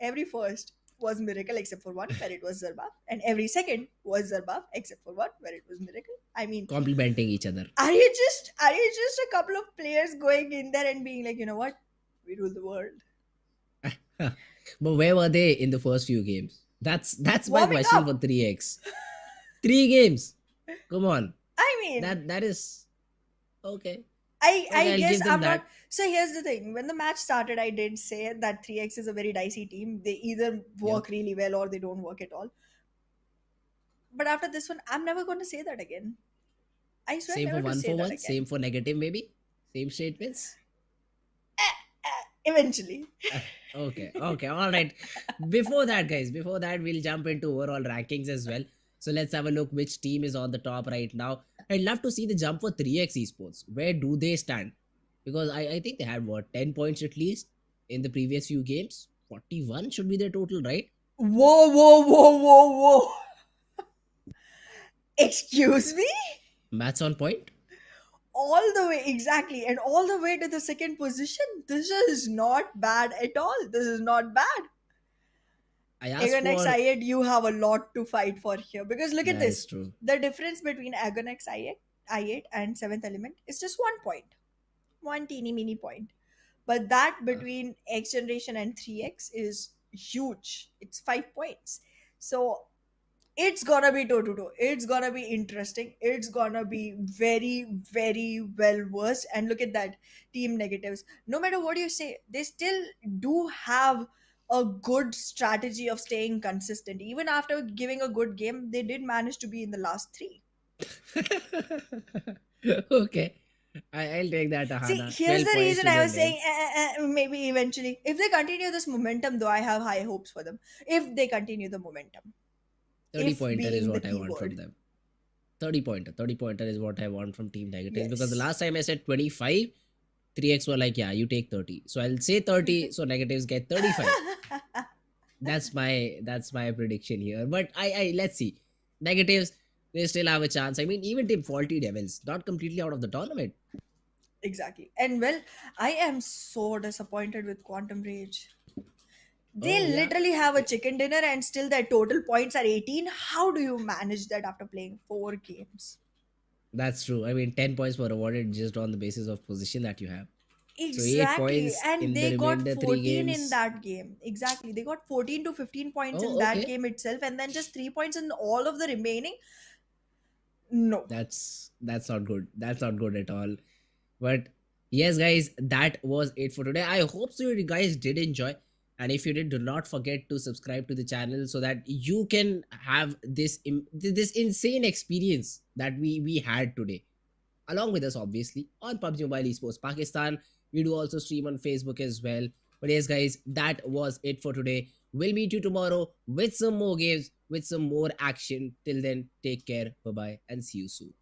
Speaker 1: every first was Miracle except for one where it was Zarbaf, and every second was Zarbaf except for one where it was Miracle. I mean,
Speaker 2: Complementing each other.
Speaker 1: are you just a couple of players going in there and being like, you know what, we rule the world,
Speaker 2: Huh. But where were they in the first few games? That's my
Speaker 1: warming
Speaker 2: question for
Speaker 1: up?
Speaker 2: 3x. 3 games. Come on.
Speaker 1: I mean,
Speaker 2: That is okay.
Speaker 1: I
Speaker 2: Okay, I'll
Speaker 1: guess
Speaker 2: give them
Speaker 1: I'm not.
Speaker 2: that.
Speaker 1: So here's the thing: when the match started, I did say that 3x is a very dicey team. They either
Speaker 2: Yeah.
Speaker 1: work really well or they don't work at all. But after this one, I'm never going to say that again. I swear
Speaker 2: Same
Speaker 1: never to say
Speaker 2: for
Speaker 1: that
Speaker 2: one, same
Speaker 1: again.
Speaker 2: for negative maybe. Same statements.
Speaker 1: Eventually.
Speaker 2: Okay, all right. Before that, guys, before that, we'll jump into overall rankings as well. So let's have a look which team is on the top right now. I'd love to see the jump for 3x Esports. Where do they stand? Because I think they had what, 10 points at least in the previous few games. 41 should be their total, right?
Speaker 1: Whoa, whoa, whoa, whoa, whoa. Excuse me?
Speaker 2: Maths on point.
Speaker 1: all the way, exactly, and all the way to the second position. This is not bad at all. This is not bad.
Speaker 2: I asked
Speaker 1: Agonex
Speaker 2: for
Speaker 1: I8, you have a lot to fight for here, because look at
Speaker 2: that
Speaker 1: this.
Speaker 2: is true.
Speaker 1: The difference between Agonex I8 and seventh element is just 1 point, one teeny mini point. But that
Speaker 2: Uh,
Speaker 1: between X generation and 3X is huge. It's 5 points. So it's gonna be toe to toe. It's gonna be interesting. It's gonna be very, very well versed. And look at that, team negatives. No matter what you say, they still do have a good strategy of staying consistent. Even after giving a good game, they did manage to be in the last three.
Speaker 2: okay. I'll take that,
Speaker 1: See,
Speaker 2: Ahana.
Speaker 1: here's
Speaker 2: 12
Speaker 1: the
Speaker 2: points
Speaker 1: reason
Speaker 2: to
Speaker 1: I
Speaker 2: the
Speaker 1: was saying
Speaker 2: nils.
Speaker 1: maybe eventually. If they continue this momentum, though, I have high hopes for them. If they continue the momentum,
Speaker 2: 30
Speaker 1: if
Speaker 2: pointer is
Speaker 1: being the
Speaker 2: what I want from
Speaker 1: keyword.
Speaker 2: them. 30 pointer. 30 pointer is what I want from Team Negatives, because the
Speaker 1: Yes.
Speaker 2: last time I said 25, 3x were like, yeah, you take 30. So I'll say 30, so Negatives get 35. That's my prediction here. But I let's see. Negatives, they still have a chance. I mean, even Team Faulty Devils, not completely out of the tournament.
Speaker 1: Exactly. And well, I am so disappointed with Quantum Rage.
Speaker 2: Oh
Speaker 1: They
Speaker 2: yeah.
Speaker 1: literally have a chicken dinner and still their total points are 18. How do you manage that after playing 4 games?
Speaker 2: That's true. I mean, 10 points were awarded just on the basis of position that you have. So 8
Speaker 1: Exactly.
Speaker 2: points
Speaker 1: And
Speaker 2: in the
Speaker 1: they got
Speaker 2: remainder three
Speaker 1: 14 in
Speaker 2: games.
Speaker 1: that game. Exactly. They got 14 to 15 points in
Speaker 2: Oh,
Speaker 1: that
Speaker 2: okay.
Speaker 1: game itself, and then just 3 points in all of the remaining. No.
Speaker 2: That's not good. That's not good at all. But yes, guys, that was it for today. I hope so you guys did enjoy. And if you did, do not forget to subscribe to the channel so that you can have this insane experience that we had today along with us, obviously, on PUBG Mobile Esports Pakistan. We do also stream on Facebook as well. But yes, guys, that was it for today. We'll meet you tomorrow with some more games, with some more action. Till then, take care, bye bye, and see you soon.